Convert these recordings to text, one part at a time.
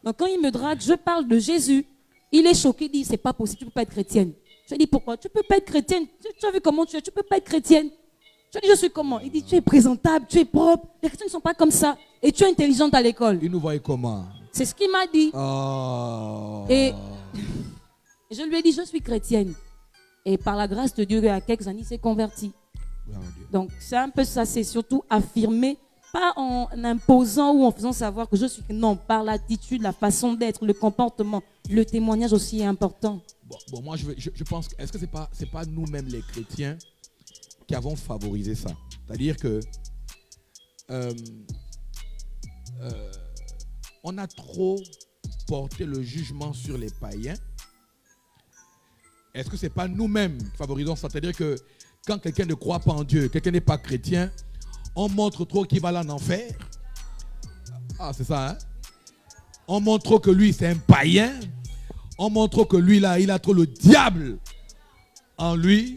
Donc quand il me drague, je parle de Jésus. Il est choqué, il dit, c'est pas possible, tu ne peux pas être chrétienne. Je dis, pourquoi? Tu ne peux pas être chrétienne. Tu as vu comment tu es, tu ne peux pas être chrétienne. Je dis, je suis comment? Il dit, tu es présentable, tu es propre. Les chrétiens ne sont pas comme ça. Et tu es intelligente à l'école. Il nous voyait comment? C'est ce qu'il m'a dit. Oh. Et je lui ai dit, je suis chrétienne. Et par la grâce de Dieu, il y a quelques années, il s'est converti. Donc c'est un peu ça, c'est surtout affirmer, pas en imposant ou en faisant savoir que je suis... Non, par l'attitude, la façon d'être, le comportement, le témoignage aussi est important. Bon, moi je pense, est-ce que c'est pas nous-mêmes les chrétiens qui avons favorisé ça? C'est-à-dire que on a trop porté le jugement sur les païens. Est-ce que c'est pas nous-mêmes qui favorisons ça? C'est-à-dire que quand quelqu'un ne croit pas en Dieu, quelqu'un n'est pas chrétien, on montre trop qu'il va aller en enfer. Ah, c'est ça, hein? On montre trop que lui, c'est un païen. On montre trop que lui, là, il a trop le diable en lui.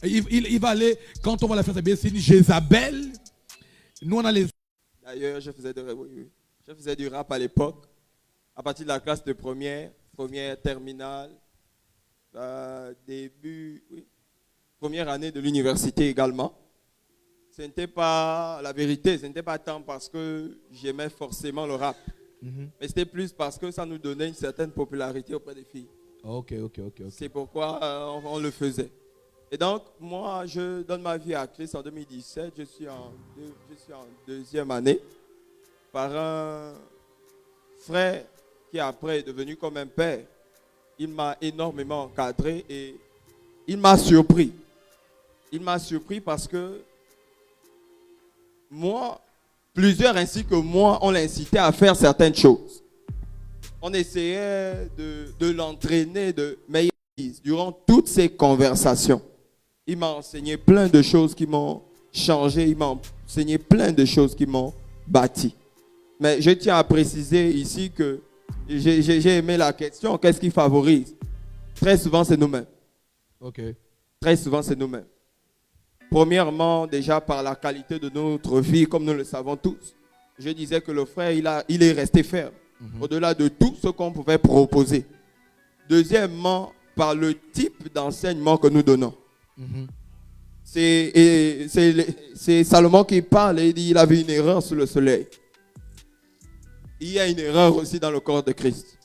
Il va aller, quand on va la faire s'habiller, c'est une Jézabel. Nous, on a les... D'ailleurs, je faisais du rap à l'époque, à partir de la classe de première terminale, première année de l'université également. Ce n'était pas la vérité, ce n'était pas tant parce que j'aimais forcément le rap, mais c'était plus parce que ça nous donnait une certaine popularité auprès des filles. Ok. C'est pourquoi on le faisait. Et donc, moi, je donne ma vie à Christ en 2017. Je suis en deuxième année par un frère qui après est devenu comme un père. Il m'a énormément encadré et il m'a surpris. Il m'a surpris parce que moi, plusieurs ainsi que moi, on l'incitait à faire certaines choses. On essayait de l'entraîner, mais durant toutes ces conversations, il m'a enseigné plein de choses qui m'ont changé, il m'a enseigné plein de choses qui m'ont bâti. Mais je tiens à préciser ici que j'ai aimé la question, qu'est-ce qui favorise? Très souvent, c'est nous-mêmes. Ok. Très souvent, c'est nous-mêmes. Premièrement, déjà par la qualité de notre vie, comme nous le savons tous. Je disais que le frère, il est resté ferme, au-delà de tout ce qu'on pouvait proposer. Deuxièmement, par le type d'enseignement que nous donnons. C'est Salomon qui parle et il dit il avait une erreur sous le soleil. Il y a une erreur aussi dans le corps de Christ.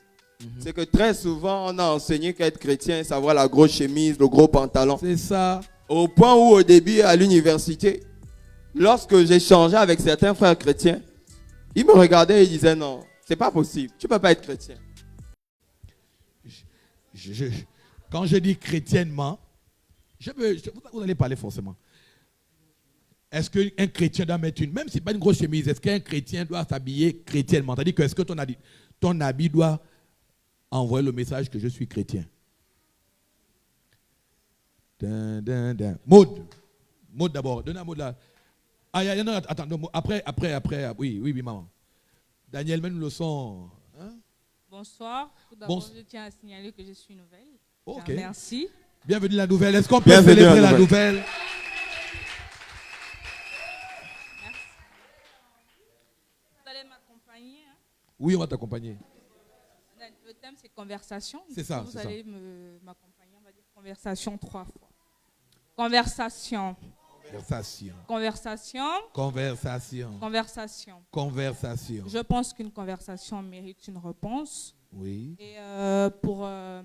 C'est que très souvent, on a enseigné qu'être chrétien, c'est avoir la grosse chemise, le gros pantalon. C'est ça. Au point où, au début, à l'université, lorsque j'échangeais avec certains frères chrétiens, ils me regardaient et ils disaient non, c'est pas possible, tu peux pas être chrétien. Quand je dis chrétiennement, vous allez parler forcément. Est-ce qu'un chrétien doit mettre même si ce n'est pas une grosse chemise, est-ce qu'un chrétien doit s'habiller chrétiennement? C'est-à-dire que est-ce que ton habit doit envoyer le message que je suis chrétien? Maud d'abord. Donne à Maud là. Ah, non, attends, après, oui, maman. Daniel, mets-nous le son. Hein? Bonsoir. Tout d'abord, je tiens à signaler que je suis nouvelle. Ok. Merci. Bienvenue à la nouvelle. Est-ce qu'on peut célébrer la nouvelle? Merci. Vous allez m'accompagner, hein? Oui, on va t'accompagner. Le thème, c'est conversation. C'est ça. Vous allez m'accompagner, on va dire conversation 3 fois. Conversation. Je pense qu'une conversation mérite une réponse. Oui. Et pour le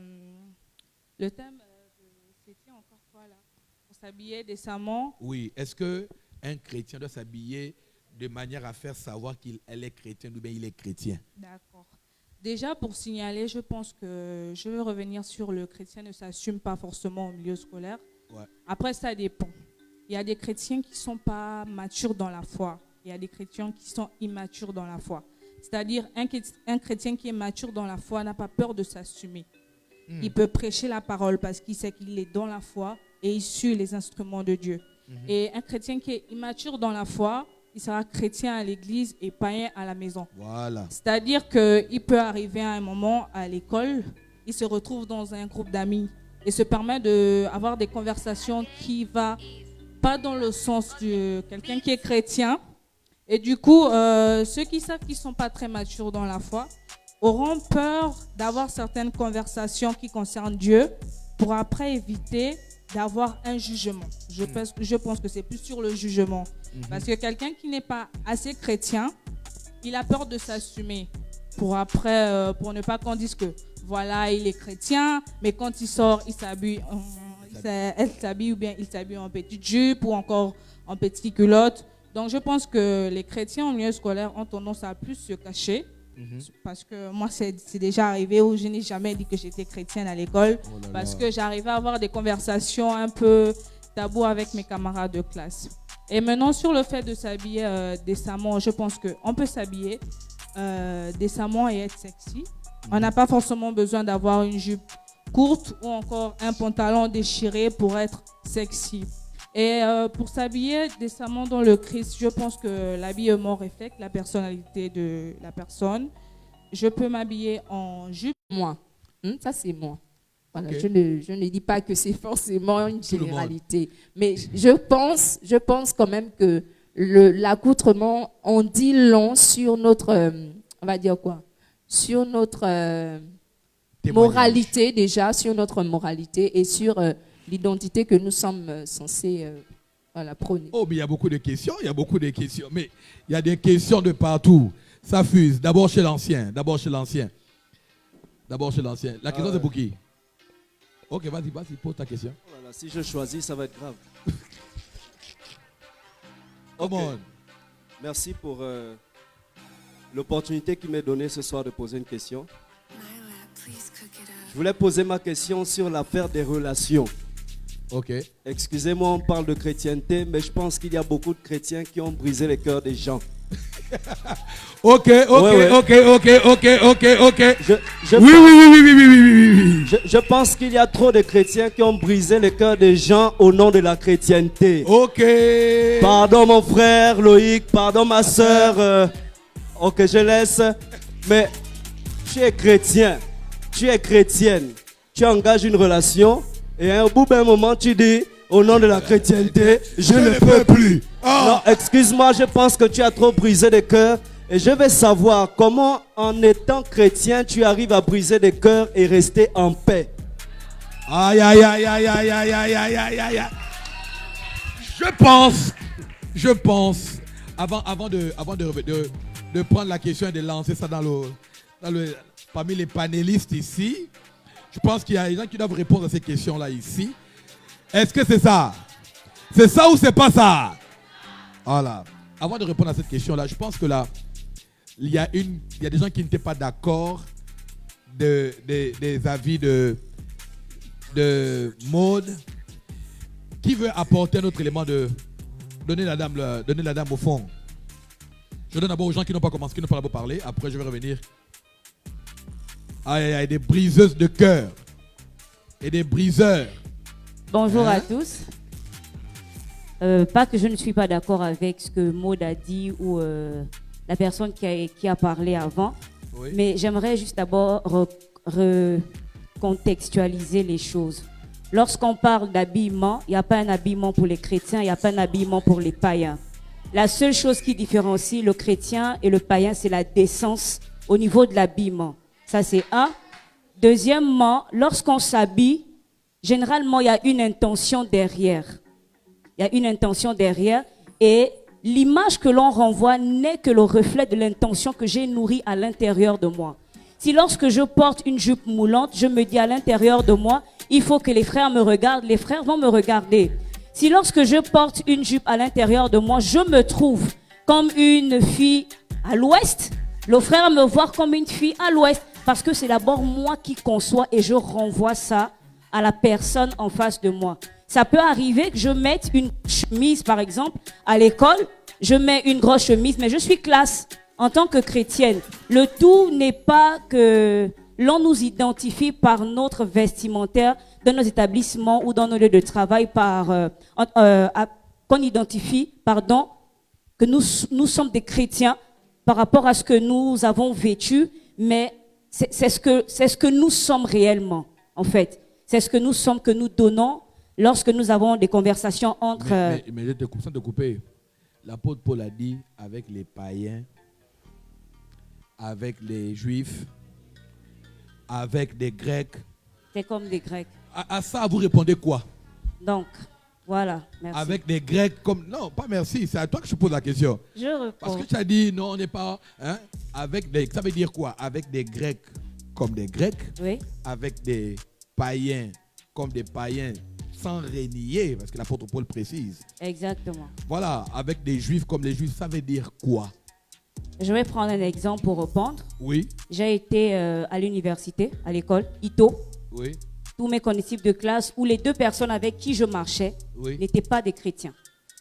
thème, c'était encore quoi là? Pour s'habiller décemment. Oui. Est-ce qu'un chrétien doit s'habiller de manière à faire savoir qu'elle est chrétienne ou bien il est chrétien? D'accord. Déjà, pour signaler, je pense que je veux revenir sur le chrétien ne s'assume pas forcément au milieu scolaire. Ouais. Après, ça dépend. Il y a des chrétiens qui ne sont pas matures dans la foi. Il y a des chrétiens qui sont immatures dans la foi. C'est-à-dire, un chrétien qui est mature dans la foi n'a pas peur de s'assumer. Il peut prêcher la parole parce qu'il sait qu'il est dans la foi et il suit les instruments de Dieu. Et un chrétien qui est immature dans la foi, il sera chrétien à l'église et païen à la maison. Voilà. C'est-à-dire qu'il peut arriver à un moment à l'école, il se retrouve dans un groupe d'amis et se permet d'avoir des conversations qui ne vont pas dans le sens de quelqu'un qui est chrétien. Et du coup, ceux qui savent qu'ils ne sont pas très matures dans la foi, auront peur d'avoir certaines conversations qui concernent Dieu pour après éviter d'avoir un jugement. Je pense que c'est plus sur le jugement. Parce que quelqu'un qui n'est pas assez chrétien, il a peur de s'assumer pour après, pour ne pas qu'on dise que voilà, il est chrétien, mais quand il sort, il s'habille, elle s'habille ou bien il s'habille en petite jupe ou encore en petite culotte. Donc je pense que les chrétiens en milieu scolaire ont tendance à plus se cacher. Parce que moi, c'est déjà arrivé où je n'ai jamais dit que j'étais chrétienne à l'école. Parce que j'arrivais à avoir des conversations un peu tabou avec mes camarades de classe. Et maintenant, sur le fait de s'habiller décemment, je pense qu'on peut s'habiller décemment et être sexy. On n'a pas forcément besoin d'avoir une jupe courte ou encore un pantalon déchiré pour être sexy. Et pour s'habiller décemment dans le Christ, je pense que l'habillement reflète la personnalité de la personne. Je peux m'habiller en jupe. Moi, ça c'est moi. Voilà, Okay. je ne dis pas que c'est forcément une généralité. Mais je pense quand même que l'accoutrement, on dit long sur notre, on va dire quoi, sur notre moralité déjà, sur notre moralité et sur l'identité que nous sommes censés prôner. Oh, mais il y a beaucoup de questions, Mais il y a des questions de partout. Ça fuse. D'abord chez l'ancien. La question c'est pour qui? Ok, vas-y, pose ta question. Oh là là, si je choisis, ça va être grave. Come on. Merci pour l'opportunité qui m'est donnée ce soir de poser une question. Je voulais poser ma question sur l'affaire des relations. Ok. Excusez-moi, on parle de chrétienté, mais je pense qu'il y a beaucoup de chrétiens qui ont brisé les cœurs des gens. Ok. Oui. Je pense qu'il y a trop de chrétiens qui ont brisé les cœurs des gens au nom de la chrétienté. Ok. Pardon mon frère Loïc, pardon ma soeur. Ok, je laisse. Mais tu es chrétien, tu es chrétienne, tu engages une relation et au bout d'un moment tu dis au nom de la chrétienté, je ne peux plus. Non, excuse-moi, je pense que tu as trop brisé des cœurs. Et je veux savoir comment, en étant chrétien, tu arrives à briser des cœurs et rester en paix. Aïe. Je pense, avant de prendre la question et de lancer ça parmi les panélistes ici, je pense qu'il y a des gens qui doivent répondre à ces questions-là ici. Est-ce que c'est ça? C'est ça ou c'est pas ça? Voilà. Avant de répondre à cette question-là, je pense que là, il y a des gens qui n'étaient pas d'accord des avis de Maud. Qui veut apporter un autre élément de donner la dame au fond? Je donne d'abord aux gens qui n'ont pas commencé, qui n'ont pas d'abord parlé. Après, je vais revenir. Aïe, des briseuses de cœur et des briseurs. Bonjour à tous. Pas que je ne suis pas d'accord avec ce que Maud a dit ou la personne qui a parlé avant, Oui. mais j'aimerais juste d'abord recontextualiser les choses. Lorsqu'on parle d'habillement, il n'y a pas un habillement pour les chrétiens, il n'y a pas un habillement pour les païens. La seule chose qui différencie le chrétien et le païen, c'est la décence au niveau de l'habillement. Ça, c'est un. Deuxièmement, lorsqu'on s'habille, généralement, il y a une intention derrière. Il y a une intention derrière et l'image que l'on renvoie n'est que le reflet de l'intention que j'ai nourrie à l'intérieur de moi. Si lorsque je porte une jupe moulante, je me dis à l'intérieur de moi, il faut que les frères me regardent, les frères vont me regarder. Si lorsque je porte une jupe à l'intérieur de moi, je me trouve comme une fille à l'ouest, le frère me voit comme une fille à l'ouest parce que c'est d'abord moi qui conçois et je renvoie ça à la personne en face de moi. Ça peut arriver que je mette une chemise, par exemple, à l'école, je mets une grosse chemise, mais je suis classe en tant que chrétienne. Le tout n'est pas que l'on nous identifie par notre vestimentaire dans nos établissements ou dans nos lieux de travail, qu'on identifie, que nous sommes des chrétiens par rapport à ce que nous avons vécu, mais c'est ce que nous sommes réellement, en fait. C'est ce que nous sommes, que nous donnons lorsque nous avons des conversations entre... Mais je te coupe sans te couper. L'apôtre Paul a dit avec les païens, avec les juifs, avec des Grecs. T'es comme des Grecs. À ça, vous répondez quoi? Donc, voilà, merci. Avec des Grecs comme... Non, pas merci, c'est à toi que je pose la question. Je réponds. Parce que tu as dit, non, on n'est pas... Hein, avec des... Ça veut dire quoi? Avec des Grecs comme des Grecs, Oui. avec des païens comme des païens, sans renier, parce que l'apôtre Paul précise. Exactement. Voilà, avec des Juifs comme les Juifs, ça veut dire quoi? Je vais prendre un exemple pour répondre. Oui, J'ai été à l'université, à l'école, Ito. oui, Tous mes connaissances de classe, où les deux personnes avec qui je marchais oui, n'étaient pas des chrétiens.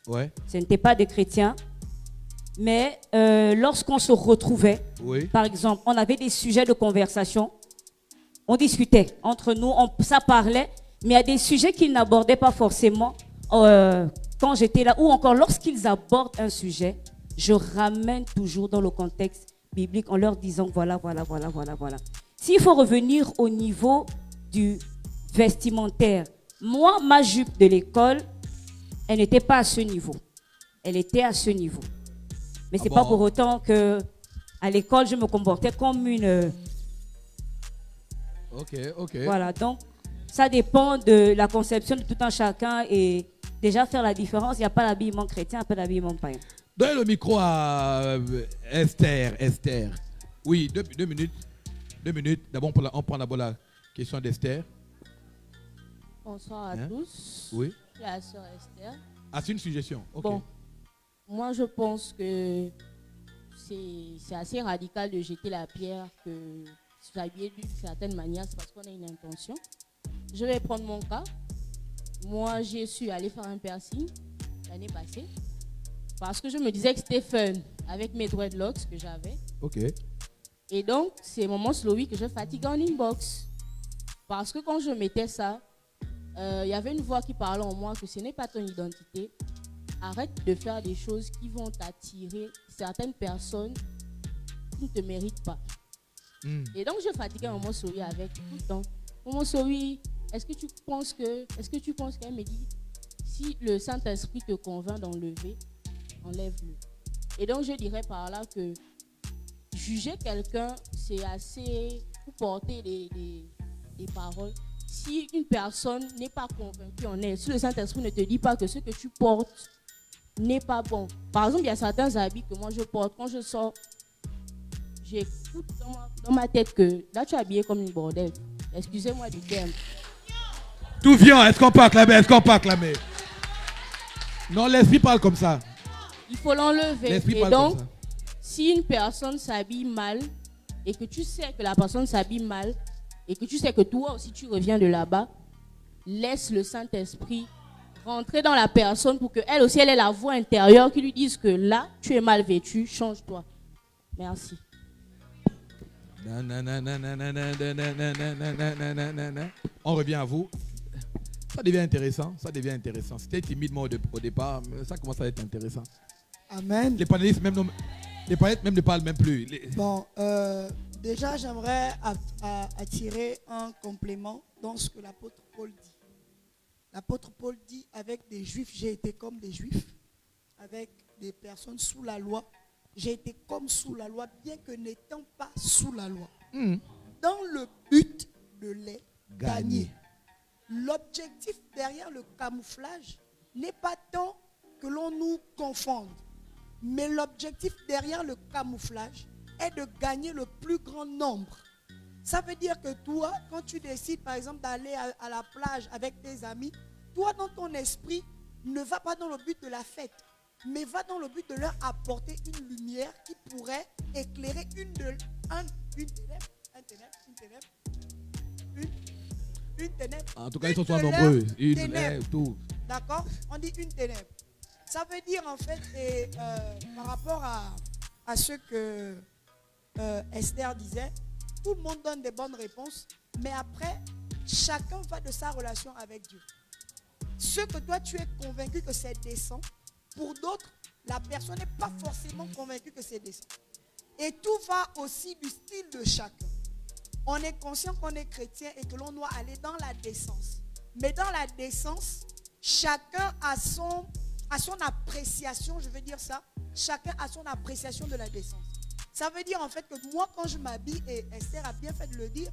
ouais, Ce n'étaient pas des chrétiens. Mais lorsqu'on se retrouvait, oui, par exemple, on avait des sujets de conversation, on discutait entre nous, ça parlait, mais il y a des sujets qu'ils n'abordaient pas forcément quand j'étais là, ou encore lorsqu'ils abordent un sujet, je ramène toujours dans le contexte biblique en leur disant voilà. S'il faut revenir au niveau du vestimentaire, moi, ma jupe de l'école, elle n'était pas à ce niveau. Elle était à ce niveau. Mais c'est pas pour autant que à l'école, je me comportais comme une... ok. Voilà, donc ça dépend de la conception de tout un chacun et déjà faire la différence. Il n'y a pas l'habillement chrétien, il n'y a pas l'habillement païen. Donnez le micro à Esther. Oui, deux minutes. 2 minutes. D'abord, on prend d'abord la question d'Esther. Bonsoir à tous. Oui. Je suis la sœur Esther. Ah, c'est une suggestion. Ok. Bon, moi je pense que c'est assez radical de jeter la pierre, que s'habiller d'une certaine manière, c'est parce qu'on a une intention. Je vais prendre mon cas. Moi, j'ai su aller faire un piercing l'année passée parce que je me disais que c'était fun avec mes dreadlocks que j'avais. Ok. Et donc, c'est mon Slowy que je fatigue en inbox. Parce que quand je mettais ça, il y avait une voix qui parlait en moi que ce n'est pas ton identité. Arrête de faire des choses qui vont t'attirer certaines personnes qui ne te méritent pas. Et donc, je fatiguais mon Slowy avec tout le temps. Mon Slowy, est-ce que tu penses qu'elle me dit, si le Saint-Esprit te convainc d'enlever, enlève-le. Et donc, je dirais par là que juger quelqu'un, c'est assez pour porter des paroles. Si une personne n'est pas convaincue en elle, si le Saint-Esprit ne te dit pas que ce que tu portes n'est pas bon. Par exemple, il y a certains habits que moi je porte. Quand je sors, j'écoute dans ma tête que là, tu es habillé comme une bordelle. Excusez-moi du terme. Tout vient. Est-ce qu'on peut acclamer? Non, l'esprit parle comme ça. Il faut l'enlever. L'esprit Et parle donc, comme ça. si une personne s'habille mal et que tu sais que la personne s'habille mal et que tu sais que toi aussi tu reviens de là-bas, laisse le Saint-Esprit rentrer dans la personne pour qu'elle aussi elle ait la voix intérieure qui lui dise que là, tu es mal vêtu, change-toi. Merci. On revient à vous. Ça devient intéressant. C'était timidement au départ, mais ça commence à être intéressant. Amen. Les panélistes même ne parlent même plus. Bon, déjà, j'aimerais attirer un complément dans ce que l'apôtre Paul dit. L'apôtre Paul dit, avec des Juifs, j'ai été comme des Juifs. Avec des personnes sous la loi, j'ai été comme sous la loi, bien que n'étant pas sous la loi. Dans le but de les gagner. L'objectif derrière le camouflage n'est pas tant que l'on nous confonde, mais l'objectif derrière le camouflage est de gagner le plus grand nombre. Ça veut dire que toi, quand tu décides par exemple d'aller à la plage avec tes amis, toi dans ton esprit ne va pas dans le but de la fête, mais va dans le but de leur apporter une lumière qui pourrait éclairer une ténèbre. En tout cas, ils sont nombreux. Tout. D'accord? On dit une ténèbre. Ça veut dire en fait, et, par rapport à ce que Esther disait, tout le monde donne des bonnes réponses, mais après, chacun va de sa relation avec Dieu. Ce que toi, tu es convaincu que c'est décent, pour d'autres, la personne n'est pas forcément convaincue que c'est décent. Et tout va aussi du style de chacun. On est conscient qu'on est chrétien et que l'on doit aller dans la décence. Mais dans la décence, chacun a son appréciation, je veux dire ça. Chacun a son appréciation de la décence. Ça veut dire en fait que moi, quand je m'habille, et Esther a bien fait de le dire,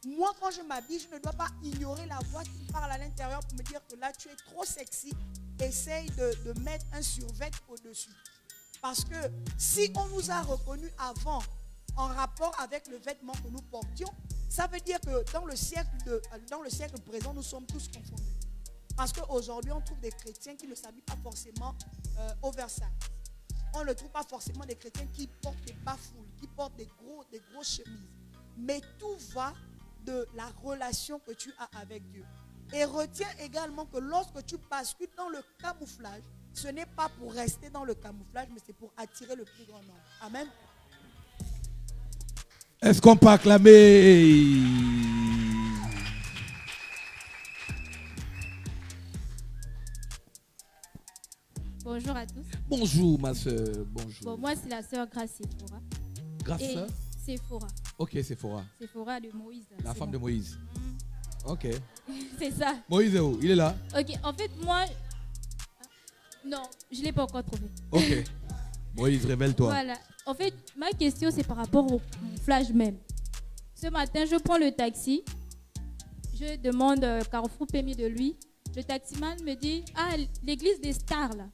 Moi, quand je m'habille, je ne dois pas ignorer la voix qui parle à l'intérieur pour me dire que là, tu es trop sexy. Essaye de mettre un survêt au-dessus. Parce que si on nous a reconnus avant en rapport avec le vêtement que nous portions, ça veut dire que dans le siècle présent, nous sommes tous confondus. Parce qu'aujourd'hui, on trouve des chrétiens qui ne s'habillent pas forcément oversize. On ne trouve pas forcément des chrétiens qui portent des bafoules, qui portent des grosses chemises. Mais tout va de la relation que tu as avec Dieu. Et retiens également que lorsque tu bascules dans le camouflage, ce n'est pas pour rester dans le camouflage, mais c'est pour attirer le plus grand nombre. Amen. Est-ce qu'on peut acclamer? Bonjour à tous. Bonjour ma soeur, bonjour. Bon, moi c'est la sœur Grace Sephora. Grace Et Sephora. Ok, Sephora. Sephora de Moïse. La femme de Moïse. Ok. C'est ça. Moïse est où? Il est là? Ok, en fait moi... Non, je ne l'ai pas encore trouvé. Ok. Moïse, révèle-toi. Voilà. En fait, ma question c'est par rapport au camouflage même. Ce matin, je prends le taxi. Je demande Carrefour permis de lui. Le taximan me dit, ah, l'église des stars là.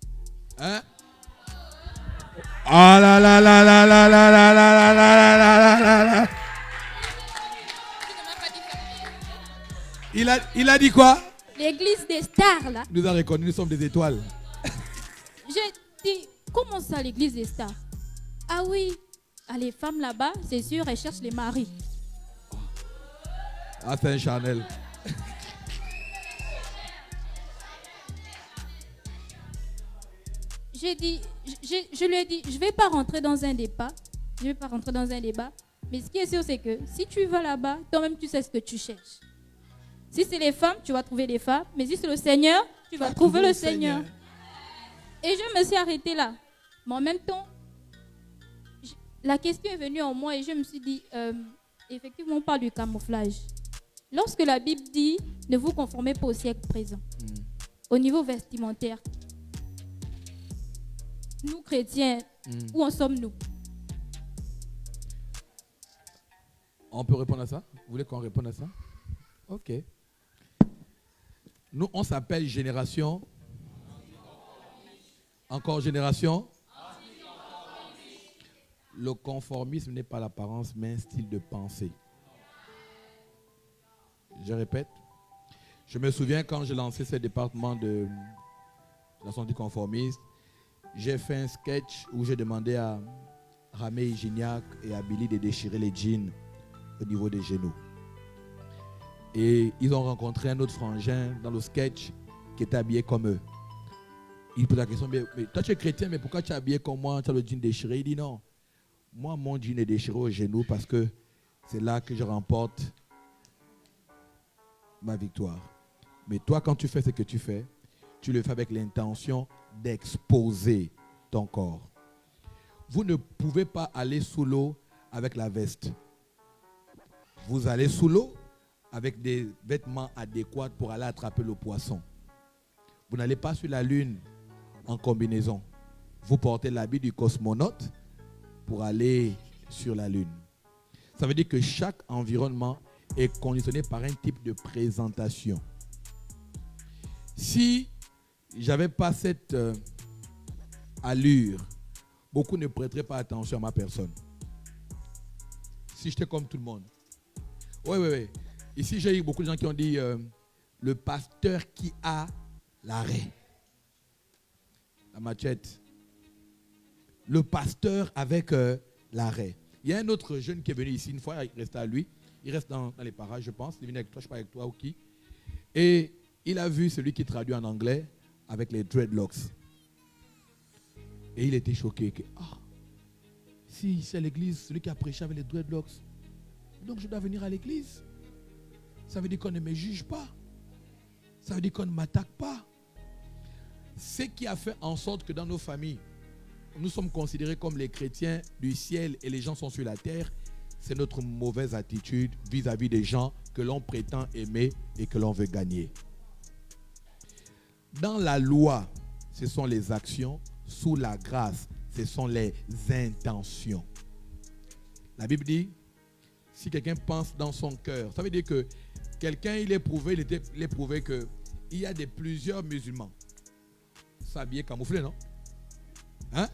Hein? Ah là là là là là là là là là là là là. Il a dit quoi? L'église des stars là. Il nous a reconnus, nous sommes des étoiles. J'ai dit, comment ça l'église des stars? Ah oui, ah, les femmes là-bas, c'est sûr, elles cherchent les maris. Ah, c'est un Chanel. Je lui ai dit, je ne vais pas rentrer dans un débat. Je vais pas rentrer dans un débat. Mais ce qui est sûr, c'est que si tu vas là-bas, toi-même, tu sais ce que tu cherches. Si c'est les femmes, tu vas trouver les femmes. Mais si c'est le Seigneur, tu vas trouver le Seigneur. Et je me suis arrêtée là. Mais en même temps, la question est venue en moi et je me suis dit, effectivement, on parle du camouflage. Lorsque la Bible dit, ne vous conformez pas au siècle présent, au niveau vestimentaire, nous chrétiens, où en sommes-nous? On peut répondre à ça? Vous voulez qu'on réponde à ça? Ok. Nous, on s'appelle génération. Encore génération. Le conformisme n'est pas l'apparence, mais un style de pensée. Je répète. Je me souviens quand j'ai lancé ce département de la santé conformiste, j'ai fait un sketch où j'ai demandé à Ramé Gignac et à Billy de déchirer les jeans au niveau des genoux. Et ils ont rencontré un autre frangin dans le sketch qui était habillé comme eux. Il pose la question, mais toi tu es chrétien, mais pourquoi tu es habillé comme moi, tu as le jean déchiré? Il dit non, moi mon jean est déchiré aux genoux parce que c'est là que je remporte ma victoire. Mais toi quand tu fais ce que tu fais, tu le fais avec l'intention d'exposer ton corps. Vous ne pouvez pas aller sous l'eau avec la veste. Vous allez sous l'eau avec des vêtements adéquats pour aller attraper le poisson. Vous n'allez pas sur la lune en combinaison. Vous portez l'habit du cosmonaute pour aller sur la lune. Ça veut dire que chaque environnement est conditionné par un type de présentation. Si j'avais pas cette allure, beaucoup ne prêteraient pas attention à ma personne. Si j'étais comme tout le monde. Oui. Ici, j'ai eu beaucoup de gens qui ont dit le pasteur qui a l'arrêt. La machette. Le pasteur avec l'arrêt. Il y a un autre jeune qui est venu ici une fois, il reste à lui. Il reste dans les parages, je pense. Il est venu avec toi, je ne sais pas avec toi ou qui. Et il a vu celui qui traduit en anglais avec les dreadlocks. Et il était choqué. Si c'est l'église, celui qui a prêché avec les dreadlocks, donc je dois venir à l'église. Ça veut dire qu'on ne me juge pas. Ça veut dire qu'on ne m'attaque pas. Ce qui a fait en sorte que dans nos familles, nous sommes considérés comme les chrétiens du ciel et les gens sont sur la terre, c'est notre mauvaise attitude vis-à-vis des gens que l'on prétend aimer et que l'on veut gagner. Dans la loi, ce sont les actions. Sous la grâce, ce sont les intentions. La Bible dit, si quelqu'un pense dans son cœur. Ça veut dire que quelqu'un, il est prouvé qu'il y a plusieurs musulmans s'habiller camouflés, non? Hein?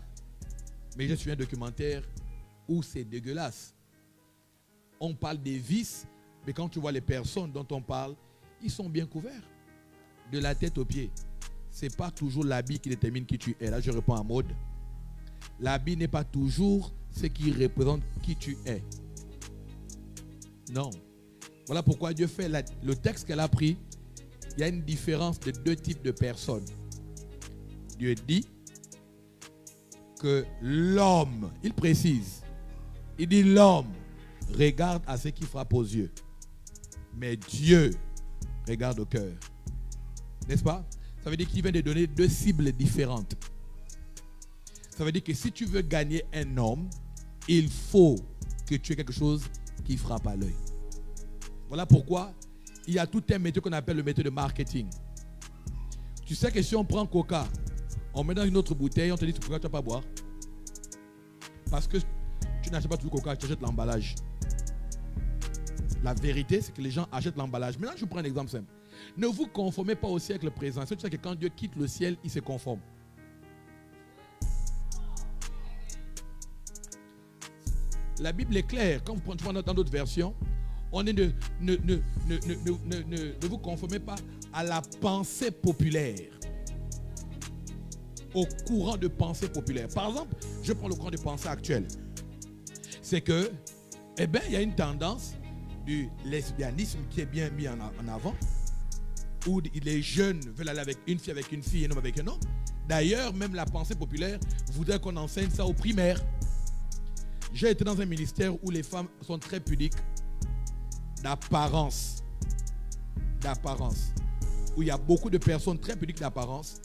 Mais j'ai suivi un documentaire où c'est dégueulasse. On parle des vices, mais quand tu vois les personnes dont on parle, ils sont bien couverts. De la tête aux pieds. Ce n'est pas toujours l'habit qui détermine qui tu es. Là, je réponds à Maud. L'habit n'est pas toujours ce qui représente qui tu es. Non. Voilà pourquoi Dieu fait le texte qu'elle a pris. Il y a une différence de deux types de personnes. Dieu dit que l'homme, il précise, il dit l'homme regarde à ce qui frappe aux yeux. Mais Dieu regarde au cœur. N'est-ce pas? Ça veut dire qu'il vient de donner deux cibles différentes. Ça veut dire que si tu veux gagner un homme, il faut que tu aies quelque chose qui frappe à l'œil. Voilà pourquoi il y a tout un métier qu'on appelle le métier de marketing. Tu sais que si on prend Coca, on met dans une autre bouteille, on te dit que Coca, tu ne vas pas boire. Parce que tu n'achètes pas tout le Coca, tu achètes l'emballage. La vérité, c'est que les gens achètent l'emballage. Maintenant, je vous prends un exemple simple. Ne vous conformez pas au siècle présent. Tu sais que quand Dieu quitte le ciel, il se conforme. La Bible est claire. Quand vous prenez dans d'autres versions, on est ne vous conformez pas à la pensée populaire. Au courant de pensée populaire. Par exemple, je prends le courant de pensée actuel. C'est que, il y a une tendance du lesbianisme qui est bien mis en avant, où les jeunes veulent aller avec une fille et un homme avec un homme. D'ailleurs, même la pensée populaire voudrait qu'on enseigne ça aux primaires. J'ai été dans un ministère où les femmes sont très pudiques d'apparence. Où il y a beaucoup de personnes très pudiques d'apparence.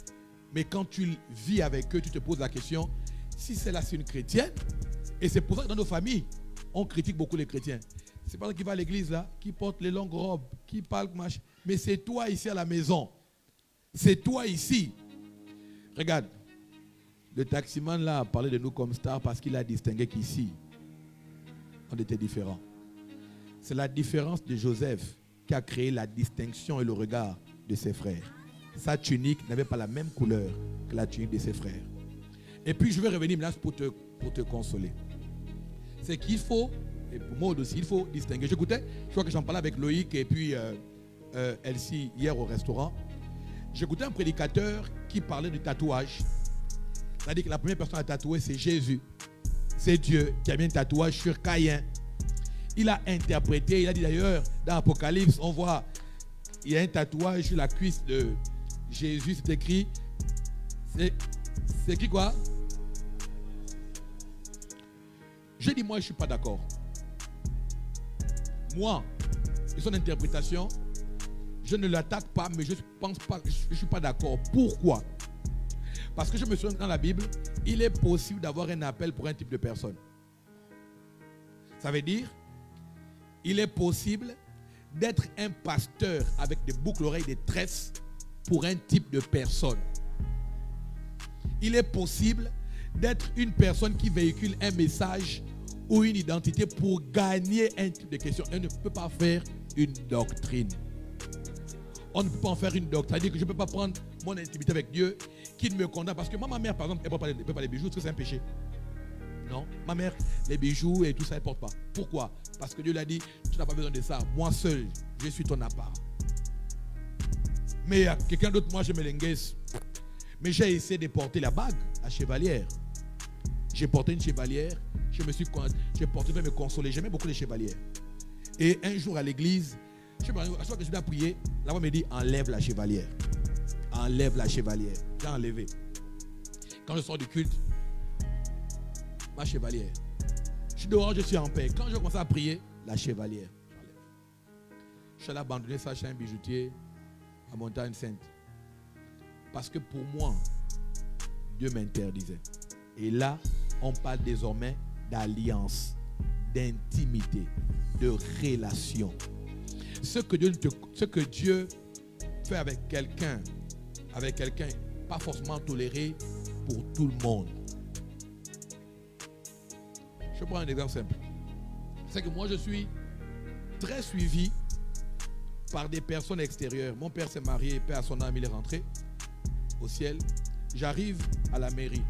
Mais quand tu vis avec eux, tu te poses la question, si celle-là c'est une chrétienne, et c'est pour ça que dans nos familles, on critique beaucoup les chrétiens. C'est pas ça qui va à l'église là, qui porte les longues robes, qui parle, machin. Mais c'est toi ici à la maison. C'est toi ici. Regarde, le taximan là a parlé de nous comme stars parce qu'il a distingué qu'ici, on était différents. C'est la différence de Joseph qui a créé la distinction et le regard de ses frères. Sa tunique n'avait pas la même couleur que la tunique de ses frères. Et puis je vais revenir là pour te consoler. C'est qu'il faut, et pour moi aussi, il faut distinguer. J'écoutais, je crois que j'en parlais avec Loïc et puis Elsie hier au restaurant. J'écoutais un prédicateur qui parlait du tatouage. C'est-à-dire que la première personne à tatouer, c'est Jésus. C'est Dieu qui a mis un tatouage sur Caïn. Il a interprété, il a dit d'ailleurs, dans Apocalypse, on voit, il y a un tatouage sur la cuisse de Jésus, c'est écrit, c'est écrit quoi? Je dis, moi, je ne suis pas d'accord. Moi, et son interprétation, je ne l'attaque pas, mais je pense pas, je ne suis pas d'accord. Pourquoi? Parce que je me souviens dans la Bible, il est possible d'avoir un appel pour un type de personne. Ça veut dire, il est possible d'être un pasteur avec des boucles oreilles, des tresses pour un type de personne. Il est possible d'être une personne qui véhicule un message ou une identité pour gagner un type de question. On ne peut pas faire une doctrine. On ne peut pas en faire une doctrine. C'est-à-dire que je ne peux pas prendre mon intimité avec Dieu qui ne me condamne. Parce que moi, ma mère, par exemple, elle ne porte pas les bijoux, parce que c'est un péché. Non, ma mère, les bijoux et tout ça, elle ne porte pas. Pourquoi? Parce que Dieu l'a dit, tu n'as pas besoin de ça. Moi seul, je suis ton appart. Mais quelqu'un d'autre, moi, je me linguesse. Mais j'ai essayé de porter la bague à chevalière. J'ai porté une chevalière. J'ai porté pour me consoler. J'aimais beaucoup les chevalières. Et un jour à l'église, je sais pas, à chaque fois que je dois prier, la voix me dit, enlève la chevalière. Enlève la chevalière. J'ai enlevé. Quand je sors du culte, ma chevalière. Je suis dehors, je suis en paix. Quand je commence à prier, la chevalière, j'enlève. Je suis allé abandonner ça chez un bijoutier à Montagne Sainte. Parce que pour moi, Dieu m'interdisait. Et là, on parle désormais d'alliance, d'intimité, de relation. Ce que Dieu fait avec quelqu'un, pas forcément toléré pour tout le monde. Je prends un exemple simple. C'est que moi, je suis très suivi par des personnes extérieures. Mon père s'est marié, paix à son âme, il est rentré au ciel. J'arrive à la mairie.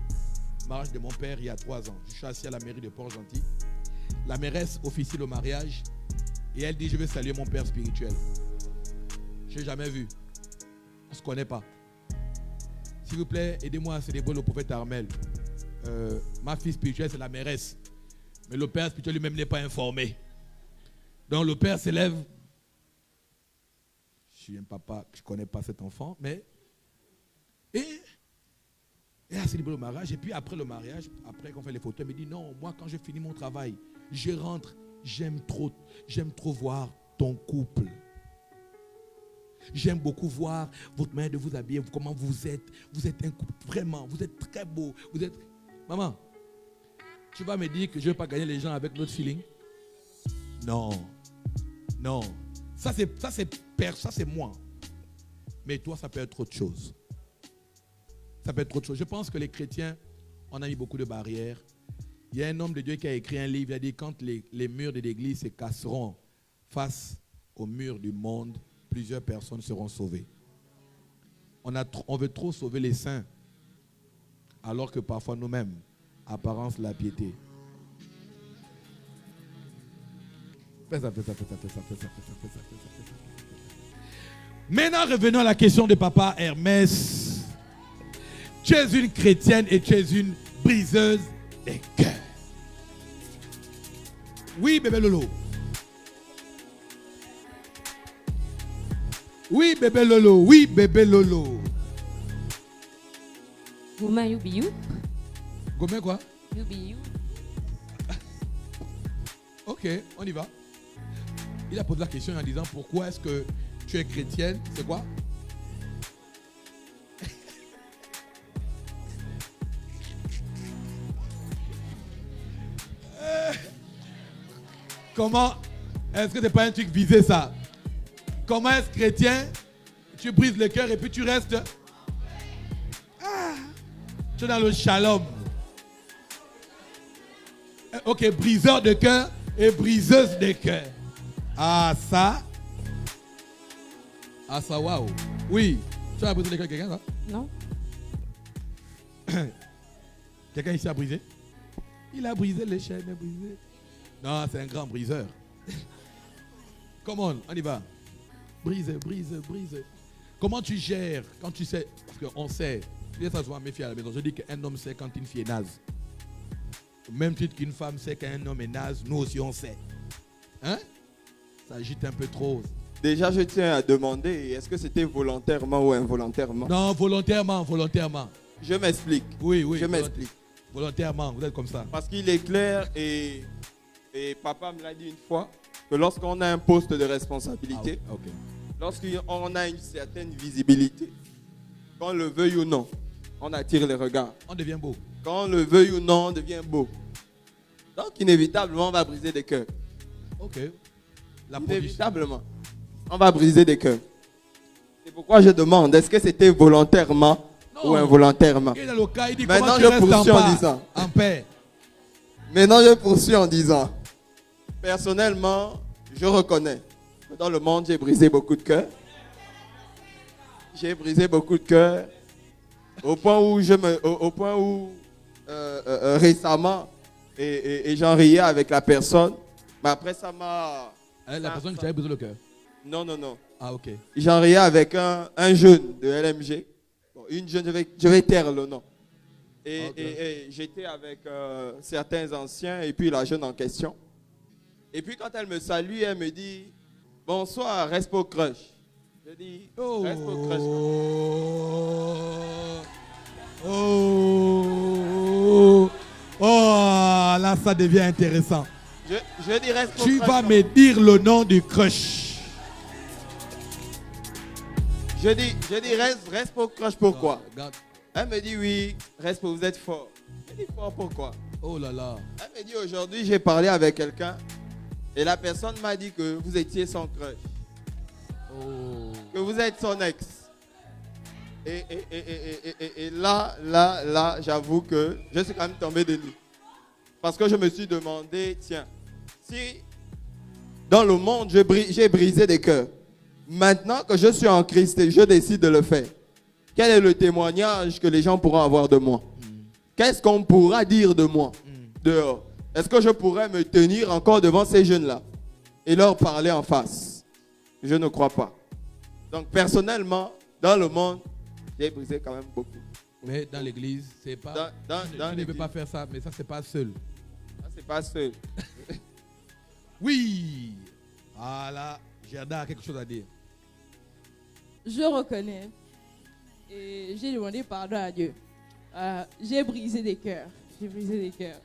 Mariage de mon père il y a 3 ans. Je suis assis à la mairie de Port-Gentil. La mairesse officie le mariage et elle dit: je vais saluer mon père spirituel. Je n'ai jamais vu. On ne se connaît pas. S'il vous plaît, aidez-moi à célébrer le prophète Armel. Ma fille spirituelle, c'est la mairesse. Mais le père spirituel lui-même n'est pas informé. Donc le père s'élève. Je suis un papa, je ne connais pas cet enfant, mais... Et a célébré le mariage. Et puis après le mariage, après qu'on fait les photos, elle me dit: non, moi quand je finis mon travail, je rentre, j'aime trop voir ton couple. J'aime beaucoup voir votre manière de vous habiller, comment vous êtes. Vous êtes un couple, vraiment, vous êtes très beau. Vous êtes... Maman, tu vas me dire que je ne vais pas gagner les gens avec notre feeling? Non. Non. Ça c'est moi. Mais toi, ça peut être autre chose. Ça peut être autre chose. Je pense que les chrétiens, on a mis beaucoup de barrières. Il y a un homme de Dieu qui a écrit un livre. Il a dit: quand les murs de l'église se casseront face aux murs du monde, plusieurs personnes seront sauvées. On veut trop sauver les saints, alors que parfois nous-mêmes, apparence la piété. Fais ça. Maintenant, revenons à la question de papa Hermès. Tu es une chrétienne et tu es une briseuse des cœurs. Oui, bébé Lolo. Oui, bébé Lolo. Oui, bébé Lolo. Gourmet, you be you. Gourmet quoi? You be you. Ok, on y va. Il a posé la question en disant: pourquoi est-ce que tu es chrétienne? C'est quoi? Comment est-ce que c'est pas un truc visé ça? Comment est-ce chrétien? Tu brises le cœur et puis tu restes. Tu es dans le shalom. Ok, briseur de cœur et briseuse de cœur. Ah ça, waouh. Oui. Tu as brisé le cœur de quelqu'un, ça? Non. Quelqu'un ici a brisé? Il a brisé les chaînes, brisé. Non, c'est un grand briseur. Come on y va. Brise. Comment tu gères quand tu sais, parce qu'on sait, il y a ça souvent mes filles à la maison, je dis qu'un homme sait quand une fille est naze. Au même titre qu'une femme sait qu'un homme est naze, nous aussi on sait. Hein? Ça agite un peu trop. Déjà, je tiens à demander, est-ce que c'était volontairement ou involontairement? Non, volontairement. Je m'explique. Oui. Je m'explique. Volontairement, vous êtes comme ça. Parce qu'il est clair et papa me l'a dit une fois, que lorsqu'on a un poste de responsabilité, lorsqu'on a une certaine visibilité, qu'on le veuille ou non, on attire les regards. On devient beau. Qu'on le veuille ou non, on devient beau. Donc inévitablement, on va briser des cœurs. Ok. Inévitablement, on va briser des cœurs. C'est pourquoi je demande, est-ce que c'était volontairement ou involontairement? Il est dans le cas, il dit: maintenant, comment tu je poursuis en restes disant. en paix. Maintenant, je poursuis en disant, personnellement, je reconnais que dans le monde, j'ai brisé beaucoup de cœurs. J'ai brisé beaucoup de cœurs au point où récemment, et j'en riais avec la personne. Mais après, ça m'a... La personne qui t'avait brisé le cœur? Non. Ah, ok. J'en riais avec un jeune de LMG. Bon, une jeune, je vais taire le nom. Et j'étais avec certains anciens et puis la jeune en question. Et puis quand elle me salue, elle me dit: bonsoir, Respo Crush. Je dis: Respo Crush. Là ça devient intéressant. Je dis Respo Crush. Tu vas me dire le nom du crush. Je dis Respo Crush, pourquoi? Elle me dit: oui, Respo, vous êtes fort. Je dis: fort pourquoi? Oh là là. Elle me dit: aujourd'hui, j'ai parlé avec quelqu'un et la personne m'a dit que vous étiez son crush. Que vous êtes son ex. Et là, j'avoue que je suis quand même tombé de nuit. Parce que je me suis demandé, tiens, si Dans le monde, j'ai brisé des cœurs. Maintenant que je suis en Christ et je décide de le faire, quel est le témoignage que les gens pourront avoir de moi? Qu'est-ce qu'on pourra dire de moi dehors? Est-ce que je pourrais me tenir encore devant ces jeunes-là et leur parler en face? Je ne crois pas. Donc personnellement, dans le monde, j'ai brisé quand même beaucoup. Mais dans l'église, c'est pas. Je ne veux pas faire ça, mais ça, c'est pas seul. Ça, c'est pas seul. Oui. Voilà. Gerda a quelque chose à dire. Je reconnais. Et j'ai demandé pardon à Dieu. J'ai brisé des cœurs. J'ai brisé des cœurs.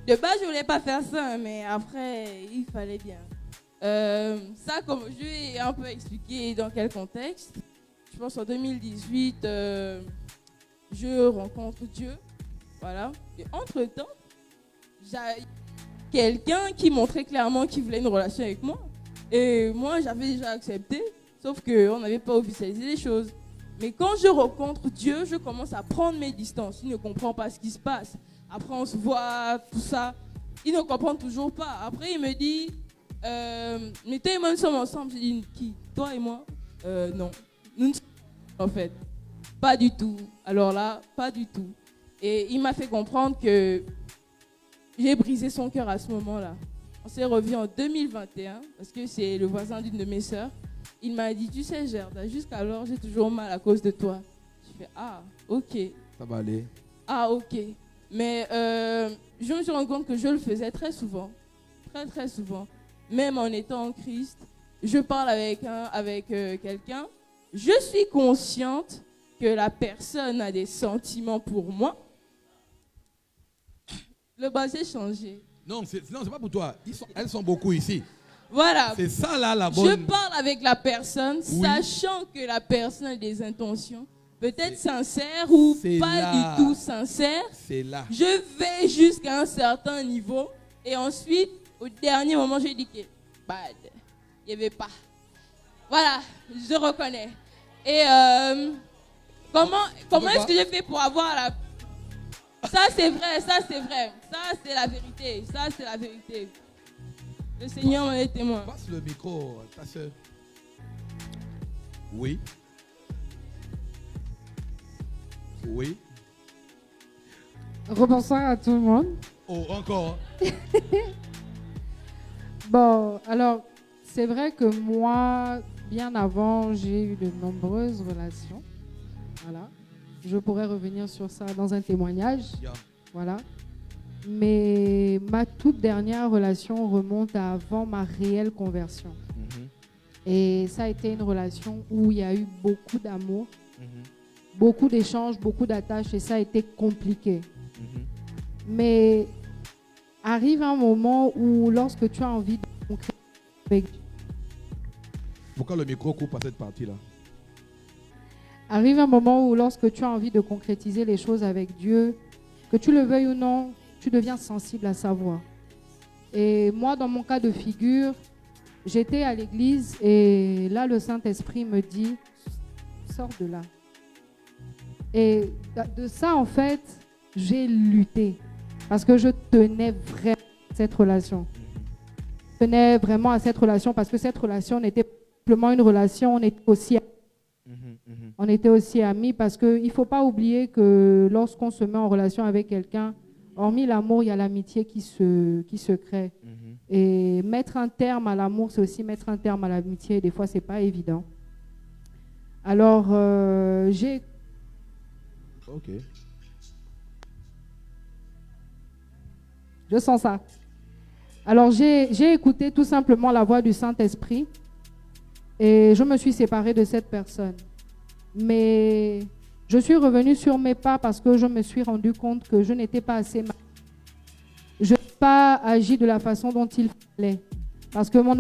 De base, je ne voulais pas faire ça, mais après, il fallait bien. Ça, comme je vais un peu expliquer dans quel contexte. Je pense en 2018, je rencontre Dieu. Voilà. Et entre-temps, j'ai quelqu'un qui montrait clairement qu'il voulait une relation avec moi. Et moi, j'avais déjà accepté, sauf qu'on n'avait pas officialisé les choses. Mais quand je rencontre Dieu, je commence à prendre mes distances. Il ne comprend pas ce qui se passe. Après, on se voit, tout ça. Il ne comprend toujours pas. Après, il me dit, mais toi et moi, nous sommes ensemble. J'ai dit, qui? Toi et moi? Non. Nous ne sommes pas, en fait. Pas du tout. Alors là, pas du tout. Et il m'a fait comprendre que j'ai brisé son cœur à ce moment-là. On s'est revus en 2021, parce que c'est le voisin d'une de mes sœurs. Il m'a dit, tu sais, Gerda, jusqu'alors, j'ai toujours mal à cause de toi. Je fais, ah, ok. Ça va aller. Ah, ok. Mais je me suis rendu compte que je le faisais très souvent. Très, très souvent. Même en étant en Christ, je parle avec quelqu'un. Je suis consciente que la personne a des sentiments pour moi. Le bas s'est changé. Non, c'est pas pour toi. Elles sont beaucoup ici. Voilà. C'est ça là la bonne. Je parle avec la personne, Oui. sachant que la personne a des intentions, peut-être sincères ou pas là. du tout sincères. C'est là. Je vais jusqu'à un certain niveau et ensuite, au dernier moment, j'ai dit que bad, il n'y avait pas. Voilà, je reconnais. Et comment est-ce que j'ai fait pour avoir la... Ça c'est vrai, ça c'est vrai, ça c'est la vérité, ça c'est la vérité. Le Seigneur m'en est témoin. Passe le micro, ta soeur. Oui. Oui. Rebonsoir à tout le monde. Oh, encore. Bon, alors, c'est vrai que moi, bien avant, j'ai eu de nombreuses relations. Voilà. Je pourrais revenir sur ça dans un témoignage. Yeah. Voilà. Mais ma toute dernière relation remonte à avant ma réelle conversion. Et ça a été une relation où il y a eu beaucoup d'amour, beaucoup d'échanges, beaucoup d'attaches, et ça a été compliqué. Mais arrive un moment où lorsque tu as envie de concrétiser avec Dieu, Pourquoi le micro coupe à cette partie-là? arrive un moment où lorsque tu as envie de concrétiser les choses avec Dieu, que tu le veuilles ou non, tu deviens sensible à sa voix. Et moi, dans mon cas de figure, j'étais à l'église et là, le Saint-Esprit me dit, sors de là. Et de ça, en fait, j'ai lutté parce que je tenais vraiment à cette relation. Je tenais vraiment à cette relation parce que cette relation n'était pas simplement une relation, on était aussi amis parce qu'il ne faut pas oublier que lorsqu'on se met en relation avec quelqu'un, hormis l'amour, il y a l'amitié qui se crée. Et mettre un terme à l'amour, c'est aussi mettre un terme à l'amitié. Des fois, ce n'est pas évident. Alors, j'ai... Ok. Je sens ça. Alors, j'ai écouté tout simplement la voix du Saint-Esprit et je me suis séparée de cette personne. Mais je suis revenue sur mes pas parce que je me suis rendu compte que je n'étais pas assez mariée. Je n'ai pas agi de la façon dont il fallait. Parce que mon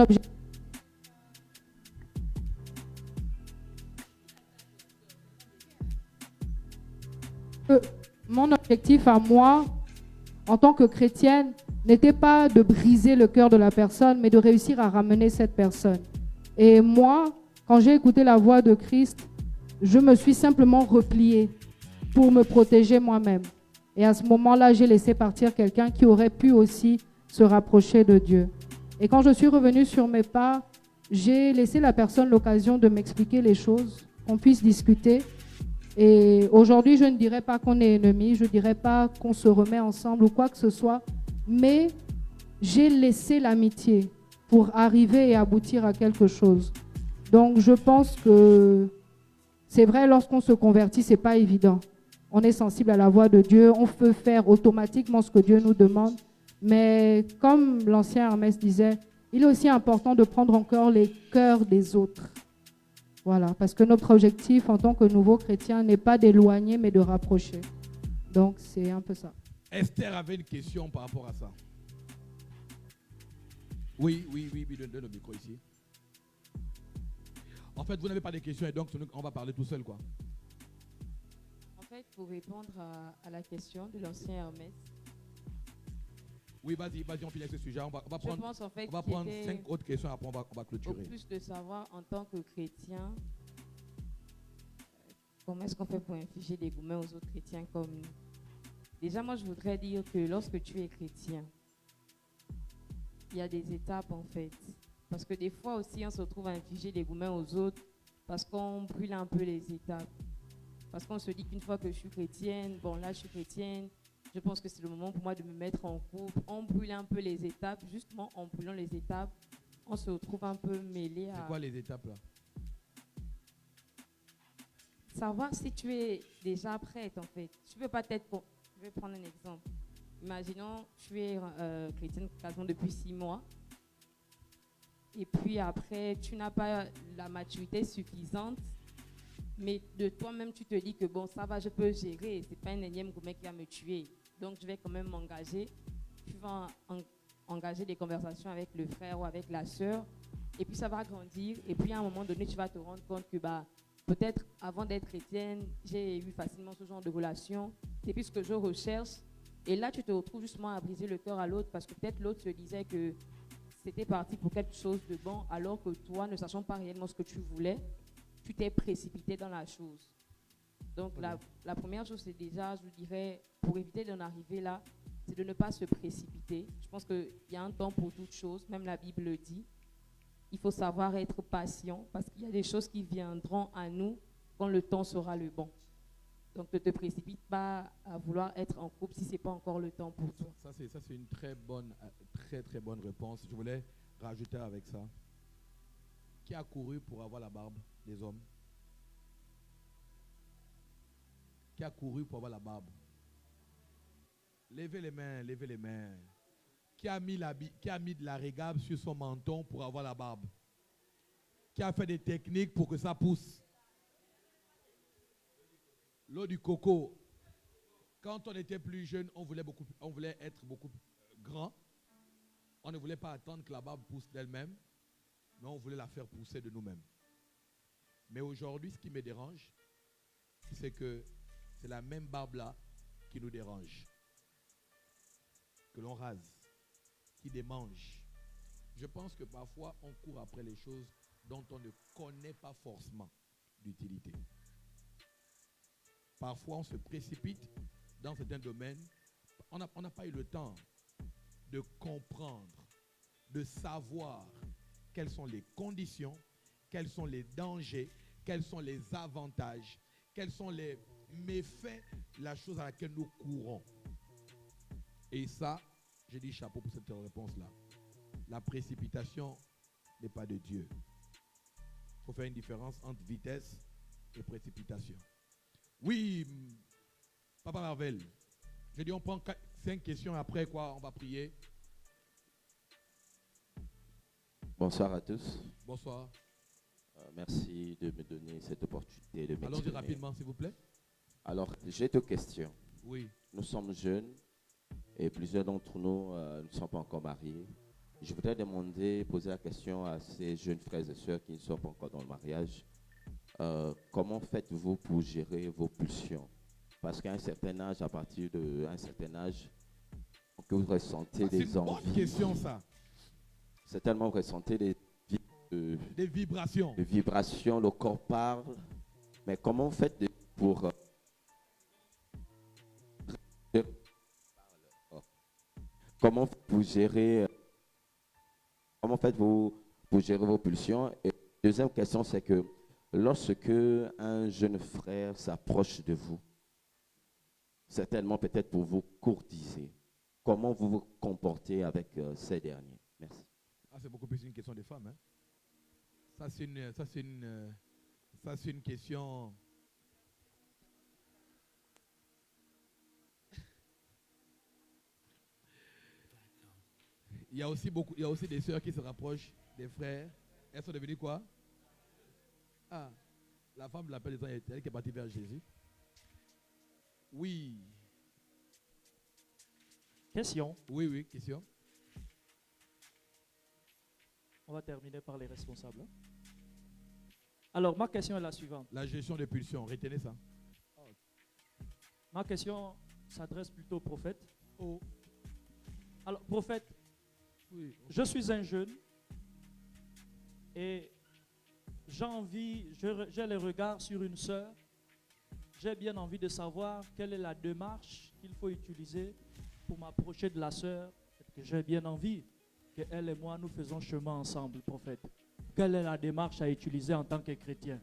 objectif à moi, en tant que chrétienne, n'était pas de briser le cœur de la personne, mais de réussir à ramener cette personne. Et moi, quand j'ai écouté la voix de Christ, je me suis simplement repliée pour me protéger moi-même. Et à ce moment-là, j'ai laissé partir quelqu'un qui aurait pu aussi se rapprocher de Dieu. Et quand je suis revenue sur mes pas, j'ai laissé la personne l'occasion de m'expliquer les choses, qu'on puisse discuter. Et aujourd'hui, je ne dirais pas qu'on est ennemis, je ne dirais pas qu'on se remet ensemble ou quoi que ce soit, mais j'ai laissé l'amitié pour arriver et aboutir à quelque chose. Donc, je pense que c'est vrai, lorsqu'on se convertit, ce n'est pas évident. On est sensible à la voix de Dieu, on peut faire automatiquement ce que Dieu nous demande. Mais comme l'ancien Hermès disait, il est aussi important de prendre en cœur les cœurs des autres. Voilà, parce que notre objectif en tant que nouveaux chrétiens n'est pas d'éloigner, mais de rapprocher. Donc, c'est un peu ça. Esther avait une question par rapport à ça. Oui, donne le micro ici. En fait, vous n'avez pas de questions et donc on va parler tout seul, quoi. En fait, pour répondre à la question de l'ancien Hermès. Oui, vas-y, on finit ce sujet. On va prendre, pense, en fait, on va prendre 5 autres questions, après on va clôturer. Au plus de savoir en tant que chrétien, comment est-ce qu'on fait pour infliger des gourmets aux autres chrétiens comme nous? Déjà, moi, je voudrais dire que lorsque tu es chrétien, il y a des étapes, en fait. Parce que des fois aussi, on se retrouve à infliger des gourmets aux autres parce qu'on brûle un peu les étapes. Parce qu'on se dit qu'une fois que je suis chrétienne, bon là, je suis chrétienne, je pense que c'est le moment pour moi de me mettre en couple. On brûle un peu les étapes. Justement, en brûlant les étapes, on se retrouve un peu mêlé à... C'est quoi les étapes là? Savoir si tu es déjà prête, en fait. Tu peux pas être... Je vais prendre un exemple. Imaginons, tu es chrétienne quasiment depuis 6 mois. Et puis après, tu n'as pas la maturité suffisante. Mais de toi-même, tu te dis que bon, ça va, je peux gérer. C'est pas un énième gourmet qui va me tuer. Donc, je vais quand même m'engager. Tu vas engager des conversations avec le frère ou avec la sœur. Et puis, ça va grandir. Et puis, à un moment donné, tu vas te rendre compte que peut-être avant d'être chrétienne, j'ai eu facilement ce genre de relation. C'est plus ce que je recherche. Et là, tu te retrouves justement à briser le cœur à l'autre parce que peut-être l'autre se disait que c'était parti pour quelque chose de bon, alors que toi, ne sachant pas réellement ce que tu voulais, tu t'es précipité dans la chose. Donc, la première chose, c'est déjà, je dirais, pour éviter d'en arriver là, c'est de ne pas se précipiter. Je pense qu'il y a un temps pour toute chose, même la Bible le dit. Il faut savoir être patient parce qu'il y a des choses qui viendront à nous quand le temps sera le bon. Donc, ne te précipite pas à vouloir être en couple si ce n'est pas encore le temps pour toi. Ça, c'est une très bonne réponse. Je voulais rajouter avec ça. Qui a couru pour avoir la barbe des hommes? Qui a couru pour avoir la barbe? Levez les mains, levez les mains. Qui a mis de la régabe sur son menton pour avoir la barbe? Qui a fait des techniques pour que ça pousse? L'eau du coco. Quand on était plus jeune, on voulait être beaucoup grand. On ne voulait pas attendre que la barbe pousse d'elle-même, mais on voulait la faire pousser de nous-mêmes. Mais aujourd'hui, ce qui me dérange, c'est que c'est la même barbe-là qui nous dérange. Que l'on rase, qui démange. Je pense que parfois, on court après les choses dont on ne connaît pas forcément d'utilité. Parfois, on se précipite dans certains domaines. On n'a pas eu le temps de comprendre, de savoir quelles sont les conditions, quels sont les dangers, quels sont les avantages, quels sont les méfaits, la chose à laquelle nous courons. Et ça, je dis chapeau pour cette réponse-là. La précipitation n'est pas de Dieu. Il faut faire une différence entre vitesse et précipitation. Oui, Papa Marvel. Je dis on prend 5 questions après quoi, on va prier. Bonsoir à tous. Bonsoir. Merci de me donner cette opportunité de m'exprimer. Allons-y rapidement, s'il vous plaît. Alors, j'ai 2 questions. Oui. Nous sommes jeunes et plusieurs d'entre nous ne sont pas encore mariés. Je voudrais poser la question à ces jeunes frères et sœurs qui ne sont pas encore dans le mariage. Comment faites-vous pour gérer vos pulsions? Parce qu'à un certain âge, à partir d'un certain âge, que vous ressentez des envies. C'est une bonne question, ça. C'est tellement vous ressentez des vibrations. Des vibrations, le corps parle. Mais comment vous faites pour... comment vous gérez Comment faites-vous pour gérer vos pulsions? Et deuxième question, c'est que lorsque un jeune frère s'approche de vous, certainement peut-être pour vous courtiser, comment vous vous comportez avec ces derniers? Merci. Ah, c'est beaucoup plus une question des femmes. Hein? Ça, c'est une question. Il y a aussi des sœurs qui se rapprochent des frères. Elles sont devenues quoi? Ah, la femme l'appelle, elle qui est partie vers Jésus. Oui. Question. Oui, question. On va terminer par les responsables. Alors, ma question est la suivante. La gestion des pulsions, retenez ça. Ma question s'adresse plutôt au prophète. Oh. Alors, prophète, oui, okay. Je suis un jeune et j'ai le regard sur une sœur. J'ai bien envie de savoir quelle est la démarche qu'il faut utiliser pour m'approcher de la sœur. J'ai bien envie qu'elle et moi, nous faisons chemin ensemble, prophète. Quelle est la démarche à utiliser en tant que chrétien?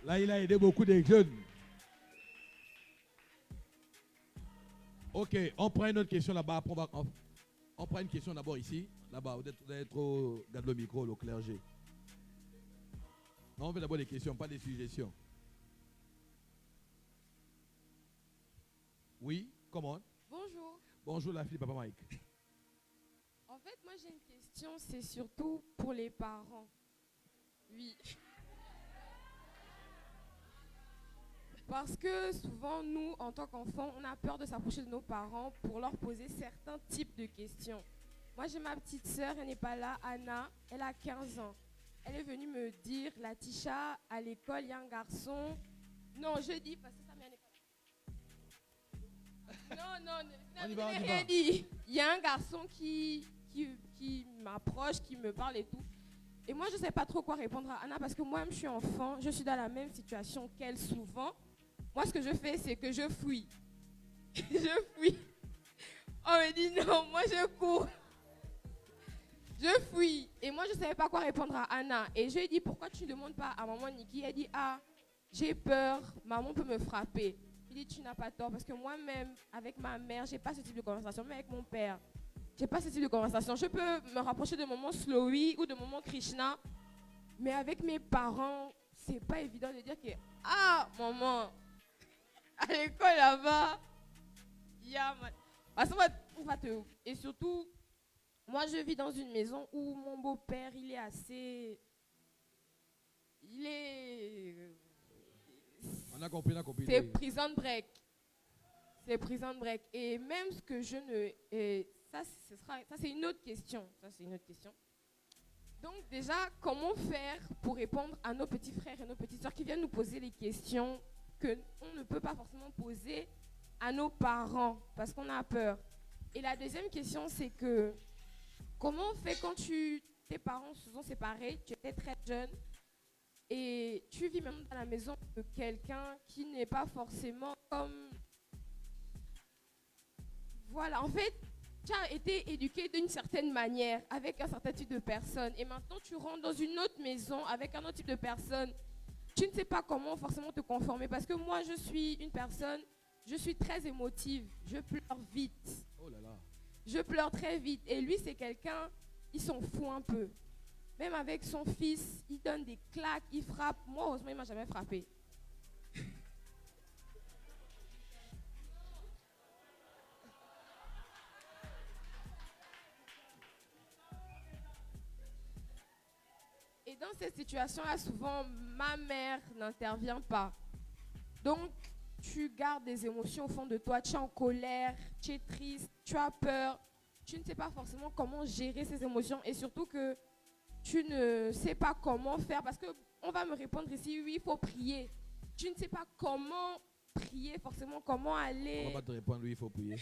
Là, il a aidé beaucoup de jeunes. Ok, on prend une autre question là-bas. On prend une question d'abord ici. Là-bas, vous êtes trop... Garde le micro, le clergé. Non, on fait d'abord des questions, pas des suggestions. Oui, comment? Bonjour. Bonjour la fille, papa Mike. En fait, moi j'ai une question, c'est surtout pour les parents. Oui. Parce que souvent, nous, en tant qu'enfants, on a peur de s'approcher de nos parents pour leur poser certains types de questions. Moi, j'ai ma petite sœur, elle n'est pas là, Anna, elle a 15 ans. Elle est venue me dire, Latisha, à l'école, il y a un garçon. Non, je dis, parce que sa mère n'est pas là. Non, rien dit. Il y a un garçon qui m'approche, qui me parle et tout. Et moi, je ne sais pas trop quoi répondre à Anna parce que moi-même, je suis enfant, je suis dans la même situation qu'elle souvent. Moi, ce que je fais, c'est que je fuis. Je fuis. On me dit non, moi, je cours. Je fuis. Et moi, je ne savais pas quoi répondre à Anna. Et je lui ai dit, pourquoi tu ne demandes pas à maman Niki? Elle dit, ah, j'ai peur, maman peut me frapper. Il dit, tu n'as pas tort, parce que moi-même, avec ma mère, je n'ai pas ce type de conversation, mais avec mon père, je n'ai pas ce type de conversation. Je peux me rapprocher de maman Slowy ou de maman Krishna, mais avec mes parents, c'est pas évident de dire que, ah, maman, à l'école là-bas, il y a... Parce qu'on va te... Et surtout, moi, je vis dans une maison où mon beau-père, il est assez... Il est... On a compris, C'est prison break. C'est prison break. Et même ce que je ne... Ça, c'est une autre question. Ça, c'est une autre question. Donc, déjà, comment faire pour répondre à nos petits frères et nos petites soeurs qui viennent nous poser des questions qu'on ne peut pas forcément poser à nos parents parce qu'on a peur. Et la deuxième question, c'est que comment on fait quand tes parents se sont séparés, tu étais très jeune et tu vis même dans la maison de quelqu'un qui n'est pas forcément comme... Voilà, en fait, tu as été éduqué d'une certaine manière avec un certain type de personne et maintenant tu rentres dans une autre maison avec un autre type de personne. Tu ne sais pas comment forcément te conformer parce que moi, je suis une personne, je suis très émotive, je pleure vite. Oh là là. Je pleure très vite. Et lui, c'est quelqu'un, il s'en fout un peu. Même avec son fils, il donne des claques, il frappe. Moi, heureusement, il ne m'a jamais frappé. Et dans cette situation-là, souvent, ma mère n'intervient pas. Donc, tu gardes des émotions au fond de toi. Tu es en colère, tu es triste, tu as peur. Tu ne sais pas forcément comment gérer ces émotions. Et surtout que tu ne sais pas comment faire. Parce qu'on va me répondre ici, oui, il faut prier. Tu ne sais pas comment prier, forcément, comment aller... On va pas te répondre, oui, il faut prier.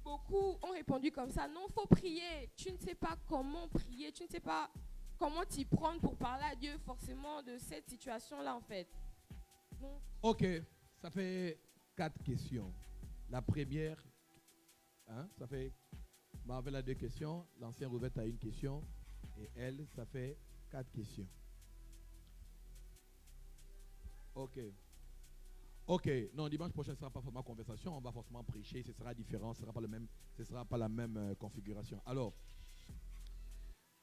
Beaucoup ont répondu comme ça. Non, il faut prier. Tu ne sais pas comment prier. Tu ne sais pas comment t'y prendre pour parler à Dieu, forcément, de cette situation-là, en fait. Donc, ok, ça fait 4 questions. La première, Hein, ça fait... Marvel a 2 questions, l'ancien Rouvette a 1 question, et elle, ça fait 4 questions. Ok. Ok. Non, dimanche prochain, ce ne sera pas forcément conversation, on va forcément prêcher, ce sera différent, ce ne sera pas la même configuration. Alors,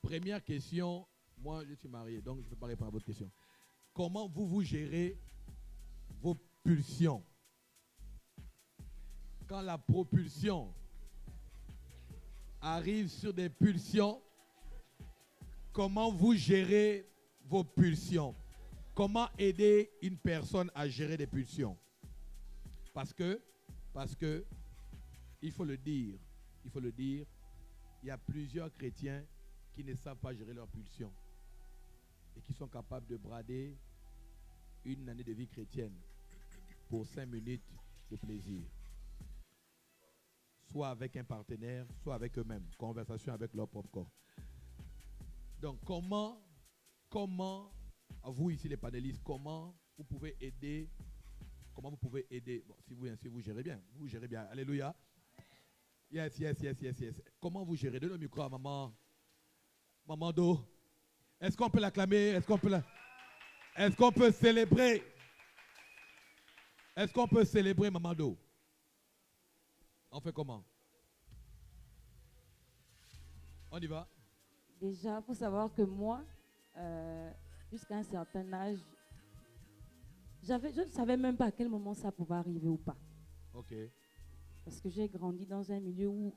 première question, moi je suis marié, donc je ne peux pas répondre à votre question. Comment vous gérez vos pulsions? Quand la propulsion arrive sur des pulsions, comment vous gérez vos pulsions? Comment aider une personne à gérer des pulsions? Parce que, il faut le dire, il y a plusieurs chrétiens qui ne savent pas gérer leurs pulsions et qui sont capables de brader une année de vie chrétienne pour 5 minutes de plaisir. Soit avec un partenaire, soit avec eux-mêmes. Conversation avec leur propre corps. Donc, comment, vous ici les panélistes, comment vous pouvez aider, bon, si vous gérez bien, alléluia. Yes. Comment vous gérez? Donnez le micro à maman Do. Est-ce qu'on peut l'acclamer? Est-ce qu'on peut célébrer? Est-ce qu'on peut célébrer maman Do? On fait comment? On y va? Déjà, il faut savoir que moi, jusqu'à un certain âge, je ne savais même pas à quel moment ça pouvait arriver ou pas. Ok. Parce que j'ai grandi dans un milieu où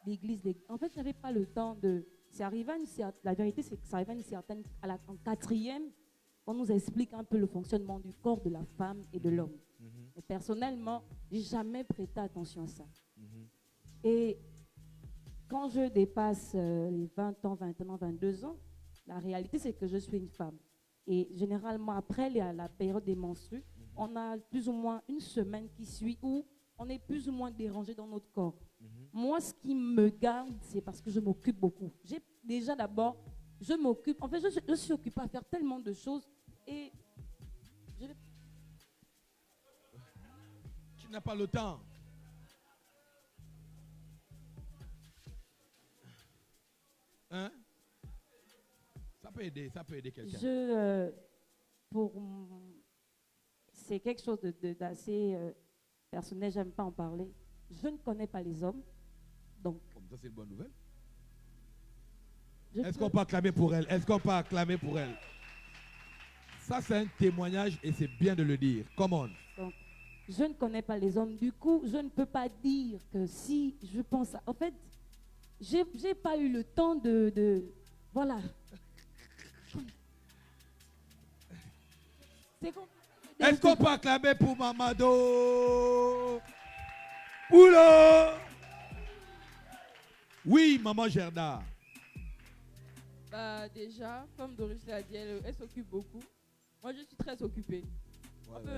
l'église... En fait, je n'avais pas le temps de... La vérité, c'est que ça arrive à une certaine... En 4e, on nous explique un peu le fonctionnement du corps de la femme et de l'homme. Et personnellement, je n'ai jamais prêté attention à ça. Et quand je dépasse les 20 ans, 21 ans, 22 ans, la réalité, c'est que je suis une femme. Et généralement, après la période des menstrues, on a plus ou moins une semaine qui suit où on est plus ou moins dérangé dans notre corps. Moi, ce qui me garde, c'est parce que je m'occupe beaucoup. Je m'occupe. En fait, je suis occupée à faire tellement de choses et tu n'as pas le temps. Hein? Ça peut aider quelqu'un. C'est quelque chose d'assez personnel, j'aime pas en parler. Je ne connais pas les hommes, donc. Ça c'est une bonne nouvelle. Est-ce qu'on peut acclamer pour elle? Ça c'est un témoignage et c'est bien de le dire. Come on. Donc, je ne connais pas les hommes. Du coup, je ne peux pas dire que si je pense à... En fait, j'ai pas eu le temps de voilà. Est-ce qu'on peut acclamer pour Mamado? Oula! Oui, maman Gerda. Bah déjà, comme Doris l'a dit, elle s'occupe beaucoup. Moi, je suis très occupée. On peut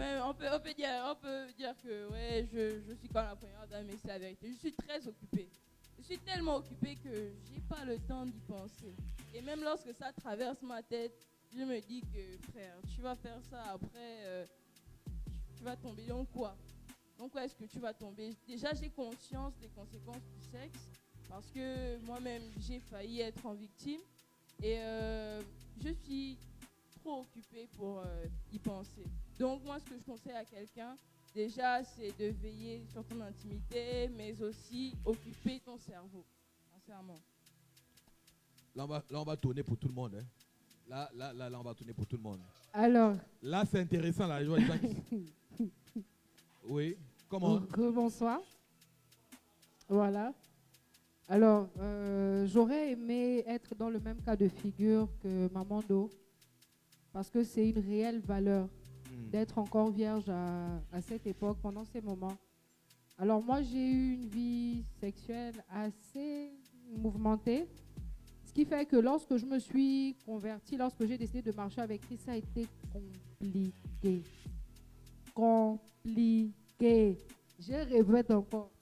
dire que ouais, je suis comme la première dame, mais c'est la vérité. Je suis très occupée. Je suis tellement occupée que j'ai pas le temps d'y penser. Et même lorsque ça traverse ma tête, je me dis que frère, tu vas faire ça après, tu vas tomber dans quoi? Donc où est-ce que tu vas tomber? Déjà, j'ai conscience des conséquences du sexe parce que moi-même, j'ai failli être en victime et je suis trop occupée pour y penser. Donc moi, ce que je conseille à quelqu'un, déjà, c'est de veiller sur ton intimité, mais aussi occuper ton cerveau, sincèrement. Là, on va tourner pour tout le monde. Hein. Là, on va tourner pour tout le monde. Alors. Là, c'est intéressant, la joie. Oui, comment? Bonsoir. Voilà. Alors, j'aurais aimé être dans le même cas de figure que Maman Do, parce que c'est une réelle valeur d'être encore vierge à cette époque, pendant ces moments. Alors moi, j'ai eu une vie sexuelle assez mouvementée, ce qui fait que lorsque je me suis convertie, lorsque j'ai décidé de marcher avec Christ, ça a été compliqué. Compliqué. Je répète encore.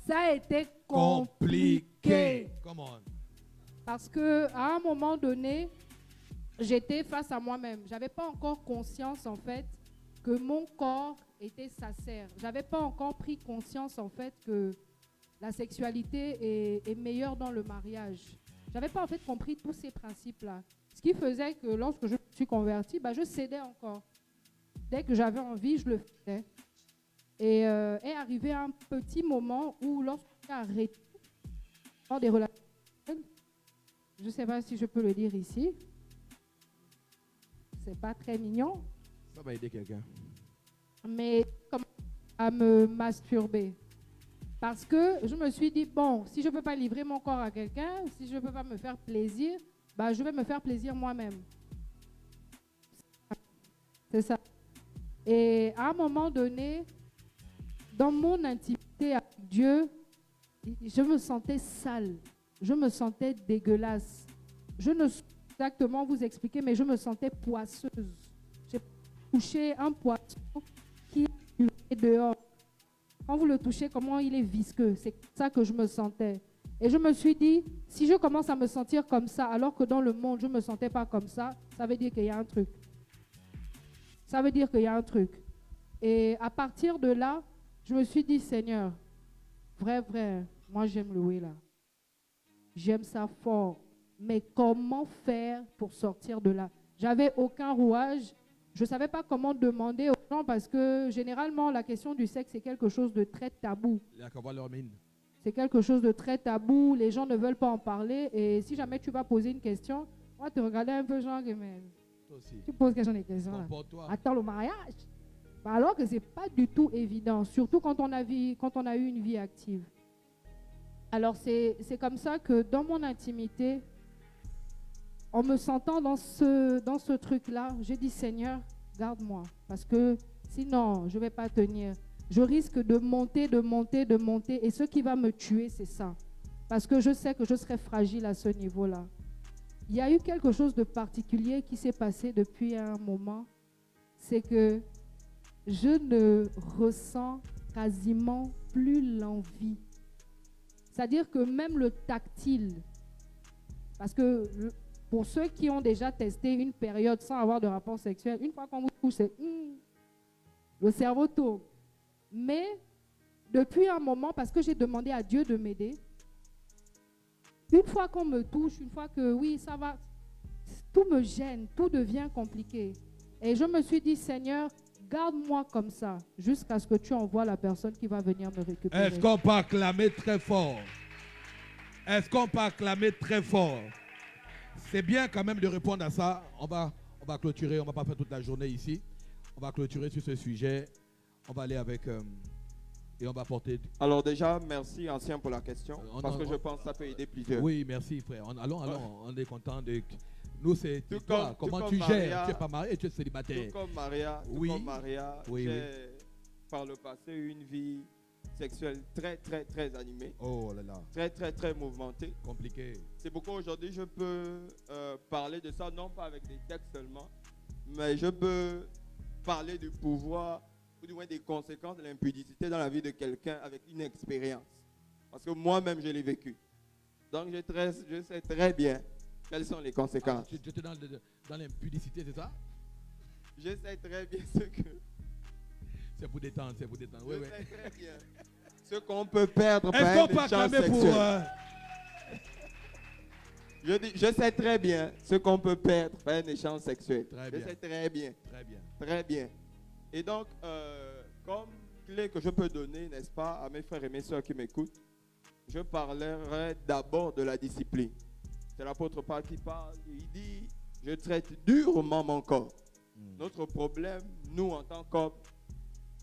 Ça a été compliqué. Come on. Parce qu'à un moment donné, j'étais face à moi-même. Je n'avais pas encore conscience, en fait, que mon corps était sincère. Je n'avais pas encore pris conscience en fait que la sexualité est meilleure dans le mariage. Je n'avais pas en fait compris tous ces principes-là. Ce qui faisait que lorsque je me suis convertie, je cédais encore. Dès que j'avais envie, je le faisais. Et est arrivé un petit moment où lorsque j'ai arrêté dans des relations, je ne sais pas si je peux le dire ici, c'est pas très mignon. Ça va aider quelqu'un. Mais commencé à me masturber. Parce que je me suis dit, bon, si je ne peux pas livrer mon corps à quelqu'un, si je ne peux pas me faire plaisir, je vais me faire plaisir moi-même. C'est ça. Et à un moment donné, dans mon intimité avec Dieu, je me sentais sale. Je me sentais dégueulasse. Je ne sais pas exactement vous expliquer, mais je me sentais poisseuse. J'ai touché un poisson qui est dehors. Quand vous le touchez, comment il est visqueux. C'est ça que je me sentais. Et je me suis dit, si je commence à me sentir comme ça, alors que dans le monde, je ne me sentais pas comme ça veut dire qu'il y a un truc. Ça veut dire qu'il y a un truc. Et à partir de là, je me suis dit, Seigneur, vrai, moi j'aime louer là. J'aime ça fort. Mais comment faire pour sortir de là? J'avais aucun rouage. Je ne savais pas comment demander aux gens parce que généralement, la question du sexe, c'est quelque chose de très tabou. C'est quelque chose de très tabou. Les gens ne veulent pas en parler. Et si jamais tu vas poser une question, on va te regarder un peu genre, mais tu poses quelles sont les questions là? Attends le mariage. Alors que ce n'est pas du tout évident, surtout quand on a eu une vie active. Alors c'est comme ça que dans mon intimité, en me sentant dans ce truc-là, j'ai dit, Seigneur, garde-moi. Parce que sinon, je ne vais pas tenir. Je risque de monter. Et ce qui va me tuer, c'est ça. Parce que je sais que je serai fragile à ce niveau-là. Il y a eu quelque chose de particulier qui s'est passé depuis un moment. C'est que je ne ressens quasiment plus l'envie. C'est-à-dire que même le tactile, parce que pour ceux qui ont déjà testé une période sans avoir de rapport sexuel, une fois qu'on vous touche, c'est le cerveau tourne. Mais depuis un moment, parce que j'ai demandé à Dieu de m'aider, une fois qu'on me touche, une fois que oui, ça va, tout me gêne, tout devient compliqué. Et je me suis dit, Seigneur, garde-moi comme ça, jusqu'à ce que tu envoies la personne qui va venir me récupérer. Est-ce qu'on peut acclamer très fort? Est-ce qu'on peut acclamer très fort? C'est bien quand même de répondre à ça. On va clôturer, on ne va pas faire toute la journée ici. On va clôturer sur ce sujet. On va aller avec... et on va porter... Alors déjà, merci Ancien pour la question, parce que je pense que ça peut aider plusieurs. Oui, merci frère. Allons, on est content de... Nous, c'est toi. Comment tu gères? Tu n'es pas marié, tu es célibataire. Tout comme Maria, j'ai par le passé une vie sexuelle très animée. Oh là là. Très mouvementée. Compliqué. C'est pourquoi aujourd'hui je peux parler de ça, non pas avec des textes seulement, mais je peux parler du pouvoir, ou du moins des conséquences de l'impudicité dans la vie de quelqu'un avec une expérience. Parce que moi-même, je l'ai vécu. Donc je sais très bien quelles sont les conséquences. Tu es dans l'impudicité, c'est ça? Je sais très bien ce que... C'est pour détendre, Oui, sais très bien ce qu'on peut perdre par un échange sexuel. Je sais très bien ce qu'on peut perdre par un échange sexuel. Je sais très bien. Très bien. Et donc, comme clé que je peux donner, n'est-ce pas, à mes frères et mes soeurs qui m'écoutent, je parlerai d'abord de la discipline. C'est l'apôtre Paul qui parle. Il dit, je traite durement mon corps. Notre problème, nous en tant qu'hommes,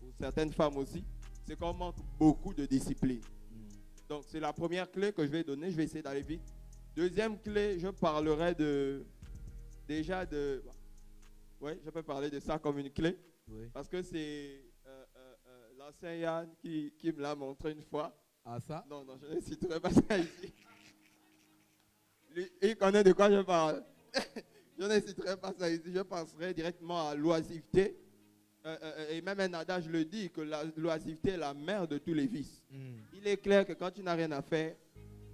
ou certaines femmes aussi, c'est qu'on manque beaucoup de discipline. Donc, c'est la première clé que je vais donner. Je vais essayer d'aller vite. Deuxième clé, je parlerai oui, je peux parler de ça comme une clé. Oui. Parce que c'est l'ancien Yann qui me l'a montré une fois. Ah, ça? Non, je ne citerai pas ça ici. Lui, il connaît de quoi je parle. Je ne citerai pas ça ici. Je penserai directement à l'oisiveté. Et même un adage le dit, que l'oisiveté est la mère de tous les vices. Il est clair que quand tu n'as rien à faire,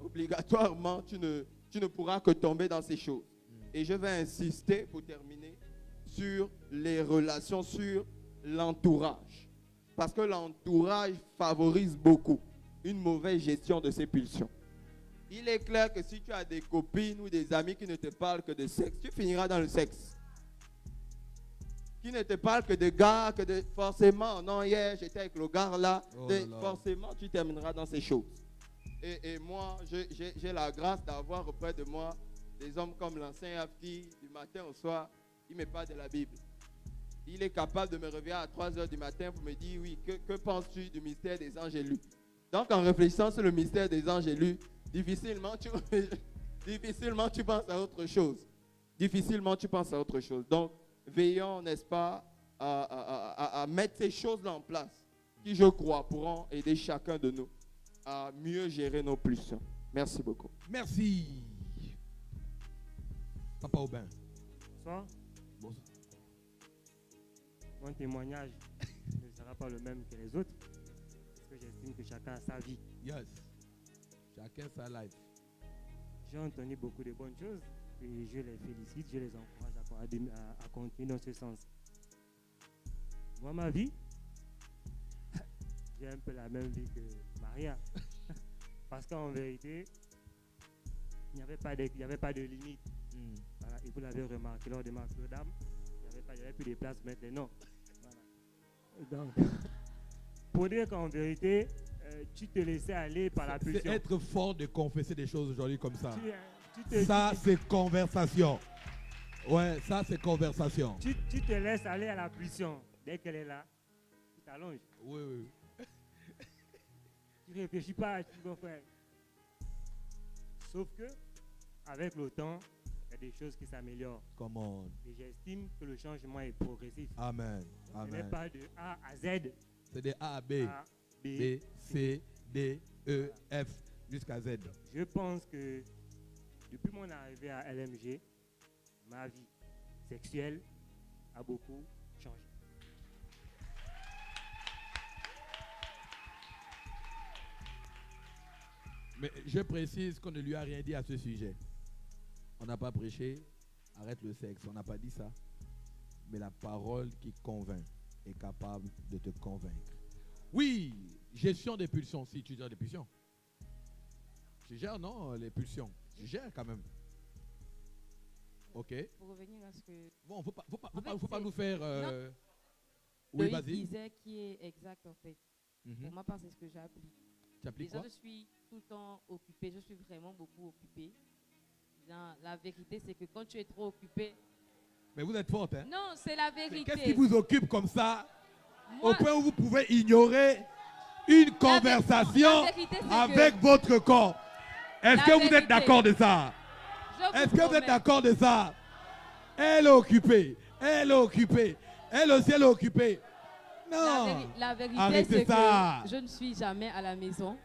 obligatoirement, tu ne pourras que tomber dans ces choses. Et je vais insister, pour terminer, sur les relations, sur l'entourage. Parce que l'entourage favorise beaucoup une mauvaise gestion de ses pulsions. Il est clair que si tu as des copines ou des amis qui ne te parlent que de sexe, tu finiras dans le sexe. Qui ne te parlent que de gars, que de forcément, non, hier j'étais avec le gars là, forcément tu termineras dans ces choses. Et moi, j'ai la grâce d'avoir auprès de moi des hommes comme l'ancien Afti, du matin au soir, il me parle de la Bible. Il est capable de me réveiller à 3 heures du matin pour me dire, oui, que penses-tu du mystère des anges élus? Donc en réfléchissant sur le mystère des anges élus, difficilement tu penses à autre chose. Difficilement tu penses à autre chose. Donc veillons, n'est-ce pas, à mettre ces choses-là en place, qui je crois pourront aider chacun de nous à mieux gérer nos pulsions. Merci beaucoup. Merci. Papa Aubin. Bonsoir. Mon témoignage ne sera pas le même que les autres, parce que j'estime que chacun a sa vie. Yes. Chacun sa life. J'ai entendu beaucoup de bonnes choses et je les félicite, je les encourage à continuer dans ce sens. Moi, ma vie, j'ai un peu la même vie que Maria. Parce qu'en vérité, il n'y avait pas de limite. Voilà, et vous l'avez remarqué lors de Amsterdam, il n'y avait plus de place pour mettre les noms. Voilà. Donc, pour dire qu'en vérité, tu te laissais aller par la pulsion. C'est être fort de confesser des choses aujourd'hui comme ça. Ça, c'est conversation. Ouais, ça, c'est conversation. Tu te laisses aller à la pulsion. Dès qu'elle est là, tu t'allonges. Oui, oui. Tu ne réfléchis pas, tu vas faire. Sauf que, avec le temps, il y a des choses qui s'améliorent. Come on. Et j'estime que le changement est progressif. Amen. Ce n'est pas de A à Z. C'est de A à B. B, C, D, E, F, jusqu'à Z. Je pense que depuis mon arrivée à LMG, ma vie sexuelle a beaucoup changé. Mais je précise qu'on ne lui a rien dit à ce sujet. On n'a pas prêché, arrête le sexe, on n'a pas dit ça. Mais la parole qui convainc est capable de te convaincre. Oui, gestion des pulsions, si tu gères des pulsions. Tu gères, non, les pulsions. Tu gères quand même. Ok. Pour revenir à ce que... Bon, faut pas nous faire... Oui, vas-y. disait qui est exact en fait. Pour ma part, c'est ce que j'applique. Tu appliques Déjà, quoi? je suis tout le temps occupée. Je suis vraiment beaucoup occupée. La vérité, c'est que quand tu es trop occupée... Mais vous êtes forte, hein? Non, c'est la vérité. Qu'est-ce qui vous occupe comme ça? Moi, au point où vous pouvez ignorer une conversation avec votre corps. Est-ce que vous êtes d'accord de ça? Est-ce que vous êtes d'accord de ça? Elle est occupée. Elle est occupée. Elle aussi, elle est occupée. Non. La vérité, arrêtez c'est ça. que je ne suis jamais à la maison.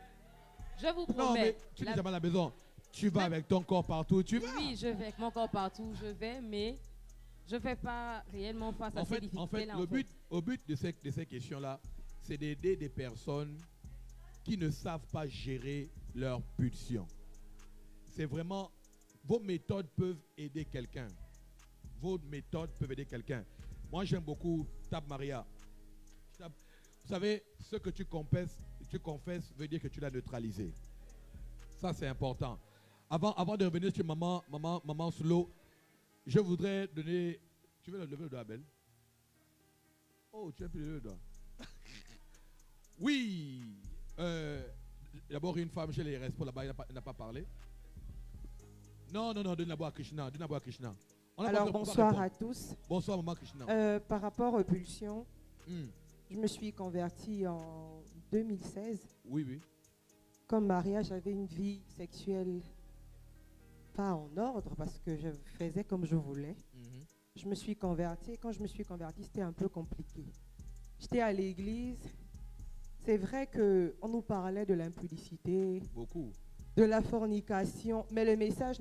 Je vous promets. Non, mais tu n'es jamais à la maison. Tu vas avec ton corps partout, tu vas. Oui, je vais avec mon corps partout, je vais, mais je ne fais pas réellement face à ces difficultés-là. Au but de ces questions-là, c'est d'aider des personnes qui ne savent pas gérer leurs pulsions. C'est vraiment, vos méthodes peuvent aider quelqu'un. Vos méthodes peuvent aider quelqu'un. Moi, j'aime beaucoup Tab Maria. Vous savez, ce que tu confesses veut dire que tu l'as neutralisé. Ça, c'est important. Avant de revenir sur maman Slow, je voudrais donner... Tu veux lever le doigt, Abel? Oh, tu as pu lever le doigt. Oui. D'abord, une femme chez les responsables là-bas, elle n'a pas parlé. Non, donne la boîte à Krishna. Alors, bonsoir à tous. Bonsoir, maman Krishna. Par rapport aux pulsions, je me suis convertie en 2016. Oui. Comme Maria, j'avais une vie sexuelle pas en ordre parce que je faisais comme je voulais. Je me suis convertie. Et quand je me suis convertie, c'était un peu compliqué. J'étais à l'église. C'est vrai qu'on nous parlait de l'impudicité, de la fornication, mais le message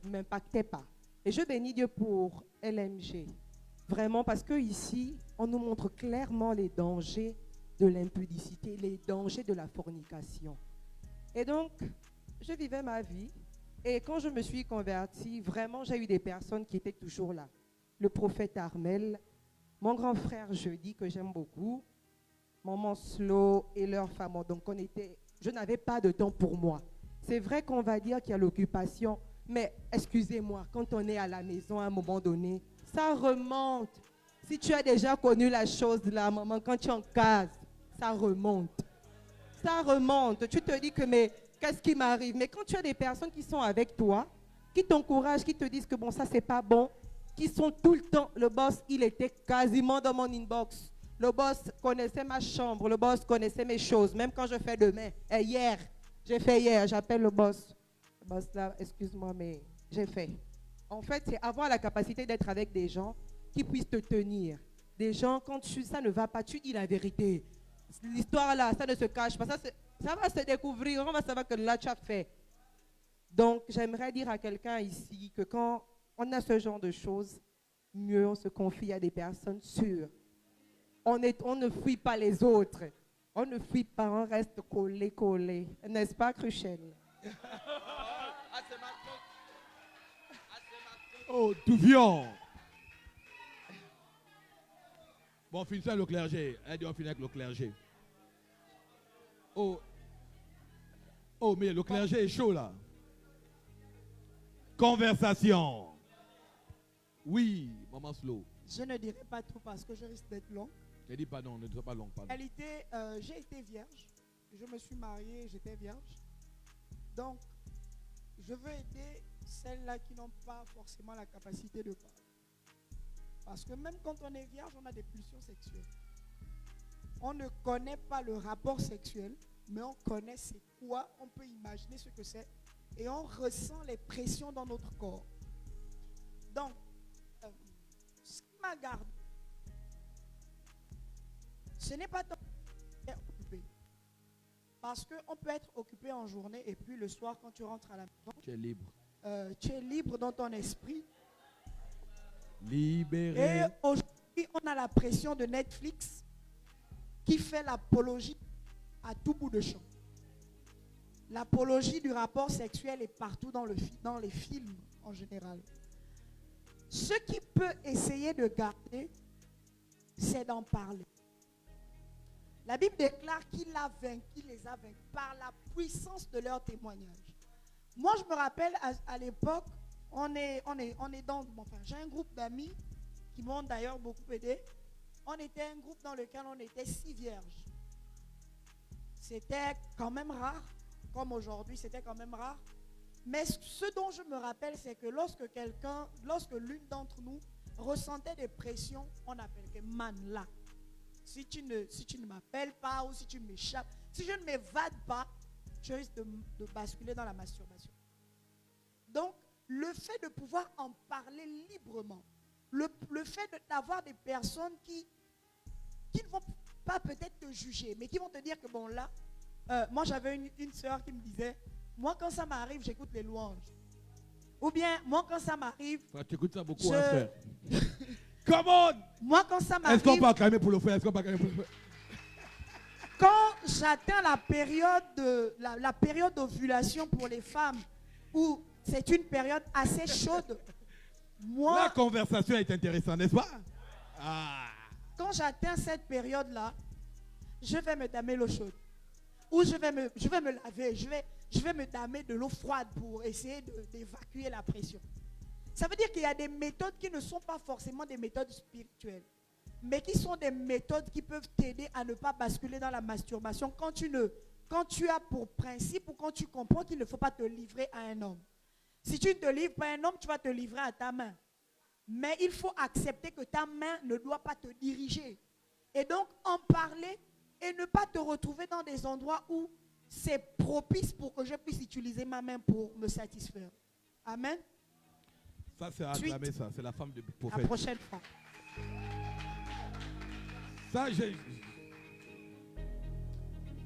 m'impactait pas. Et je bénis Dieu pour LMG. Vraiment, parce que ici, on nous montre clairement les dangers de l'impudicité, les dangers de la fornication. Et donc, je vivais ma vie. Et quand je me suis convertie, vraiment, j'ai eu des personnes qui étaient toujours là. le prophète Armel, mon grand frère Jeudi, que j'aime beaucoup, maman Slow et leur femme. Donc je n'avais pas de temps pour moi. C'est vrai qu'on va dire qu'il y a l'occupation, mais excusez-moi, quand on est à la maison à un moment donné, ça remonte. Si tu as déjà connu la chose là, maman, quand tu es en case, ça remonte. Ça remonte. Tu te dis que, mais qu'est-ce qui m'arrive? Mais quand tu as des personnes qui sont avec toi, qui t'encouragent, qui te disent que bon, ça c'est pas bon, qui sont tout le temps, le boss, il était quasiment dans mon inbox. Le boss connaissait ma chambre, le boss connaissait mes choses, même quand je fais demain. Et hier, j'appelle le boss. Le boss là, excuse-moi, mais j'ai fait. En fait, c'est avoir la capacité d'être avec des gens qui puissent te tenir. Des gens, quand ça ne va pas, tu dis la vérité. L'histoire là, ça ne se cache pas. Ça va se découvrir, on va savoir que là, tu as fait. Donc, j'aimerais dire à quelqu'un ici que quand on a ce genre de choses, mieux on se confie à des personnes sûres. On ne fuit pas les autres. On ne fuit pas, on reste collé. N'est-ce pas, Cruchel? Oh, tout viand. Bon, finissons avec le clergé. Elle dit on finit avec le clergé. Oh, mais le clergé est chaud là. Conversation. Oui, maman Slow. Je ne dirai pas trop parce que je risque d'être long. Je dis pardon, ne sois pas long. En réalité, j'ai été vierge. Je me suis mariée, j'étais vierge. Donc, je veux aider celles-là qui n'ont pas forcément la capacité de parler. Parce que même quand on est vierge, on a des pulsions sexuelles. On ne connaît pas le rapport sexuel, mais on connaît c'est quoi, on peut imaginer ce que c'est, et on ressent les pressions dans notre corps. Donc, ce qui m'a gardé, ce n'est pas tant d'être occupé. Parce qu'on peut être occupé en journée et puis le soir, quand tu rentres à la maison, tu es libre. Tu es libre dans ton esprit. Libéré. Et aujourd'hui, on a la pression de Netflix qui fait l'apologie à tout bout de champ. L'apologie du rapport sexuel est partout dans les films en général. Ce qui peut essayer de garder, c'est d'en parler. La Bible déclare qu'il les a vaincus par la puissance de leur témoignage. Moi, je me rappelle à l'époque, j'ai un groupe d'amis qui m'ont d'ailleurs beaucoup aidé. On était un groupe dans lequel on était 6 vierges. C'était quand même rare, comme aujourd'hui, c'était quand même rare. Mais ce dont je me rappelle, c'est que lorsque l'une d'entre nous ressentait des pressions, on appelle que man là. Si tu ne m'appelles pas ou si tu m'échappes, si je ne m'évade pas, je risque de basculer dans la masturbation. Donc, le fait de pouvoir en parler librement, le fait d'avoir des personnes qui ne vont pas peut-être te juger, mais qui vont te dire que bon là, moi j'avais une soeur qui me disait, moi quand ça m'arrive, j'écoute les louanges. Ou bien, moi quand ça m'arrive... Tu écoutes ça beaucoup, hein, frère. Come on! Moi quand ça m'arrive... Est-ce qu'on peut acclamer pour le frère? Quand j'atteins la période d'ovulation pour les femmes, où c'est une période assez chaude, moi... La conversation est intéressante, n'est-ce pas? Quand j'atteins cette période-là, je vais me damer l'eau chaude. Ou je vais me laver, je vais me damer de l'eau froide pour essayer d'évacuer la pression. Ça veut dire qu'il y a des méthodes qui ne sont pas forcément des méthodes spirituelles, mais qui sont des méthodes qui peuvent t'aider à ne pas basculer dans la masturbation quand tu as pour principe ou quand tu comprends qu'il ne faut pas te livrer à un homme. Si tu ne te livres pas à un homme, tu vas te livrer à ta main. Mais il faut accepter que ta main ne doit pas te diriger. Et donc en parler et ne pas te retrouver dans des endroits où c'est propice pour que je puisse utiliser ma main pour me satisfaire. Amen. Ça, c'est acclamer ça. C'est la femme du prophète. La prochaine fois. Ça, j'ai...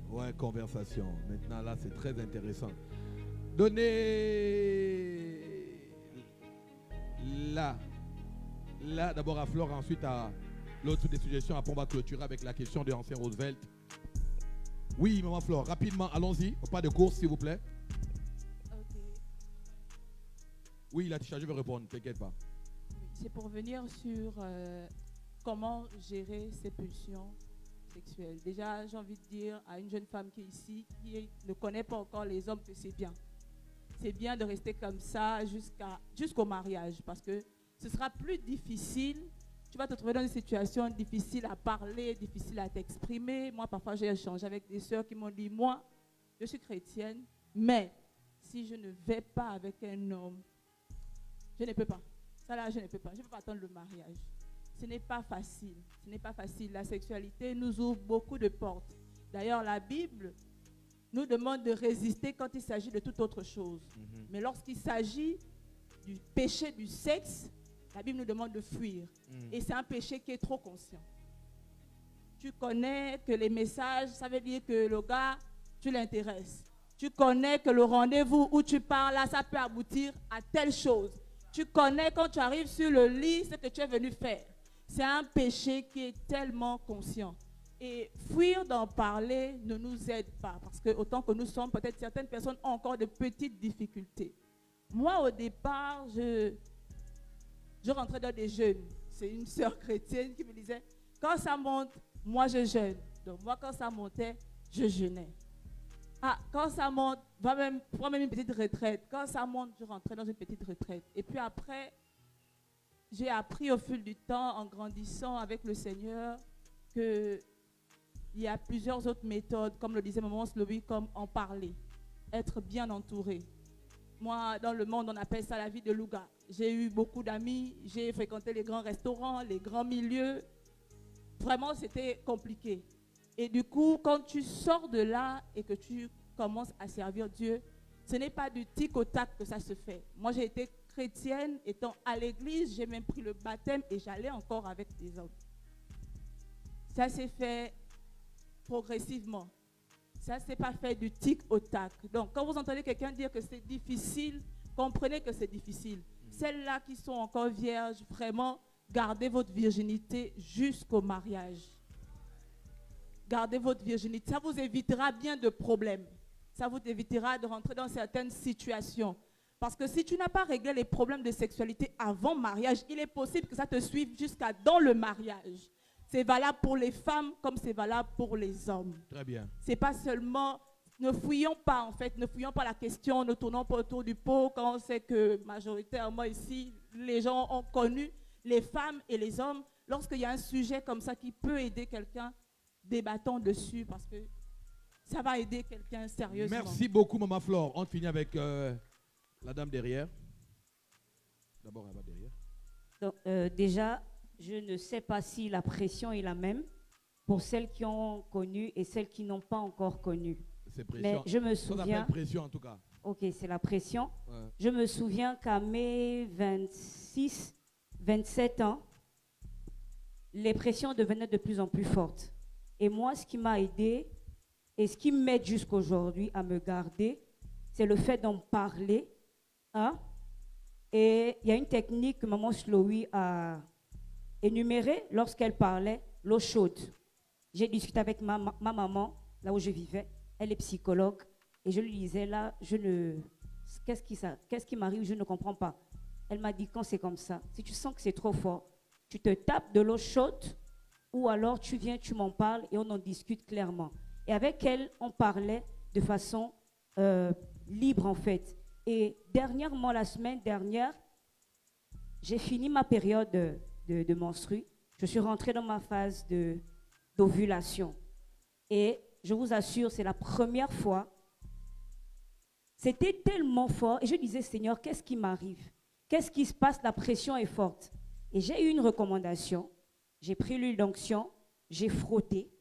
Ouais, conversation. Maintenant, là, c'est très intéressant. Donnez... Là, d'abord à Flore, ensuite à l'autre des suggestions. Après, on va clôturer avec la question de l'ancien Roosevelt. Oui, maman Flore, rapidement, allons-y. Pas de course, s'il vous plaît. Ok. Oui, la Tisha, je vais répondre, t'inquiète pas. c'est pour venir sur comment gérer ses pulsions sexuelles. Déjà, j'ai envie de dire à une jeune femme qui est ici, qui ne connaît pas encore les hommes, que c'est bien. C'est bien de rester comme ça jusqu'au mariage, parce que ce sera plus difficile. Tu vas te trouver dans une situation difficile à parler, difficile à t'exprimer. Moi, parfois, j'ai échangé avec des sœurs qui m'ont dit, moi, je suis chrétienne, mais si je ne vais pas avec un homme, je ne peux pas. Ça là, je ne peux pas. Je ne peux pas attendre le mariage. Ce n'est pas facile. Ce n'est pas facile. La sexualité nous ouvre beaucoup de portes. D'ailleurs, la Bible nous demande de résister quand il s'agit de toute autre chose. Mais lorsqu'il s'agit du péché du sexe, la Bible nous demande de fuir. Et c'est un péché qui est trop conscient. Tu connais que les messages, ça veut dire que le gars, tu l'intéresses. Tu connais que le rendez-vous où tu pars là, ça peut aboutir à telle chose. Tu connais quand tu arrives sur le lit ce que tu es venu faire. C'est un péché qui est tellement conscient. Et fuir d'en parler ne nous aide pas. Parce que autant que nous sommes, peut-être certaines personnes ont encore de petites difficultés. Moi, au départ, je rentrais dans des jeûnes. C'est une sœur chrétienne qui me disait, quand ça monte, moi je jeûne. Donc moi, quand ça montait, je jeûnais. Ah, quand ça monte, prends même une petite retraite. Quand ça monte, je rentrais dans une petite retraite. Et puis après, j'ai appris au fil du temps, en grandissant avec le Seigneur, qu'il y a plusieurs autres méthodes, comme le disait Maman Slowy, comme en parler, être bien entouré. Moi, dans le monde, on appelle ça la vie de Louga. J'ai eu beaucoup d'amis, j'ai fréquenté les grands restaurants, les grands milieux. Vraiment, c'était compliqué. Et du coup, quand tu sors de là et que tu commences à servir Dieu, ce n'est pas du tic au tac que ça se fait. Moi, j'ai été chrétienne, étant à l'église, j'ai même pris le baptême et j'allais encore avec des hommes. Ça s'est fait progressivement. Ça, ce n'est pas fait du tic au tac. Donc, quand vous entendez quelqu'un dire que c'est difficile, comprenez que c'est difficile. Celles-là qui sont encore vierges, vraiment, gardez votre virginité jusqu'au mariage. Gardez votre virginité. Ça vous évitera bien de problèmes. Ça vous évitera de rentrer dans certaines situations. Parce que si tu n'as pas réglé les problèmes de sexualité avant mariage, il est possible que ça te suive jusqu'à dans le mariage. C'est valable pour les femmes comme c'est valable pour les hommes. Très bien. C'est pas seulement... Ne fouillons pas, en fait. Ne fouillons pas la question. Ne tournons pas autour du pot quand on sait que majoritairement ici, les gens ont connu les femmes et les hommes. Lorsqu'il y a un sujet comme ça qui peut aider quelqu'un, débattons dessus parce que ça va aider quelqu'un sérieusement. Merci beaucoup, Maman Flore. On finit avec la dame derrière. D'abord, elle va derrière. Donc, déjà, je ne sais pas si la pression est la même pour celles qui ont connu et celles qui n'ont pas encore connu. C'est pression. Mais je me souviens... Ça pression en tout cas. Ok, c'est la pression. Ouais. Je me souviens qu'à mes 26, 27 ans, les pressions devenaient de plus en plus fortes. Et moi, ce qui m'a aidé et ce qui m'aide jusqu'aujourd'hui à me garder, c'est le fait d'en parler. Hein? Et il y a une technique que Maman Slowy a énumérée lorsqu'elle parlait, l'eau chaude. J'ai discuté avec ma maman, là où je vivais. Elle est psychologue. Et je lui disais, là, qu'est-ce qui m'arrive, je ne comprends pas. Elle m'a dit, quand c'est comme ça, si tu sens que c'est trop fort, tu te tapes de l'eau chaude ou alors tu viens, tu m'en parles et on en discute clairement. Et avec elle, on parlait de façon libre, en fait. Et dernièrement, la semaine dernière, j'ai fini ma période de menstru. Je suis rentrée dans ma phase d'ovulation. Et je vous assure, c'est la première fois. C'était tellement fort. Et je disais, Seigneur, qu'est-ce qui m'arrive? Qu'est-ce qui se passe? La pression est forte. Et j'ai eu une recommandation. J'ai pris l'huile d'onction, j'ai frotté,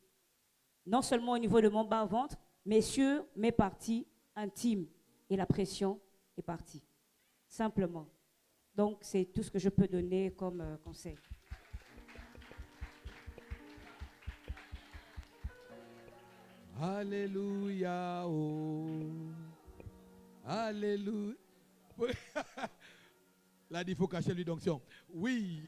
non seulement au niveau de mon bas-ventre, mais sur mes parties intimes. Et la pression est partie. Simplement. Donc, c'est tout ce que je peux donner comme conseil. Alléluia, oh. Alléluia. Là, il faut cacher l'huile d'onction. Oui.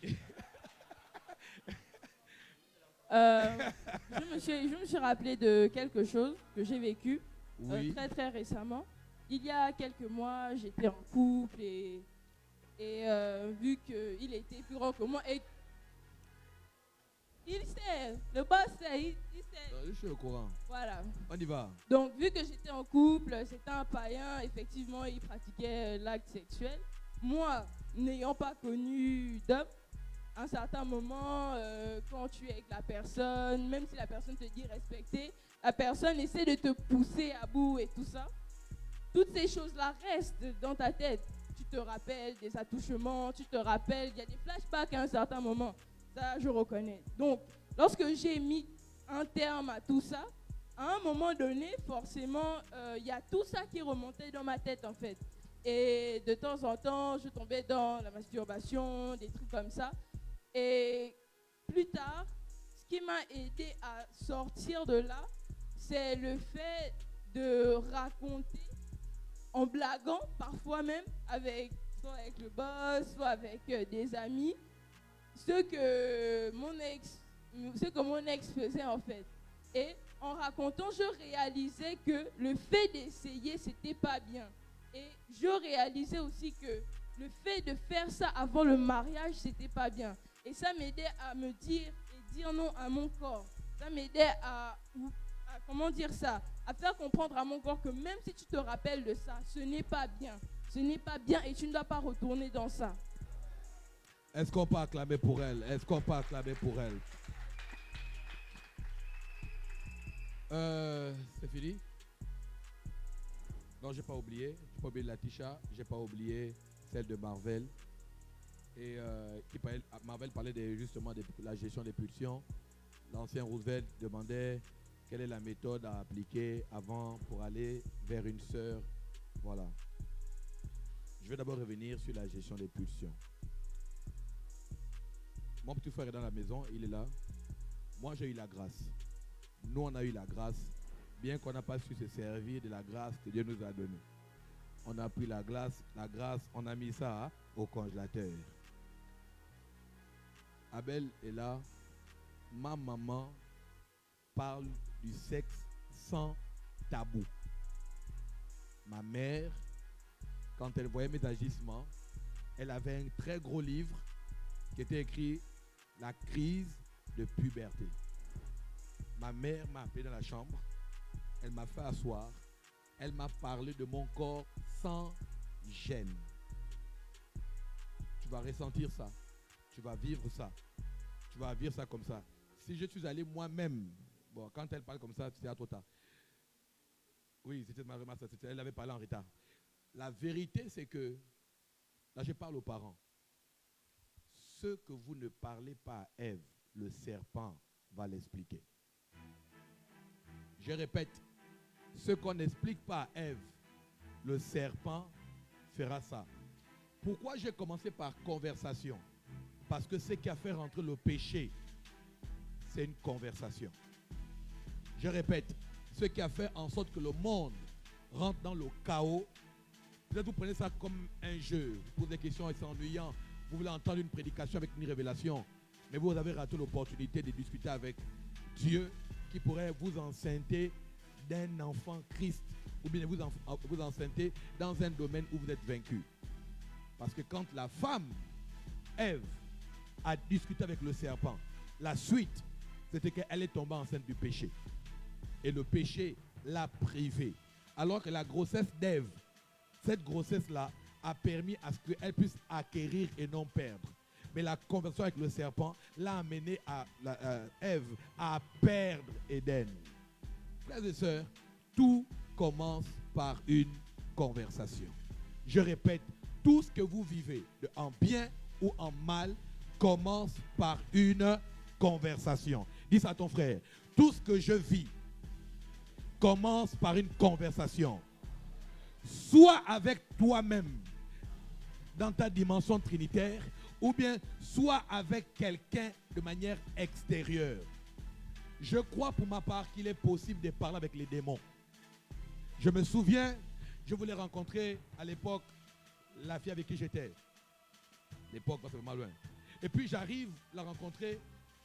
Je me suis rappelé de quelque chose que j'ai vécu Oui. très très récemment. Il y a quelques mois, j'étais en couple et Et vu qu'il était plus grand que moi, et il sait, le boss sait, il sait. Je suis au courant. Voilà. On y va. Donc, vu que j'étais en couple, c'était un païen, effectivement, il pratiquait l'acte sexuel. Moi, n'ayant pas connu d'homme, à un certain moment, quand tu es avec la personne, même si la personne te dit respecter, la personne essaie de te pousser à bout et tout ça. Toutes ces choses-là restent dans ta tête. Tu te rappelles des attouchements, tu te rappelles, il y a des flashbacks à un certain moment. Ça, je reconnais. Donc, lorsque j'ai mis un terme à tout ça, à un moment donné, forcément, il y a tout ça qui remontait dans ma tête, en fait. Et de temps en temps, je tombais dans la masturbation, des trucs comme ça. Et plus tard, ce qui m'a aidé à sortir de là, c'est le fait de raconter, en blaguant, parfois même, soit avec le boss, soit avec des amis, ce que mon ex faisait en fait. Et en racontant, je réalisais que le fait d'essayer, c'était pas bien. Et je réalisais aussi que le fait de faire ça avant le mariage, c'était pas bien. Et ça m'aidait à me dire et dire non à mon corps. Ça m'aidait à comment dire ça, à faire comprendre à mon corps que même si tu te rappelles de ça, ce n'est pas bien. Ce n'est pas bien et tu ne dois pas retourner dans ça. Est-ce qu'on peut acclamer pour elle? Est-ce qu'on peut acclamer pour elle? C'est fini? Non, j'ai pas oublié. J'ai pas oublié Latisha. J'ai pas oublié celle de Marvel. Et Marvel parlait justement de la gestion des pulsions. L'ancien Roosevelt demandait quelle est la méthode à appliquer avant pour aller vers une sœur. Voilà. Je vais d'abord revenir sur la gestion des pulsions. Mon petit frère est dans la maison, il est là. Moi, j'ai eu la grâce. Nous, on a eu la grâce, bien qu'on n'a pas su se servir de la grâce que Dieu nous a donnée. On a pris la grâce, on a mis ça au congélateur. Abel est là. Ma maman parle du sexe sans tabou. Ma mère, quand elle voyait mes agissements, elle avait un très gros livre qui était écrit « La crise de puberté ». Ma mère m'a appelé dans la chambre, elle m'a fait asseoir, elle m'a parlé de mon corps sans gêne. Tu vas ressentir ça, tu vas vivre ça, tu vas vivre ça comme ça. Si je suis allé moi-même, bon, quand elle parle comme ça, c'est à trop tard. Oui, c'était ma remarque, elle avait parlé en retard. La vérité, c'est que, là je parle aux parents, ce que vous ne parlez pas à Ève, le serpent va l'expliquer. Je répète, ce qu'on n'explique pas à Ève, le serpent fera ça. Pourquoi j'ai commencé par conversation? Parce que ce qui a fait rentrer le péché, c'est une conversation. Je répète, ce qui a fait en sorte que le monde rentre dans le chaos, peut-être vous prenez ça comme un jeu, vous posez des questions et c'est ennuyant, vous voulez entendre une prédication avec une révélation, mais vous avez raté l'opportunité de discuter avec Dieu qui pourrait vous enceinter d'un enfant Christ ou bien vous enceinter dans un domaine où vous êtes vaincu. Parce que quand la femme, Ève, a discuté avec le serpent, la suite, c'était qu'elle est tombée enceinte du péché. Et le péché l'a privée. Alors que la grossesse d'Ève, cette grossesse-là, a permis à ce qu'elle puisse acquérir et non perdre. Mais la conversion avec le serpent l'a amené Ève à perdre Éden. Frères et sœurs, tout commence par une conversation. Je répète, tout ce que vous vivez, en bien ou en mal, commence par une conversation. Dis ça à ton frère. Tout ce que je vis commence par une conversation. Soit avec toi-même dans ta dimension trinitaire, ou bien soit avec quelqu'un de manière extérieure. Je crois pour ma part qu'il est possible de parler avec les démons. Je me souviens, je voulais rencontrer à l'époque la fille avec qui j'étais. L'époque, c'est vraiment loin. Et puis j'arrive la rencontrer,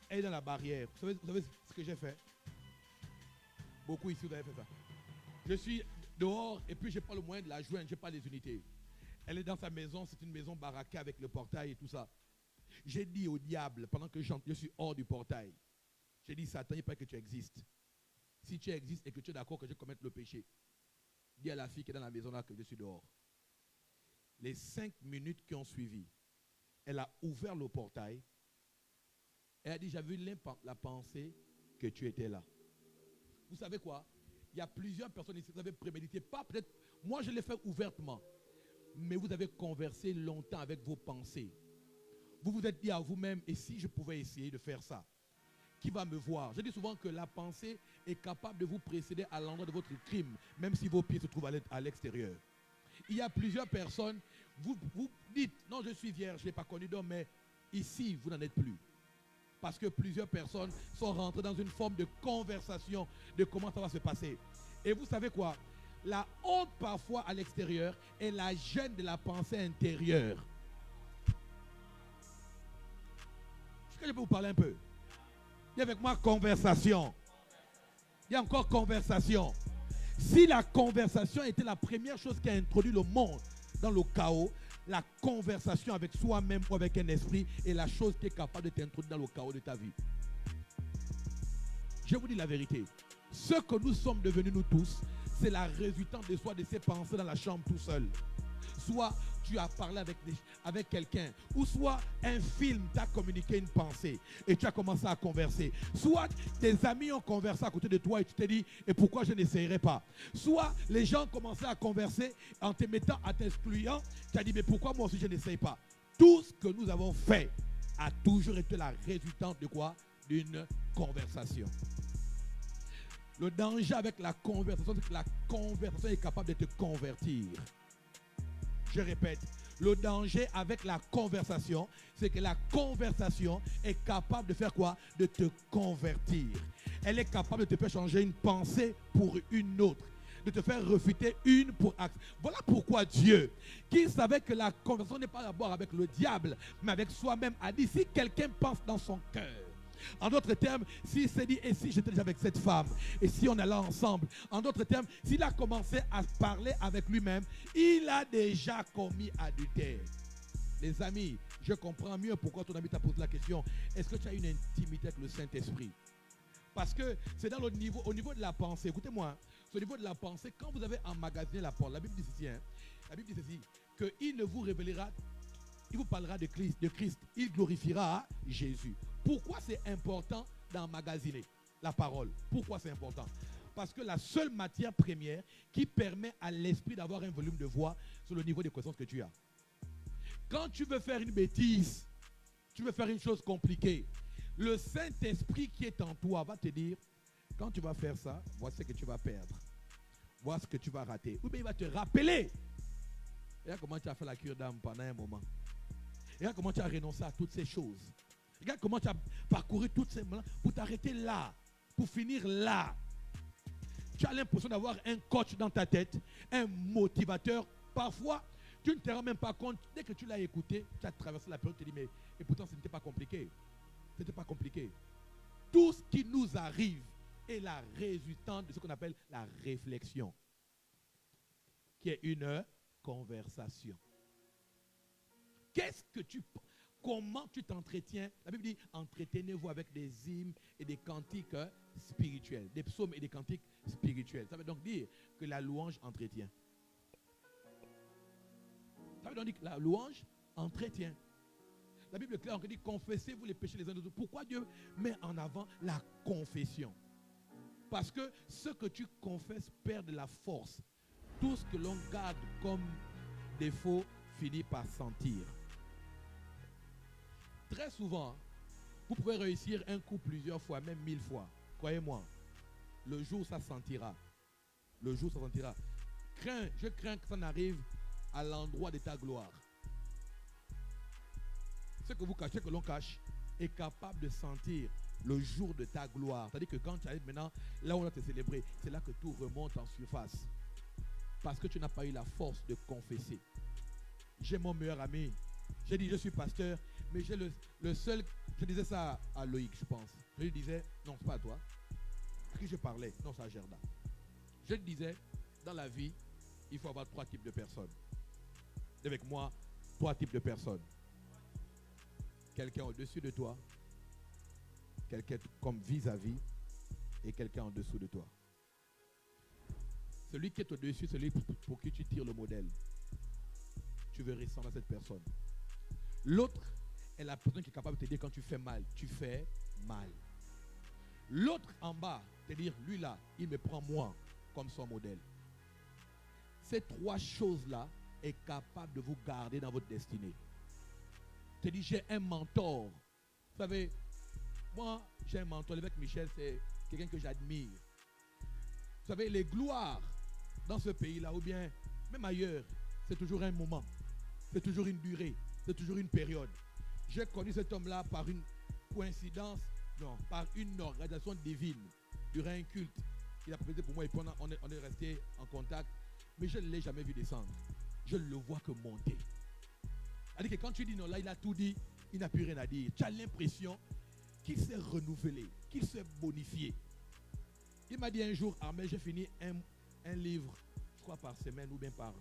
elle est dans la barrière. Vous savez ce que j'ai fait? Beaucoup ici, vous avez fait ça. Je suis dehors et puis je n'ai pas le moyen de la joindre, je n'ai pas les unités. Elle est dans sa maison, c'est une maison baraquée avec le portail et tout ça. J'ai dit au diable, pendant que je suis hors du portail, j'ai dit, Satan, il ne faut pas que tu existes. Si tu existes et que tu es d'accord que je commette le péché, dis à la fille qui est dans la maison là que je suis dehors. Les 5 minutes qui ont suivi, elle a ouvert le portail. Elle a dit, j'avais eu la pensée que tu étais là. Vous savez quoi? Il y a plusieurs personnes ici qui avaient prémédité. Pas peut-être, moi je l'ai fait ouvertement. Mais vous avez conversé longtemps avec vos pensées. Vous vous êtes dit à vous-même, et si je pouvais essayer de faire ça? Qui va me voir? Je dis souvent que la pensée est capable de vous précéder à l'endroit de votre crime, même si vos pieds se trouvent à l'extérieur. Il y a plusieurs personnes, vous dites, non, je suis vierge, je n'ai pas connu d'homme, mais ici, vous n'en êtes plus. Parce que plusieurs personnes sont rentrées dans une forme de conversation de comment ça va se passer. Et vous savez quoi? La honte parfois à l'extérieur est la gêne de la pensée intérieure. Est-ce que je peux vous parler un peu? Il y a avec moi conversation. Il y a encore conversation. Si la conversation était la première chose qui a introduit le monde dans le chaos, la conversation avec soi-même ou avec un esprit est la chose qui est capable de t'introduire dans le chaos de ta vie. Je vous dis la vérité. Ce que nous sommes devenus nous tous, c'est la résultante de soi de ces pensées dans la chambre tout seul. Soit tu as parlé avec quelqu'un, ou soit un film t'a communiqué une pensée et tu as commencé à converser. Soit tes amis ont conversé à côté de toi et tu t'es dit, et pourquoi je n'essayerai pas? Soit les gens ont commencé à converser en te mettant, à t'excluant, tu as dit, mais pourquoi moi aussi je n'essaye pas? Tout ce que nous avons fait a toujours été la résultante de quoi? D'une conversation. Le danger avec la conversation, c'est que la conversation est capable de te convertir. Je répète, le danger avec la conversation, c'est que la conversation est capable de faire quoi? De te convertir. Elle est capable de te faire changer une pensée pour une autre, de te faire refuter une pour acte. Voilà pourquoi Dieu, qui savait que la conversation n'est pas d'abord avec le diable, mais avec soi-même, a dit, si quelqu'un pense dans son cœur, en d'autres termes, s'il s'est dit, et si j'étais déjà avec cette femme, et si on allait ensemble, en d'autres termes, s'il a commencé à parler avec lui-même, il a déjà commis adultère. Les amis, je comprends mieux pourquoi ton ami t'a posé la question, est-ce que tu as une intimité avec le Saint-Esprit? Parce que c'est dans au niveau de la pensée, écoutez-moi, au niveau de la pensée, quand vous avez emmagasiné la parole, la Bible dit ceci, la Bible dit ceci, qu'il ne vous révélera, il vous parlera de Christ, il glorifiera Jésus. Pourquoi c'est important d'emmagasiner la parole? Pourquoi c'est important? Parce que la seule matière première qui permet à l'esprit d'avoir un volume de voix sur le niveau de connaissance que tu as. Quand tu veux faire une bêtise, tu veux faire une chose compliquée, le Saint-Esprit qui est en toi va te dire, quand tu vas faire ça, voici ce que tu vas perdre. Voici ce que tu vas rater. Ou bien il va te rappeler. Regarde comment tu as fait la cure d'âme pendant un moment. Regarde comment tu as renoncé à toutes ces choses. Regarde comment tu as parcouru toutes ces moments pour t'arrêter là, pour finir là. Tu as l'impression d'avoir un coach dans ta tête, un motivateur. Parfois, tu ne te rends même pas compte. Dès que tu l'as écouté, tu as traversé la période, tu te dis, mais et pourtant, ce n'était pas compliqué. Ce n'était pas compliqué. Tout ce qui nous arrive est la résultante de ce qu'on appelle la réflexion, qui est une conversation. Qu'est-ce que tu penses? Comment tu t'entretiens? La Bible dit, entretenez-vous avec des hymnes et des cantiques spirituels, des psaumes et des cantiques spirituels. Ça veut donc dire que la louange entretient. Ça veut donc dire que la louange entretient. La Bible est claire, on dit, confessez-vous les péchés les uns des autres. Pourquoi Dieu met en avant la confession? Parce que ce que tu confesses perd de la force. Tout ce que l'on garde comme défaut finit par sentir. Très souvent, vous pouvez réussir un coup plusieurs fois, même 1000 fois. Croyez-moi, le jour ça sentira. Le jour ça sentira. Je crains que ça n'arrive à l'endroit de ta gloire. Ce que vous cachez, que l'on cache, est capable de sentir le jour de ta gloire. C'est-à-dire que quand tu arrives maintenant, là où on va te célébrer, c'est là que tout remonte en surface. Parce que tu n'as pas eu la force de confesser. J'ai mon meilleur ami. J'ai dit, je suis pasteur, mais j'ai le seul... Je disais ça à Loïc, je pense. Je lui disais, non, c'est pas à toi. À qui je parlais? Non, c'est à Gerda. Je lui disais, dans la vie, il faut avoir 3 types de personnes. Dis avec moi, 3 types de personnes. Quelqu'un au-dessus de toi, quelqu'un comme vis-à-vis et quelqu'un en dessous de toi. Celui qui est au-dessus, celui pour qui tu tires le modèle. Tu veux ressembler à cette personne. L'autre est la personne qui est capable de te dire quand tu fais mal, tu fais mal. L'autre en bas, te dire lui là, il me prend moi comme son modèle. Ces 3 choses-là est capable de vous garder dans votre destinée. Te dis j'ai un mentor. Vous savez, moi j'ai un mentor. L'évêque Michel, c'est quelqu'un que j'admire. Vous savez, les gloires dans ce pays-là, ou bien même ailleurs, c'est toujours un moment. C'est toujours une durée. C'est toujours une période. J'ai connu cet homme-là par une coïncidence, non, par une organisation divine, durant un culte. Il a proposé pour moi et puis on est resté en contact. Mais je ne l'ai jamais vu descendre. Je ne le vois que monter. C'est-à-dire que quand tu dis non, là il a tout dit, il n'a plus rien à dire. Tu as l'impression qu'il s'est renouvelé, qu'il s'est bonifié. Il m'a dit un jour, Armel, j'ai fini un livre, je crois par semaine ou bien par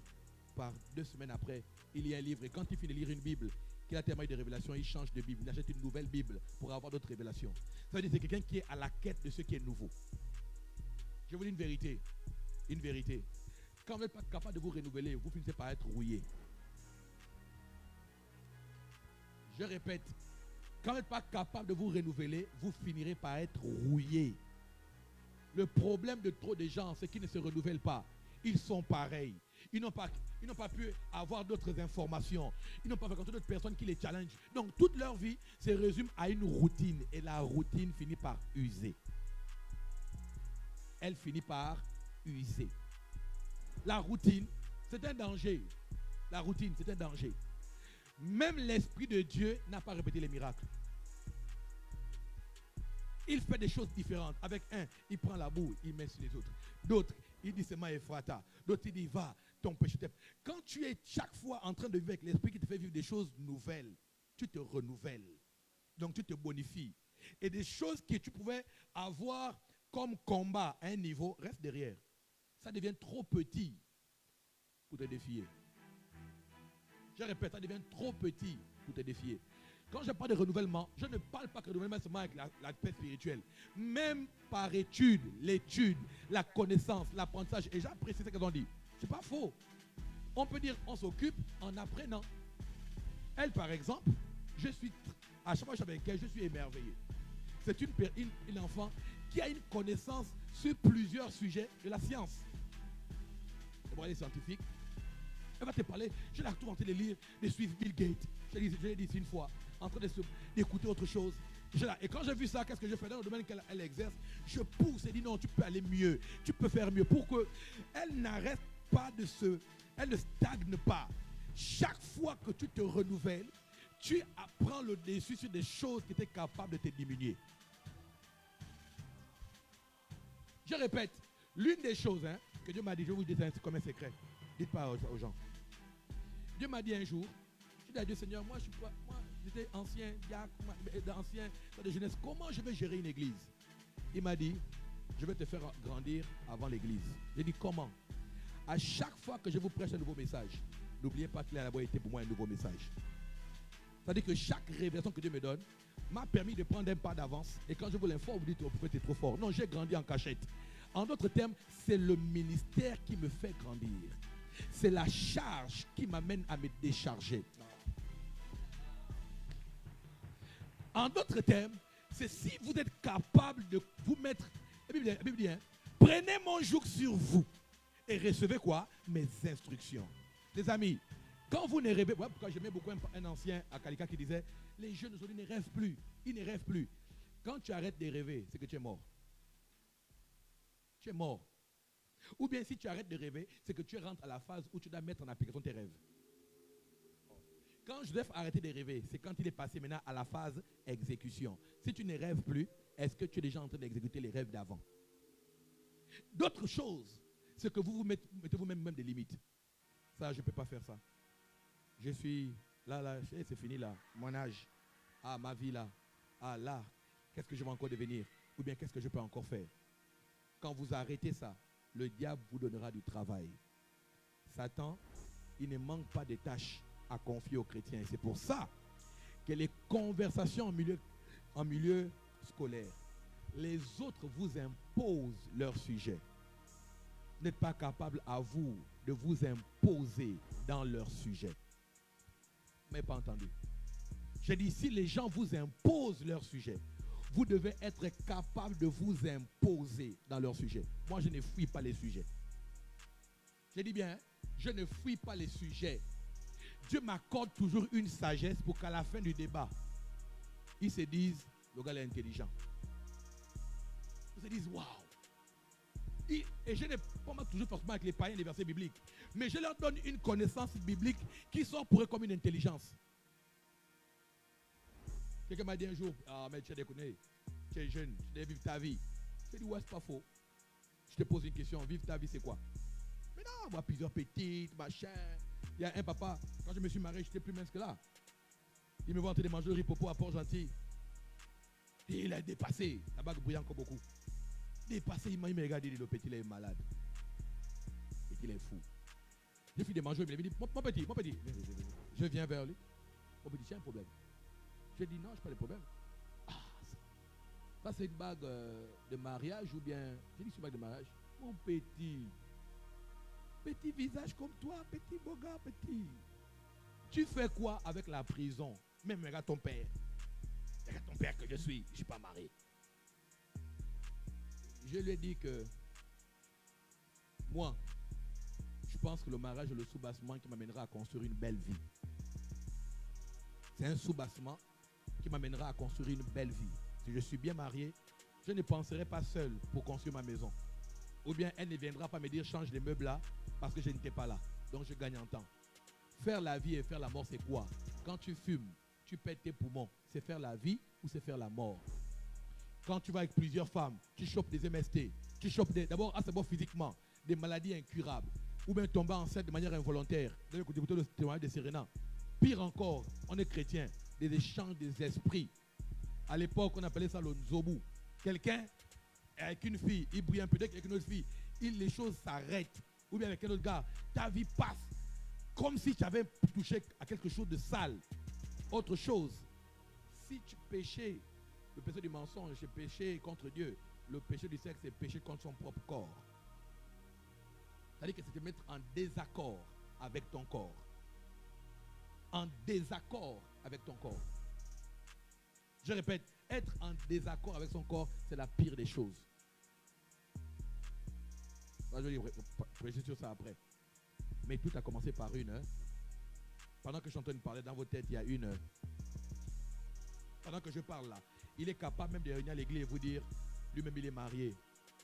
2 semaines après, il y a un livre. Et quand il finit de lire une Bible, qu'il a tellement eu de révélations, il change de Bible. Il achète une nouvelle Bible pour avoir d'autres révélations. Ça veut dire que c'est quelqu'un qui est à la quête de ce qui est nouveau. Je vous dis une vérité. Une vérité. Quand vous n'êtes pas capable de vous renouveler, vous finissez par être rouillé. Je répète, quand vous n'êtes pas capable de vous renouveler, vous finirez par être rouillé. Le problème de trop de gens, c'est qu'ils ne se renouvellent pas. Ils sont pareils. Ils n'ont pas pu avoir d'autres informations. Ils n'ont pas rencontré d'autres personnes qui les challengent. Donc, toute leur vie se résume à une routine. Et la routine finit par user. Elle finit par user. La routine, c'est un danger. La routine, c'est un danger. Même l'Esprit de Dieu n'a pas répété les miracles. Il fait des choses différentes. Avec un, il prend la boue, il met sur les autres. D'autres, il dit c'est ma Ephrata. D'autres, il dit va, ton péché. Quand tu es chaque fois en train de vivre avec l'Esprit qui te fait vivre des choses nouvelles, tu te renouvelles. Donc tu te bonifies. Et des choses que tu pouvais avoir comme combat à un niveau, reste derrière. Ça devient trop petit pour te défier. Je répète, ça devient trop petit pour te défier. Quand je parle de renouvellement, je ne parle pas que de renouvellement seulement avec l'aspect spirituel. Même par l'étude, la connaissance, l'apprentissage. Et j'apprécie ce qu'ils ont dit. Ce n'est pas faux. On peut dire on s'occupe en apprenant. Elle, par exemple, à chaque fois que je suis avec elle, je suis émerveillé. C'est une enfant qui a une connaissance sur plusieurs sujets de la science. Bon, elle est scientifique. Elle va te parler. Je l'ai retrouvé en train de lire, de suivre Bill Gates. Je l'ai dit une fois, en train d'écouter autre chose. Et quand j'ai vu ça, qu'est-ce que je fais dans le domaine qu'elle exerce? Je pousse et dis non, tu peux aller mieux, tu peux faire mieux. Pour qu'elle n'arrête pas elle ne stagne pas. Chaque fois que tu te renouvelles, tu apprends le dessus sur des choses qui étaient capables de te diminuer. Je répète, l'une des choses que Dieu m'a dit, je vous dis c'est comme un secret. Dites pas aux gens. Dieu m'a dit un jour, je dis à Dieu, Seigneur, moi j'étais ancien diacre, ancien de jeunesse, comment je vais gérer une église? Il m'a dit, je vais te faire grandir avant l'église. J'ai dit, comment? À chaque fois que je vous prêche un nouveau message, n'oubliez pas qu'il a d'abord été pour moi un nouveau message. C'est-à-dire que chaque révélation que Dieu me donne m'a permis de prendre un pas d'avance. Et quand je vous l'informe, vous dites, oh, pourquoi tu es trop fort? Non, j'ai grandi en cachette. En d'autres termes, c'est le ministère qui me fait grandir. C'est la charge qui m'amène à me décharger. En d'autres termes, c'est si vous êtes capable de vous mettre, la Bible dit, prenez mon joug sur vous et recevez quoi? Mes instructions. Les amis, quand vous ne rêvez pas, pourquoi j'aimais beaucoup un ancien à Kalika qui disait, les jeunes aujourd'hui ne rêvent plus, ils ne rêvent plus. Quand tu arrêtes de rêver, c'est que tu es mort. Tu es mort. Ou bien si tu arrêtes de rêver, c'est que tu rentres à la phase où tu dois mettre en application tes rêves. Quand Joseph a arrêté de rêver, c'est quand il est passé maintenant à la phase exécution. Si tu ne rêves plus, est-ce que tu es déjà en train d'exécuter les rêves d'avant? D'autres choses, c'est que vous mettez vous-même des limites. Ça, je ne peux pas faire ça. Je suis là, c'est fini là. Mon âge, ma vie là, là, qu'est-ce que je vais encore devenir? Ou bien qu'est-ce que je peux encore faire? Quand vous arrêtez ça, le diable vous donnera du travail. Satan il ne manque pas de tâches à confier aux chrétiens. Et c'est pour ça que les conversations en milieu scolaire, les autres vous imposent leur sujet. Vous n'êtes pas capable à vous de vous imposer dans leur sujet. Mais pas entendu. J'ai dit, si les gens vous imposent leur sujet, vous devez être capable de vous imposer dans leur sujet. Moi, je ne fuis pas les sujets. J'ai dit bien, je ne fuis pas les sujets. Dieu m'accorde toujours une sagesse pour qu'à la fin du débat, ils se disent, le gars est intelligent. Ils se disent, waouh. Et je n'ai pas toujours forcément avec les païens les versets bibliques, mais je leur donne une connaissance biblique qui sort pour eux comme une intelligence. Quelqu'un m'a dit un jour, ah mais tu as déconné, tu es jeune, tu dois vivre ta vie. Je dis, ouais, c'est pas faux. Je te pose une question, vivre ta vie c'est quoi? Mais non, moi plusieurs petites, machin. Il y a un papa, quand je me suis marié, j'étais plus mince que là. Il me voit en train de manger le riz-popo à Port-Gentil. Et il a dépassé, la bague brille encore beaucoup. Dépassé, il m'a regardé, il dit, le petit il est malade. Et qu'il est fou. J'ai fini de manger, il m'a dit, mon petit, je viens vers lui. Mon petit, j'ai un problème. Je dis, non, je n'ai pas de problème. Ah, ça c'est une bague de mariage ou bien... J'ai dit, c'est une bague de mariage. Mon petit visage comme toi, petit beau gars, petit. Tu fais quoi avec la prison? Même regarde ton père. Regarde ton père que je suis pas marié. Je lui ai dit que moi, je pense que le mariage est le soubassement qui m'amènera à construire une belle vie. C'est un soubassement qui m'amènera à construire une belle vie. Si je suis bien marié, je ne penserai pas seul pour construire ma maison. Ou bien elle ne viendra pas me dire change les meubles là parce que je n'étais pas là. Donc je gagne en temps. Faire la vie et faire la mort, c'est quoi? Quand tu fumes, tu pètes tes poumons. C'est faire la vie ou c'est faire la mort? Quand tu vas avec plusieurs femmes, tu chopes des MST, tu chopes d'abord, c'est bon physiquement, des maladies incurables, ou bien tomber enceinte de manière involontaire. Vous avez écouté le témoignage de Serena. Pire encore, on est chrétien, des échanges des esprits. À l'époque, on appelait ça le nzobu. Quelqu'un avec une fille, il brille un peu avec une autre fille, les choses s'arrêtent. Ou bien avec un autre gars, ta vie passe comme si tu avais touché à quelque chose de sale. Autre chose, si tu péchais, le péché du mensonge, c'est péché contre Dieu. Le péché du sexe, c'est péché contre son propre corps. C'est-à-dire que c'est te mettre en désaccord avec ton corps. En désaccord avec ton corps. Je répète, être en désaccord avec son corps, c'est la pire des choses. Je vais préciser sur ça après. Mais tout a commencé par une. Pendant que je suis en train de parler dans vos têtes, il y a une. Pendant que je parle là, il est capable même de réunir l'église et vous dire, lui-même il est marié.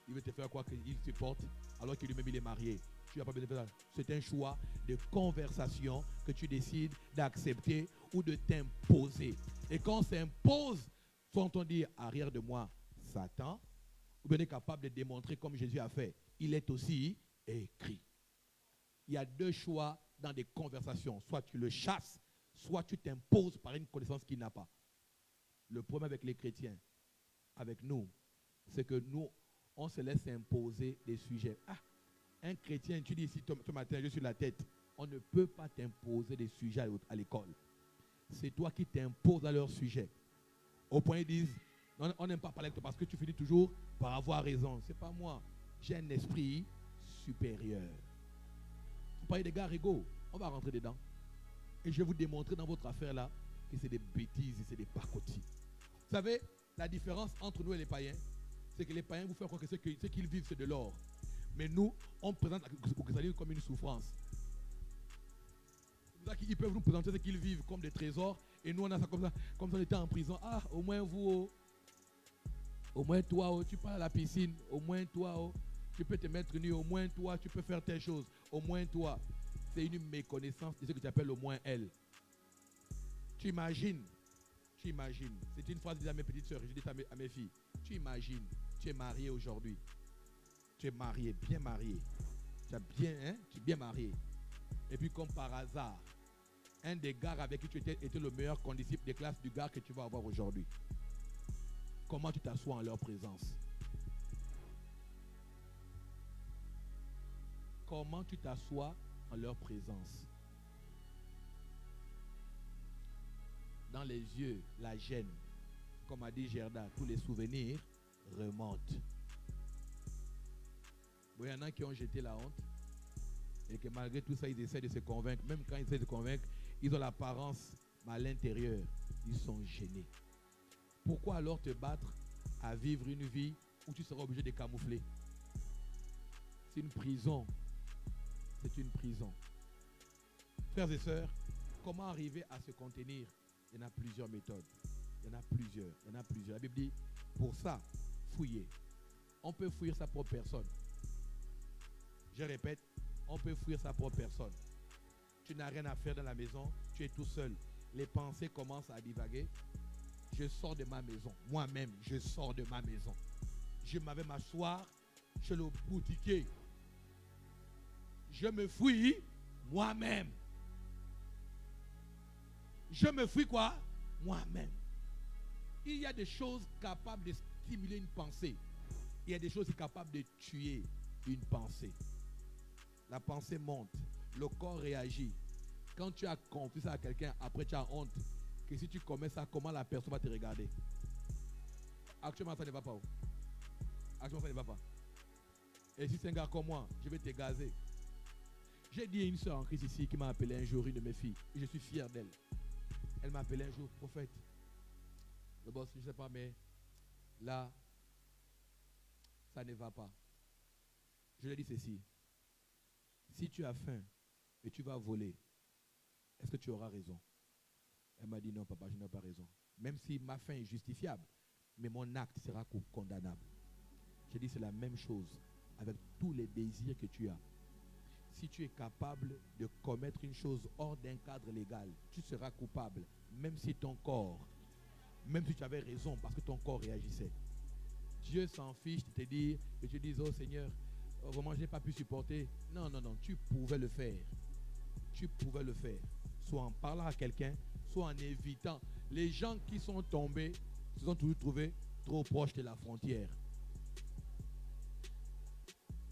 Il veut te faire croire qu'il se porte alors que lui-même il est marié. Tu n'as pas besoin de faire ça. C'est un choix de conversation que tu décides d'accepter ou de t'imposer. Et quand on s'impose, soit on dit arrière de moi, Satan, ou bien on est capable de démontrer comme Jésus a fait. Il est aussi écrit. Il y a deux choix dans des conversations. Soit tu le chasses, soit tu t'imposes par une connaissance qu'il n'a pas. Le problème avec les chrétiens, avec nous, c'est que nous, on se laisse imposer des sujets. Ah, un chrétien, tu dis ici ce matin, je suis la tête. On ne peut pas t'imposer des sujets à l'école. C'est toi qui t'imposes à leur sujet. Au point, ils disent, on n'aime pas parler avec toi parce que tu finis toujours par avoir raison. C'est pas moi. J'ai un esprit supérieur. Vous parlez des gars égaux, on va rentrer dedans. Et je vais vous démontrer dans votre affaire là que c'est des bêtises et c'est des pacotis. Vous savez, la différence entre nous et les païens, c'est que les païens vous font croire que ce qu'ils vivent, c'est de l'or. Mais nous, on présente au christianisme comme une souffrance. C'est pour ça qu'ils peuvent nous présenter ce qu'ils vivent comme des trésors. Et nous, on a ça comme si on était en prison. Ah, au moins vous, au moins toi, tu pars à la piscine. Au moins toi, tu peux te mettre nu. Au moins toi, tu peux faire telle chose. Au moins toi. C'est une méconnaissance de ce que tu appelles au moins elle. Tu imagines. C'est une phrase que je dis à mes petites soeurs, je dis à mes filles. Tu imagines, tu es marié aujourd'hui. Tu es marié, bien marié. Tu es bien marié. Et puis comme par hasard, un des gars avec qui tu étais était le meilleur condisciple des classes du gars que tu vas avoir aujourd'hui. Comment tu t'assois en leur présence? Comment tu t'assois en leur présence? dans les yeux, la gêne. Comme a dit Gerda, tous les souvenirs remontent. Bon, il y en a qui ont jeté la honte et que malgré tout ça, ils essaient de se convaincre. Même quand ils essaient de se convaincre, ils ont l'apparence, mais à l'intérieur, ils sont gênés. Pourquoi alors te battre à vivre une vie où tu seras obligé de camoufler? C'est une prison. C'est une prison. Frères et sœurs, comment arriver à se contenir? Il y en a plusieurs méthodes. Il y en a plusieurs. Il y en a plusieurs. La Bible dit, pour ça, fouillez. On peut fuir sa propre personne. Je répète, on peut fuir sa propre personne. Tu n'as rien à faire dans la maison, tu es tout seul. Les pensées commencent à divaguer. Je sors de ma maison. Moi-même, je sors de ma maison. Je m'avais m'asseoir chez le boutiquier. Je me fuis moi-même. Je me fuis quoi? Moi-même. Il y a des choses capables de stimuler une pensée. Il y a des choses capables de tuer une pensée. La pensée monte. Le corps réagit. Quand tu as confié ça à quelqu'un, après tu as honte. Que si tu commets ça, comment la personne va te regarder? Actuellement, ça ne va pas. Actuellement, ça ne va pas. Et si c'est un gars comme moi, je vais te gazer. J'ai dit à une soeur en Christ ici qui m'a appelé un jour, une de mes filles. Et je suis fier d'elle. Elle m'a appelé un jour, prophète. Le boss, je ne sais pas, mais là, ça ne va pas. Je lui ai dit ceci. Si tu as faim et tu vas voler, est-ce que tu auras raison? Elle m'a dit non, papa, je n'ai pas raison. Même si ma faim est justifiable, mais mon acte sera condamnable. J'ai dit c'est la même chose avec tous les désirs que tu as. Si tu es capable de commettre une chose hors d'un cadre légal, tu seras coupable, même si ton corps, même si tu avais raison parce que ton corps réagissait. Dieu s'en fiche de te dire, que tu dises, oh Seigneur, vraiment je n'ai pas pu supporter. Non, non, non, tu pouvais le faire. Tu pouvais le faire. Soit en parlant à quelqu'un, soit en évitant. Les gens qui sont tombés se sont toujours trouvés trop proches de la frontière.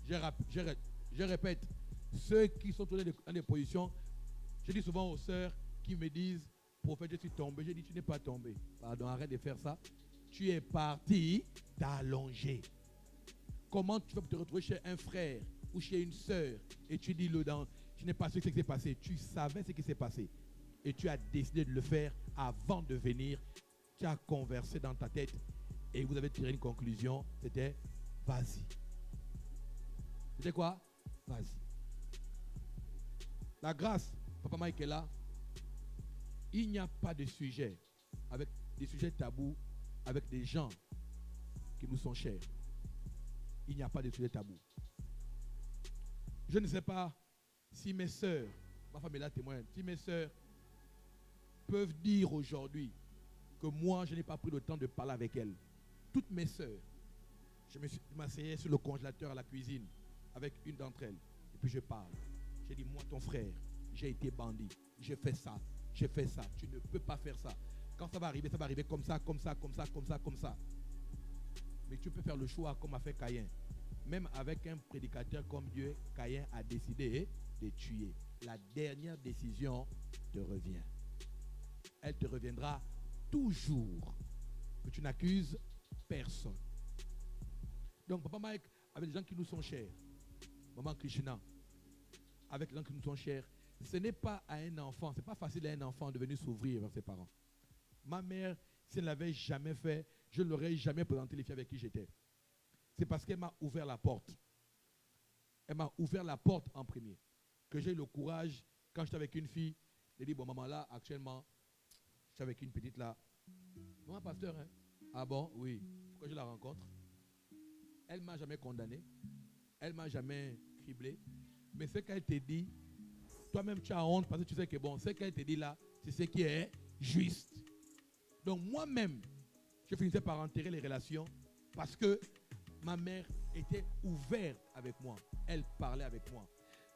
Je répète, ceux qui sont tombés dans des positions, je dis souvent aux sœurs qui me disent, prophète, je suis tombé. Je dis, tu n'es pas tombé. Pardon, arrête de faire ça. Tu es parti t'allonger. Comment tu vas te retrouver chez un frère ou chez une sœur et tu dis, je n'ai pas su ce qui s'est passé. Tu savais ce qui s'est passé. Et tu as décidé de le faire avant de venir. Tu as conversé dans ta tête et vous avez tiré une conclusion. C'était, vas-y. C'était quoi? Vas-y. La grâce, Papa Mike est là. Il n'y a pas de sujet, avec des sujets tabous, avec des gens qui nous sont chers. Il n'y a pas de sujet tabou. Je ne sais pas si mes sœurs, ma femme est là témoin, si mes sœurs peuvent dire aujourd'hui que moi, je n'ai pas pris le temps de parler avec elles. Toutes mes sœurs, je m'asseyais sur le congélateur à la cuisine avec une d'entre elles. Et puis je parle. J'ai dit, moi, ton frère, j'ai été bandit. J'ai fait ça. J'ai fait ça. Tu ne peux pas faire ça. Quand ça va arriver comme ça, comme ça, comme ça, comme ça, comme ça. Mais tu peux faire le choix comme a fait Caïn. Même avec un prédicateur comme Dieu, Caïn a décidé de tuer. La dernière décision te revient. Elle te reviendra toujours. Que tu n'accuses personne. Donc, Papa Mike, avec des gens qui nous sont chers, Maman Krishna, avec les gens qui nous sont chers, ce n'est pas à un enfant, ce n'est pas facile à un enfant de venir s'ouvrir vers ses parents. Ma mère, si elle ne l'avait jamais fait, je ne l'aurais jamais présenté les filles avec qui j'étais. C'est parce qu'elle m'a ouvert la porte. Elle m'a ouvert la porte en premier. Que j'ai eu le courage, quand j'étais avec une fille, de dire, bon, maman, là, actuellement, je suis avec une petite là. Maman, pasteur, hein? Ah bon? Oui. Pourquoi je la rencontre? Elle ne m'a jamais condamné. Elle ne m'a jamais criblé. Mais ce qu'elle te dit, toi-même, tu as honte parce que tu sais que bon, ce qu'elle te dit là, c'est ce qui est juste. Donc, moi-même, je finissais par enterrer les relations parce que ma mère était ouverte avec moi. Elle parlait avec moi.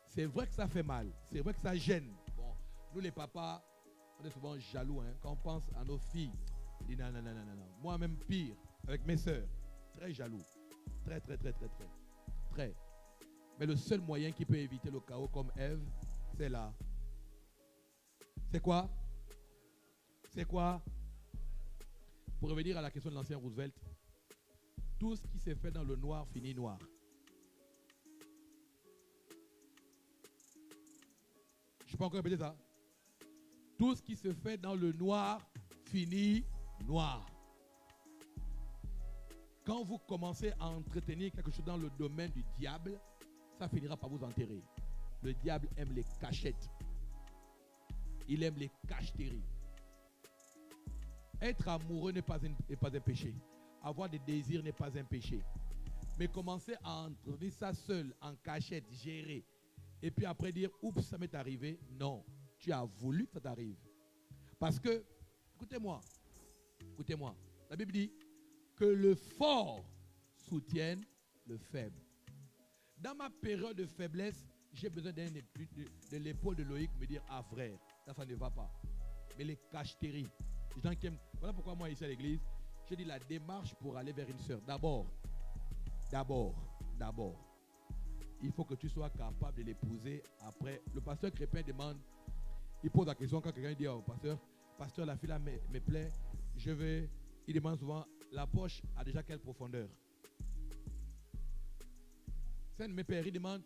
C'est vrai que ça fait mal. C'est vrai que ça gêne. Bon, nous, les papas, on est souvent jaloux. Hein, quand on pense à nos filles, on dit non, non, non, non, non. Moi-même, pire, avec mes sœurs, très jaloux. Très, très, très, très, très. Très. Mais le seul moyen qui peut éviter le chaos comme Ève, c'est là. C'est quoi? C'est quoi? Pour revenir à la question de l'ancien Roosevelt, tout ce qui s'est fait dans le noir finit noir. Je peux encore répéter ça? Tout ce qui se fait dans le noir finit noir. Quand vous commencez à entretenir quelque chose dans le domaine du diable, ça finira par vous enterrer. Le diable aime les cachettes. Il aime les cacheteries. Être amoureux n'est pas un péché. Avoir des désirs n'est pas un péché. Mais commencer à entretenir ça seul, en cachette, gérer, et puis après dire, oups, ça m'est arrivé. Non, tu as voulu que ça t'arrive. Parce que, écoutez-moi, la Bible dit que le fort soutienne le faible. Dans ma période de faiblesse, j'ai besoin de l'épaule de Loïc me dire, ah frère, ça ne va pas. Mais les cacheteries, les gens qui aiment, voilà pourquoi moi ici à l'église, j'ai dit la démarche pour aller vers une sœur. D'abord, il faut que tu sois capable de l'épouser après. Le pasteur Crépin demande, il pose la question quand quelqu'un dit au pasteur, la fille là me plaît, il demande souvent, la poche a déjà quelle profondeur? C'est un de mes pères, il demande,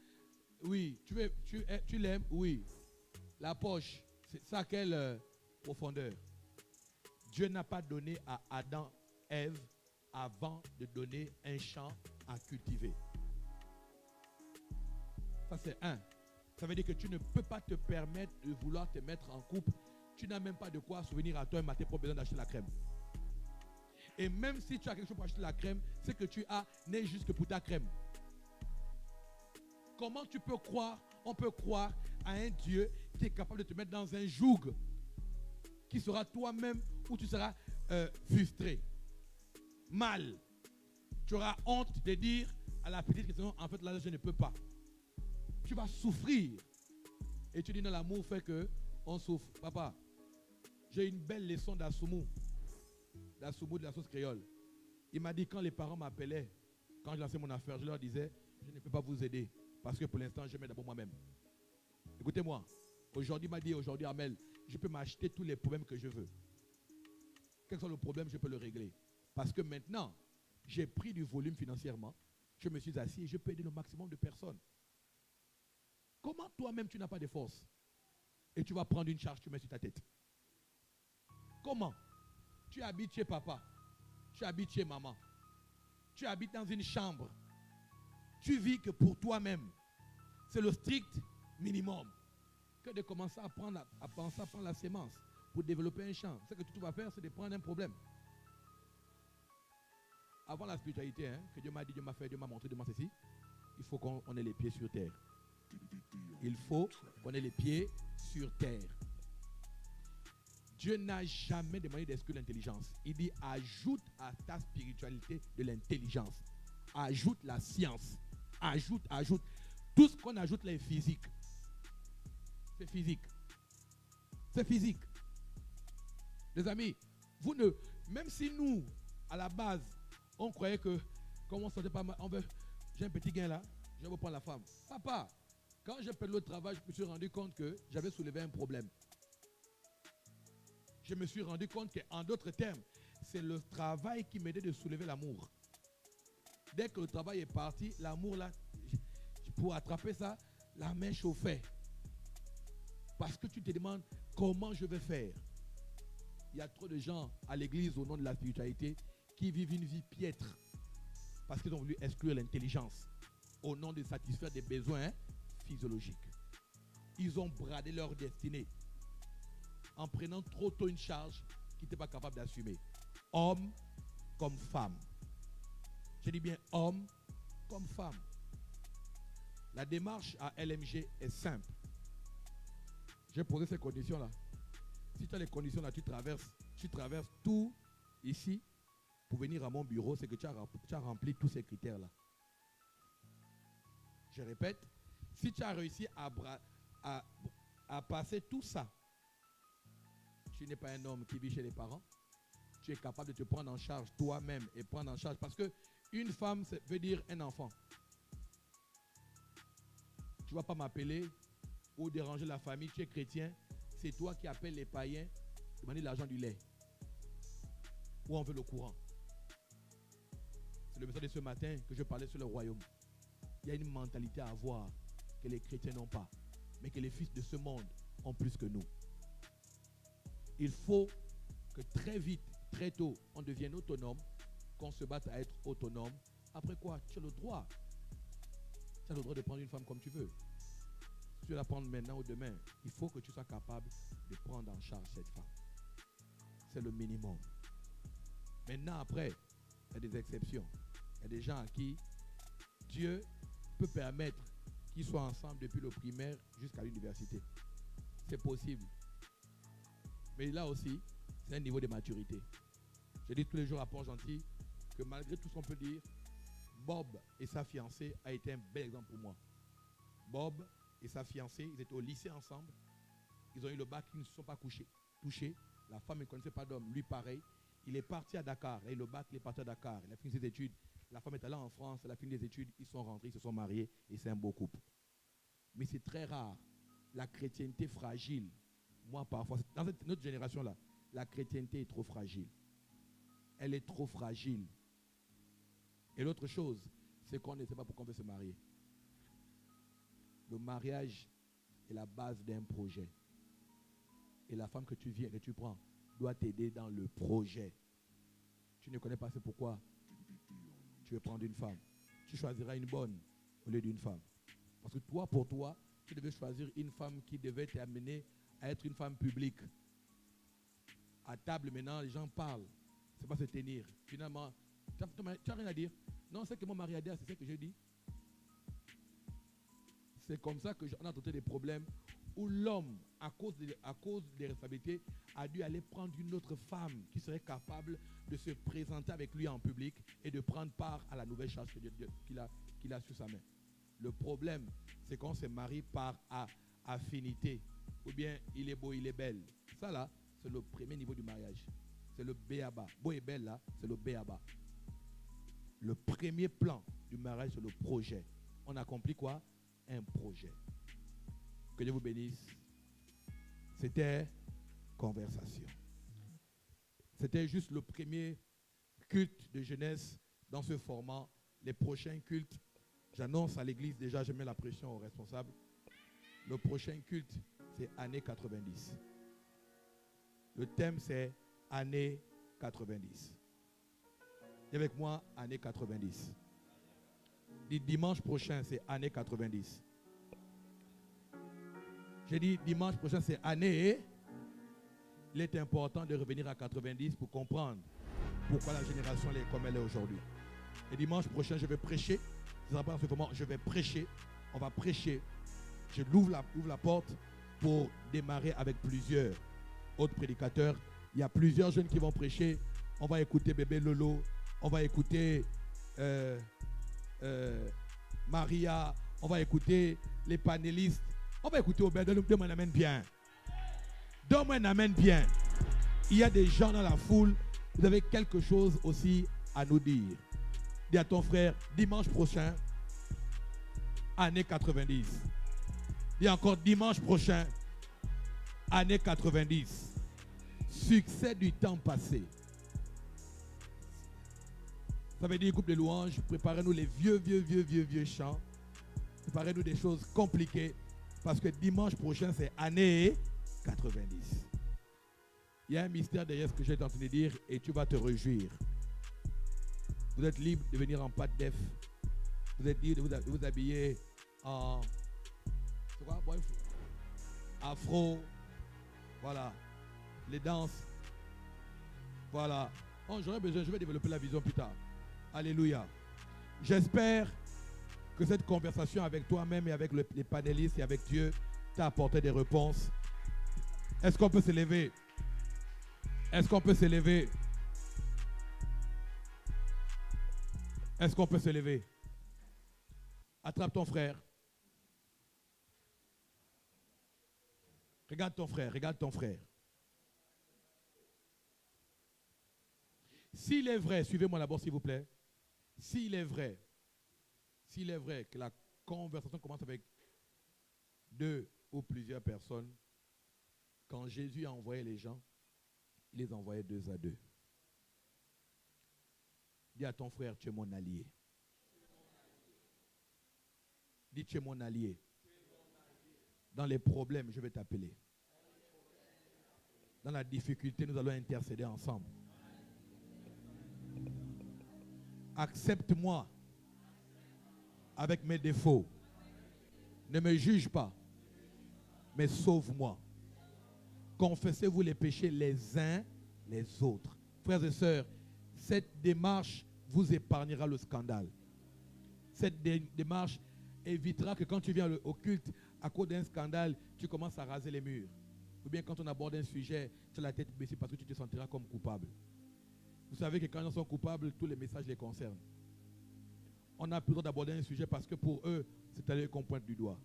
oui, tu l'aimes? Oui. La poche, c'est ça quelle profondeur? Dieu n'a pas donné à Adam, Ève, avant de donner un champ à cultiver. Ça c'est un. Ça veut dire que tu ne peux pas te permettre de vouloir te mettre en couple. Tu n'as même pas de quoi souvenir à toi un matin pour besoin d'acheter la crème. Et même si tu as quelque chose pour acheter la crème, ce que tu as n'est juste que pour ta crème. Comment tu peux croire, on peut croire à un Dieu qui est capable de te mettre dans un joug qui sera toi-même où tu seras frustré, mal. Tu auras honte de dire à la petite question, en fait là je ne peux pas. Tu vas souffrir. Et tu dis non, l'amour fait que on souffre. Papa, j'ai une belle leçon d'Assoumou de la sauce créole. Il m'a dit quand les parents m'appelaient, quand je lançais mon affaire, je leur disais, je ne peux pas vous aider parce que pour l'instant, je mets d'abord moi-même. Écoutez-moi, aujourd'hui, il m'a dit, Amel, je peux m'acheter tous les problèmes que je veux. Quel que soit le problème, je peux le régler. Parce que maintenant, j'ai pris du volume financièrement, je me suis assis et je peux aider le maximum de personnes. Comment toi-même, tu n'as pas de force et tu vas prendre une charge, tu mets sur ta tête? Comment? Tu habites chez papa, tu habites chez maman, tu habites dans une chambre, tu vis que pour toi-même. C'est le strict minimum que de commencer à penser à prendre la sémence pour développer un champ. Ce que tu vas faire, c'est de prendre un problème. Avant la spiritualité, que Dieu m'a dit, Dieu m'a fait, Dieu m'a montré, Dieu m'a ceci, il faut qu'on ait les pieds sur terre. Il faut qu'on ait les pieds sur terre. Dieu n'a jamais demandé d'exclure l'intelligence. Il dit, ajoute à ta spiritualité de l'intelligence. Ajoute la science. Ajoute. Tout ce qu'on ajoute là est physique. C'est physique. C'est physique. Les amis, même si nous, à la base, on croyait que, comme on ne sortait pas mal, j'ai un petit gain là, je vais vous prendre la femme. Papa, quand j'ai perdu le travail, je me suis rendu compte que j'avais soulevé un problème. Je me suis rendu compte qu'en d'autres termes, c'est le travail qui m'aidait de soulever l'amour. Dès que le travail est parti, l'amour là, pour attraper ça, la main chauffait. Parce que tu te demandes comment je vais faire. Il y a trop de gens à l'église au nom de la spiritualité qui vivent une vie piètre parce qu'ils ont voulu exclure l'intelligence au nom de satisfaire des besoins physiologiques. Ils ont bradé leur destinée en prenant trop tôt une charge qu'ils n'étaient pas capables d'assumer. Homme comme femme. Je dis bien homme comme femme. La démarche à LMG est simple. J'ai posé ces conditions-là. Si tu as les conditions-là, tu traverses tout ici pour venir à mon bureau, c'est que tu as rempli tous ces critères-là. Je répète, si tu as réussi à passer tout ça, tu n'es pas un homme qui vit chez les parents. Tu es capable de te prendre en charge toi-même et prendre en charge. Parce que une femme, ça veut dire un enfant. Tu ne vas pas m'appeler ou déranger la famille. Tu es chrétien. C'est toi qui appelles les païens demander l'argent du lait. Ou on veut le courant. C'est le message de ce matin que je parlais sur le royaume. Il y a une mentalité à avoir que les chrétiens n'ont pas, mais que les fils de ce monde ont plus que nous. Il faut que très vite, très tôt, on devienne autonome, qu'on se batte à être autonome. Après quoi, tu as le droit. Tu as le droit de prendre une femme comme tu veux. Si tu veux la prendre maintenant ou demain, il faut que tu sois capable de prendre en charge cette femme. C'est le minimum. Maintenant, après, il y a des exceptions. Il y a des gens à qui Dieu peut permettre qu'ils soient ensemble depuis le primaire jusqu'à l'université. C'est possible. Mais là aussi, c'est un niveau de maturité. Je dis tous les jours à Port-Gentil que malgré tout ce qu'on peut dire, Bob et sa fiancée a été un bel exemple pour moi. Bob et sa fiancée, ils étaient au lycée ensemble. Ils ont eu le bac, ils ne se sont pas touchés. La femme ne connaissait pas d'homme, lui pareil. Il est parti à Dakar. Et le bac, il est parti à Dakar. Il a fini ses études. La femme est allée en France. Elle a fini les études. Ils sont rentrés, ils se sont mariés. Et c'est un beau couple. Mais c'est très rare. La chrétienté fragile. Moi, parfois, dans notre génération-là, la chrétienté est trop fragile. Elle est trop fragile. Et l'autre chose, c'est qu'on ne sait pas pourquoi on veut se marier. Le mariage est la base d'un projet. Et la femme que tu prends, doit t'aider dans le projet. Tu ne connais pas c'est pourquoi tu veux prendre une femme. Tu choisiras une bonne au lieu d'une femme. Parce que toi, pour toi, tu devais choisir une femme qui devait t'amener à être une femme publique. À table, maintenant, les gens parlent. C'est pas se tenir. Finalement, tu n'as rien à dire. Non, c'est que mon mari a dit, c'est ce que j'ai dit. C'est comme ça qu'on a traité des problèmes où l'homme, à cause des responsabilités, a dû aller prendre une autre femme qui serait capable de se présenter avec lui en public et de prendre part à la nouvelle charge qu'il a sur sa main. Le problème, c'est qu'on se marie par affinité. Ou bien, il est beau, il est belle. Ça là, c'est le premier niveau du mariage. C'est le B.A.B.A. Beau et belle là, c'est le B.A.B.A. Le premier plan du mariage, c'est le projet. On accomplit quoi? Un projet. Que Dieu vous bénisse. C'était conversation. C'était juste le premier culte de jeunesse dans ce format. Les prochains cultes, j'annonce à l'église déjà, je mets la pression aux responsables. Le prochain culte, c'est année 90. Le thème, c'est année 90. Et avec moi, année 90. Dimanche prochain, c'est année 90. J'ai dit dimanche prochain, c'est année. Il est important de revenir à 90 pour comprendre pourquoi la génération est comme elle est aujourd'hui. Et dimanche prochain, je vais prêcher. Ce sera pas en ce moment, je vais prêcher. On va prêcher. Je l'ouvre la porte pour démarrer avec plusieurs autres prédicateurs. Il y a plusieurs jeunes qui vont prêcher. On va écouter Bébé Lolo. On va écouter Maria. On va écouter les panélistes. On va écouter Aubert. Donne-moi un amen bien. Donne-moi un amen bien. Il y a des gens dans la foule. Vous avez quelque chose aussi à nous dire. Dis à ton frère, dimanche prochain, année 90. Dis encore dimanche prochain, année 90. Succès du temps passé. Ça veut dire groupe de louanges, préparez-nous les vieux chants. Préparez-nous des choses compliquées. Parce que dimanche prochain, c'est année 90. Il y a un mystère derrière ce que j'ai entendu dire et tu vas te réjouir. Vous êtes libre de venir en pâte def. Vous êtes libre de vous habiller en afro. Voilà. Les danses. Voilà. Oh, j'aurais besoin, je vais développer la vision plus tard. Alléluia. J'espère que cette conversation avec toi-même et avec les panélistes et avec Dieu t'a apporté des réponses. Est-ce qu'on peut s'élever? Est-ce qu'on peut s'élever? Est-ce qu'on peut s'élever? Attrape ton frère. Regarde ton frère, regarde ton frère. S'il est vrai, suivez-moi d'abord s'il vous plaît. S'il est vrai que la conversation commence avec 2 ou plusieurs personnes, quand Jésus a envoyé les gens, Il les envoyait 2 à 2. Dis à ton frère, tu es mon allié. Dis, tu es mon allié. Dans les problèmes, je vais t'appeler. Dans la difficulté, nous allons intercéder ensemble. Accepte-moi avec mes défauts. Ne me juge pas, mais sauve-moi. Confessez-vous les péchés les uns les autres. Frères et sœurs, cette démarche vous épargnera le scandale. Cette démarche évitera que quand tu viens au culte, à cause d'un scandale, tu commences à raser les murs. Ou bien quand on aborde un sujet, tu as la tête baissée parce que tu te sentiras comme coupable. Vous savez que quand ils sont coupables, tous les messages les concernent. On a plus le droit d'aborder un sujet parce que pour eux, c'est à eux qu'on pointe du doigt.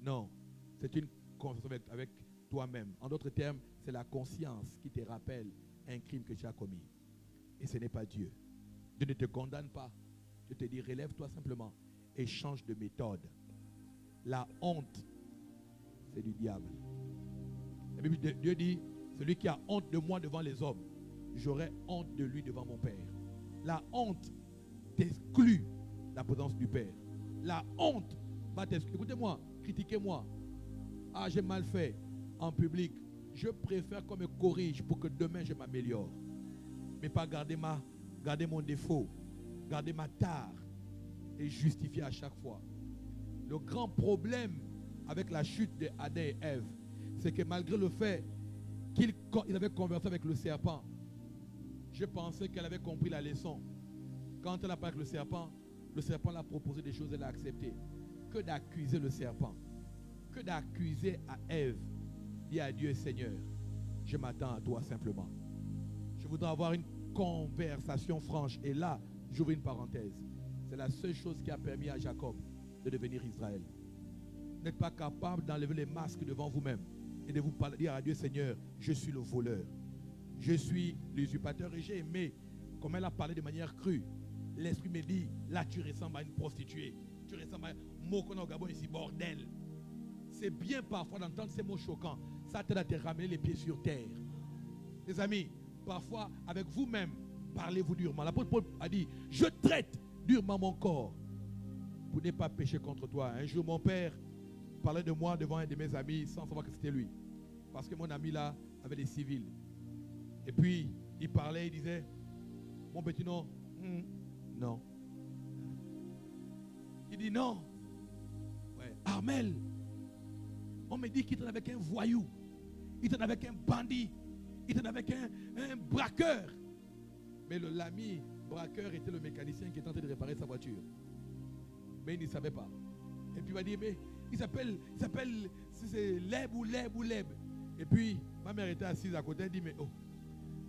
Non, c'est une conversation avec toi-même. En d'autres termes, c'est la conscience qui te rappelle un crime que tu as commis. Et ce n'est pas Dieu. Dieu ne te condamne pas. Je te dis, relève-toi simplement et change de méthode. La honte, c'est du diable. La Bible de Dieu dit, celui qui a honte de moi devant les hommes, j'aurai honte de lui devant mon Père. La honte t'exclut la présence du Père. La honte va t'exclure. Écoutez-moi, critiquez-moi. Ah, j'ai mal fait en public. Je préfère qu'on me corrige pour que demain je m'améliore. Mais pas garder mon défaut, garder ma tare et justifier à chaque fois. Le grand problème avec la chute de Adam et Ève, c'est que malgré le fait qu'ils avaient conversé avec le serpent, je pensais qu'elle avait compris la leçon. Quand elle a parlé avec le serpent l'a proposé des choses, elle a accepté. Que d'accuser le serpent, que d'accuser à Ève. Dis à Dieu, Seigneur, je m'attends à toi simplement. Je voudrais avoir une conversation franche. Et là, j'ouvre une parenthèse. C'est la seule chose qui a permis à Jacob de devenir Israël. Vous n'êtes pas capable d'enlever les masques devant vous-même et de vous dire à Dieu, Seigneur, je suis le voleur. Je suis l'usurpateur. Et j'ai aimé, comme elle a parlé de manière crue, l'esprit me dit, là tu ressembles à une prostituée. Tu ressembles à un mot qu'on a au Gabon ici, bordel. C'est bien parfois d'entendre ces mots choquants. Ça t'aide à te ramener les pieds sur terre. Les amis, parfois avec vous-même, parlez-vous durement. L'apôtre Paul a dit, je traite durement mon corps pour ne pas pécher contre toi. Un jour, mon père parlait de moi devant un de mes amis sans savoir que c'était lui. Parce que mon ami là avait des civils. Et puis, il parlait, il disait, mon petit nom, non. Il dit non. Ouais. Armel, on me dit qu'il était avec un voyou. Il était avec un bandit. Il était avec un braqueur. Mais l'ami braqueur était le mécanicien qui tentait de réparer sa voiture. Mais il ne savait pas. Et puis il va dire, mais il s'appelle Leb ou Leb ou Leb. Et puis, ma mère était assise à côté, elle dit, mais oh,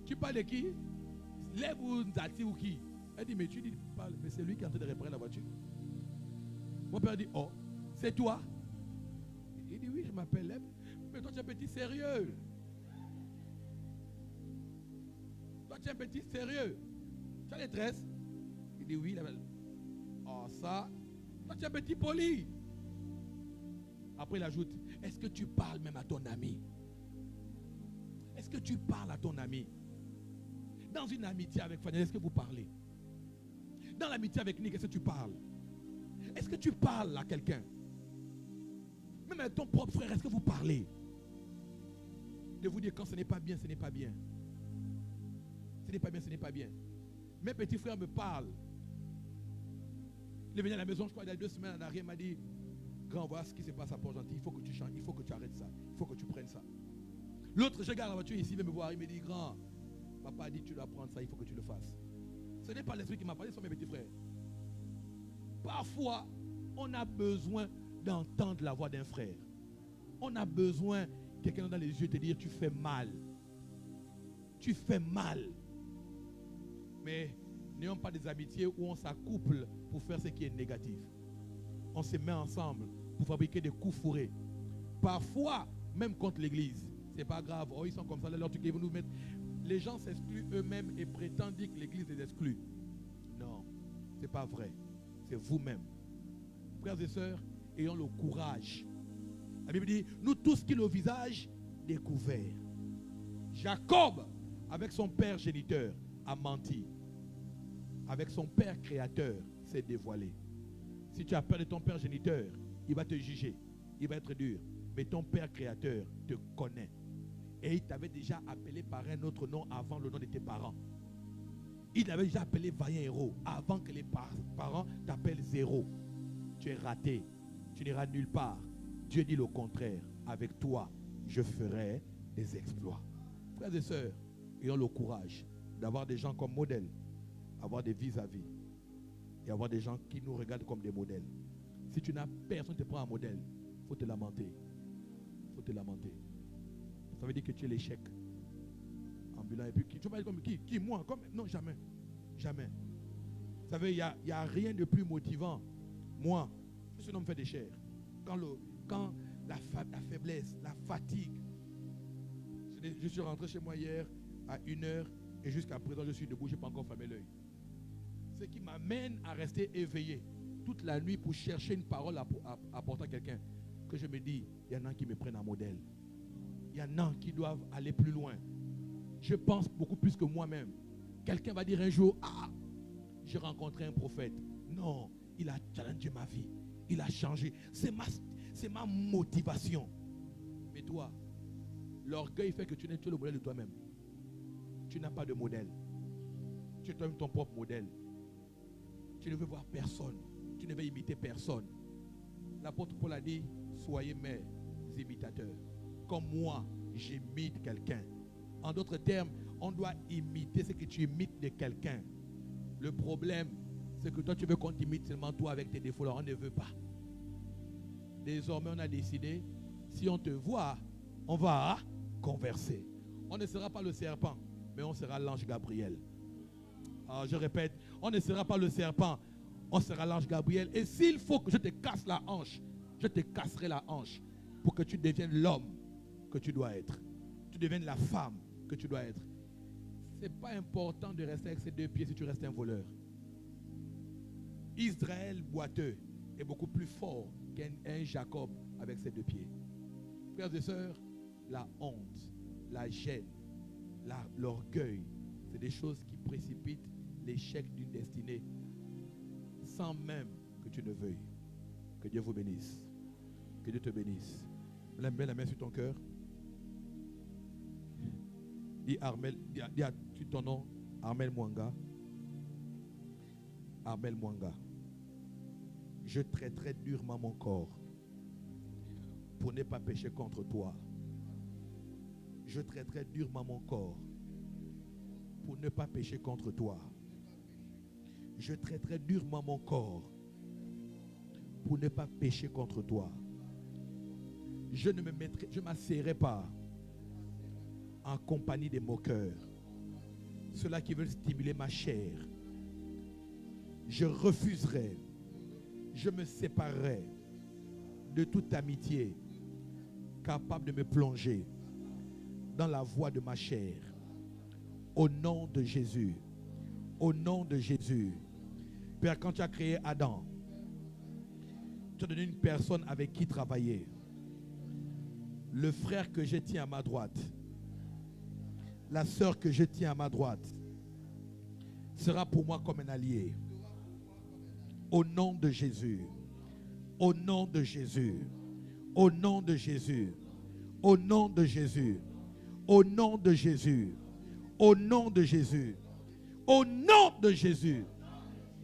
tu parles de qui? Leb ou Nzati ou qui? Elle dit, mais tu dis, mais c'est lui qui est en train de réparer la voiture. Mon père dit, oh, c'est toi? Il dit, oui, je m'appelle Leb. Mais toi, tu es un petit sérieux. Toi, tu es un petit sérieux. Tu as les tresses? Il dit, oui. Oh, ça. Toi, tu es un petit poli. Après, il ajoute, est-ce que tu parles même à ton ami? Est-ce que tu parles à ton ami? Dans une amitié avec Fanny, est-ce que vous parlez? Dans l'amitié avec Nick, est-ce que tu parles? Est-ce que tu parles à quelqu'un? Même avec ton propre frère, est-ce que vous parlez? De vous dire quand ce n'est pas bien, ce n'est pas bien. Ce n'est pas bien, ce n'est pas bien. Mes petits frères me parlent. Il est venu à la maison, je crois, il y a 2 semaines en arrière, il m'a dit, grand, voilà ce qui se passe à Port-Gentil, il faut que tu changes, il faut que tu arrêtes ça, il faut que tu prennes ça. L'autre, je garde la voiture ici, il veut me voir, il me dit, grand, papa a dit, tu dois prendre ça, il faut que tu le fasses. Ce n'est pas l'esprit qui m'a parlé, ce sont mes petits frères. Parfois, on a besoin d'entendre la voix d'un frère. On a besoin que quelqu'un dans les yeux te dire, tu fais mal. Tu fais mal. Mais n'ayons pas des amitiés où on s'accouple pour faire ce qui est négatif. On se met ensemble pour fabriquer des coups fourrés. Parfois, même contre l'église. C'est pas grave. Oh, ils sont comme ça, leur truc, ils vont nous mettre. Les gens s'excluent eux-mêmes et prétendent dire que l'église les exclut. Non, c'est pas vrai. C'est vous-même. Frères et sœurs, ayons le courage. La Bible dit, nous tous qui le visage découvert. Jacob avec son père géniteur, a menti. Avec son père créateur, s'est dévoilé. Si tu as peur de ton père géniteur, il va te juger. Il va être dur. Mais ton père créateur te connaît. Et il t'avait déjà appelé par un autre nom avant le nom de tes parents. Il t'avait déjà appelé vaillant héros avant que les parents t'appellent zéro. Tu es raté. Tu n'iras nulle part. Dieu dit le contraire. Avec toi, je ferai des exploits. Frères et sœurs, ayons le courage d'avoir des gens comme modèles, avoir des vis-à-vis et avoir des gens qui nous regardent comme des modèles. Si tu n'as personne qui te prend un modèle, il faut te lamenter. Il faut te lamenter. Ça veut dire que tu es l'échec ambulant. Et puis, tu vas dire comme qui moi comme, non, jamais. Jamais. Vous savez, il n'y a rien de plus motivant. Moi, je suis un homme fait de chair. Quand la faiblesse, la fatigue. Je suis rentré chez moi hier à 1h et jusqu'à présent je suis debout, je n'ai pas encore fermé l'œil. Ce qui m'amène à rester éveillé toute la nuit pour chercher une parole à apporter à quelqu'un. Que je me dis, il y en a qui me prennent en modèle. Il y en a qui doivent aller plus loin. Je pense beaucoup plus que moi-même. Quelqu'un va dire un jour, j'ai rencontré un prophète. Non, il a challengé ma vie. Il a changé. C'est ma motivation. Mais toi, l'orgueil fait que tu es le modèle de toi-même. Tu n'as pas de modèle. Tu es toi-même ton propre modèle. Tu ne veux voir personne. Tu ne veux imiter personne. L'apôtre Paul a dit, soyez mes imitateurs. Comme moi, j'imite quelqu'un. En d'autres termes, on doit imiter ce que tu imites de quelqu'un. Le problème, c'est que toi, tu veux qu'on t'imite seulement toi avec tes défauts. Là, on ne veut pas. Désormais, on a décidé, si on te voit, on va converser. On ne sera pas le serpent, mais on sera l'ange Gabriel. Alors, je répète, on ne sera pas le serpent, on sera l'ange Gabriel. Et s'il faut que je te casse la hanche, je te casserai la hanche pour que tu deviennes l'homme que tu dois être. Tu deviennes la femme que tu dois être. Ce n'est pas important de rester avec ses deux pieds si tu restes un voleur. Israël boiteux est beaucoup plus fort qu'un Jacob avec ses deux pieds. Frères et sœurs, la honte, la gêne, l'orgueil, c'est des choses qui précipitent l'échec d'une destinée sans même que tu ne veuilles. Que Dieu vous bénisse. Que Dieu te bénisse. Mets la main sur ton cœur. Dis Armel, dis à ton nom, Armel Mwanga. Armel Mwanga. Je traiterai durement mon corps pour ne pas pécher contre toi. Je traiterai durement mon corps pour ne pas pécher contre toi. Je traiterai durement mon corps pour ne pas pécher contre toi. Je ne m'asseoirai pas en compagnie des moqueurs, ceux-là qui veulent stimuler ma chair. Je refuserai, je me séparerai de toute amitié capable de me plonger dans la voie de ma chair. Au nom de Jésus. Au nom de Jésus. Père, quand tu as créé Adam, tu as donné une personne avec qui travailler. Le frère que je tiens à ma droite, la sœur que je tiens à ma droite, sera pour moi comme un allié. Au nom de Jésus. Au nom de Jésus. Au nom de Jésus. Au nom de Jésus. Au nom de Jésus. Au nom de Jésus. Au nom de Jésus.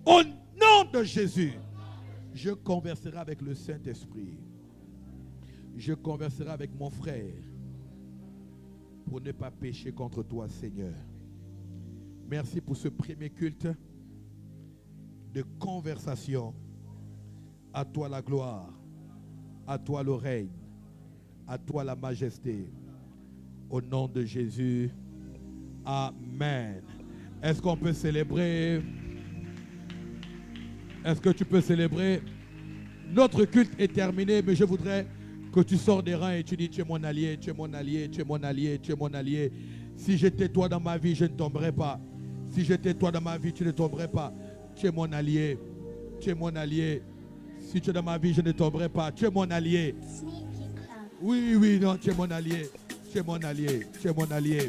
Au nom de Jésus. Je converserai avec le Saint-Esprit. Je converserai avec mon frère pour ne pas pécher contre toi, Seigneur. Merci pour ce premier culte de conversation. À toi la gloire, à toi le règne, à toi la majesté. Au nom de Jésus, amen. Est-ce qu'on peut célébrer? Est-ce que tu peux célébrer? Notre culte est terminé, mais je voudrais que tu sors des rangs et tu dis, tu es mon allié, tu es mon allié, tu es mon allié, tu es mon allié. Si j'étais toi dans ma vie, je ne tomberais pas. Si j'étais toi dans ma vie, tu ne tomberais pas. Tu es mon allié, tu es mon allié. Si tu es dans ma vie, je ne tomberai pas. Tu es mon allié. Oui, oui, non, tu es mon allié. Tu es mon allié. Tu es mon allié.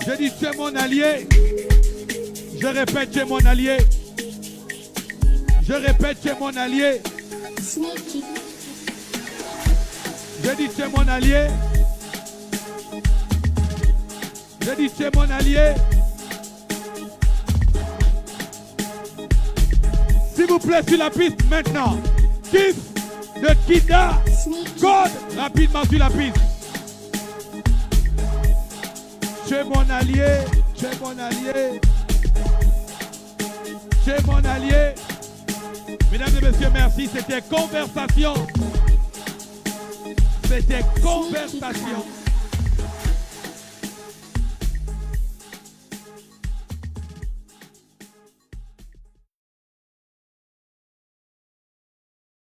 Je dis, tu es mon allié. Je répète, tu es mon allié. Je répète, tu es mon allié. Je dis, tu es mon allié. Je dis, tu es mon allié. S'il vous plaît, sur la piste maintenant. Kiss de Kida. Code rapidement sur la piste. Tu es mon allié. Tu es mon allié. Tu es mon allié. Mesdames et messieurs, merci. C'était Conversation. C'était Conversation.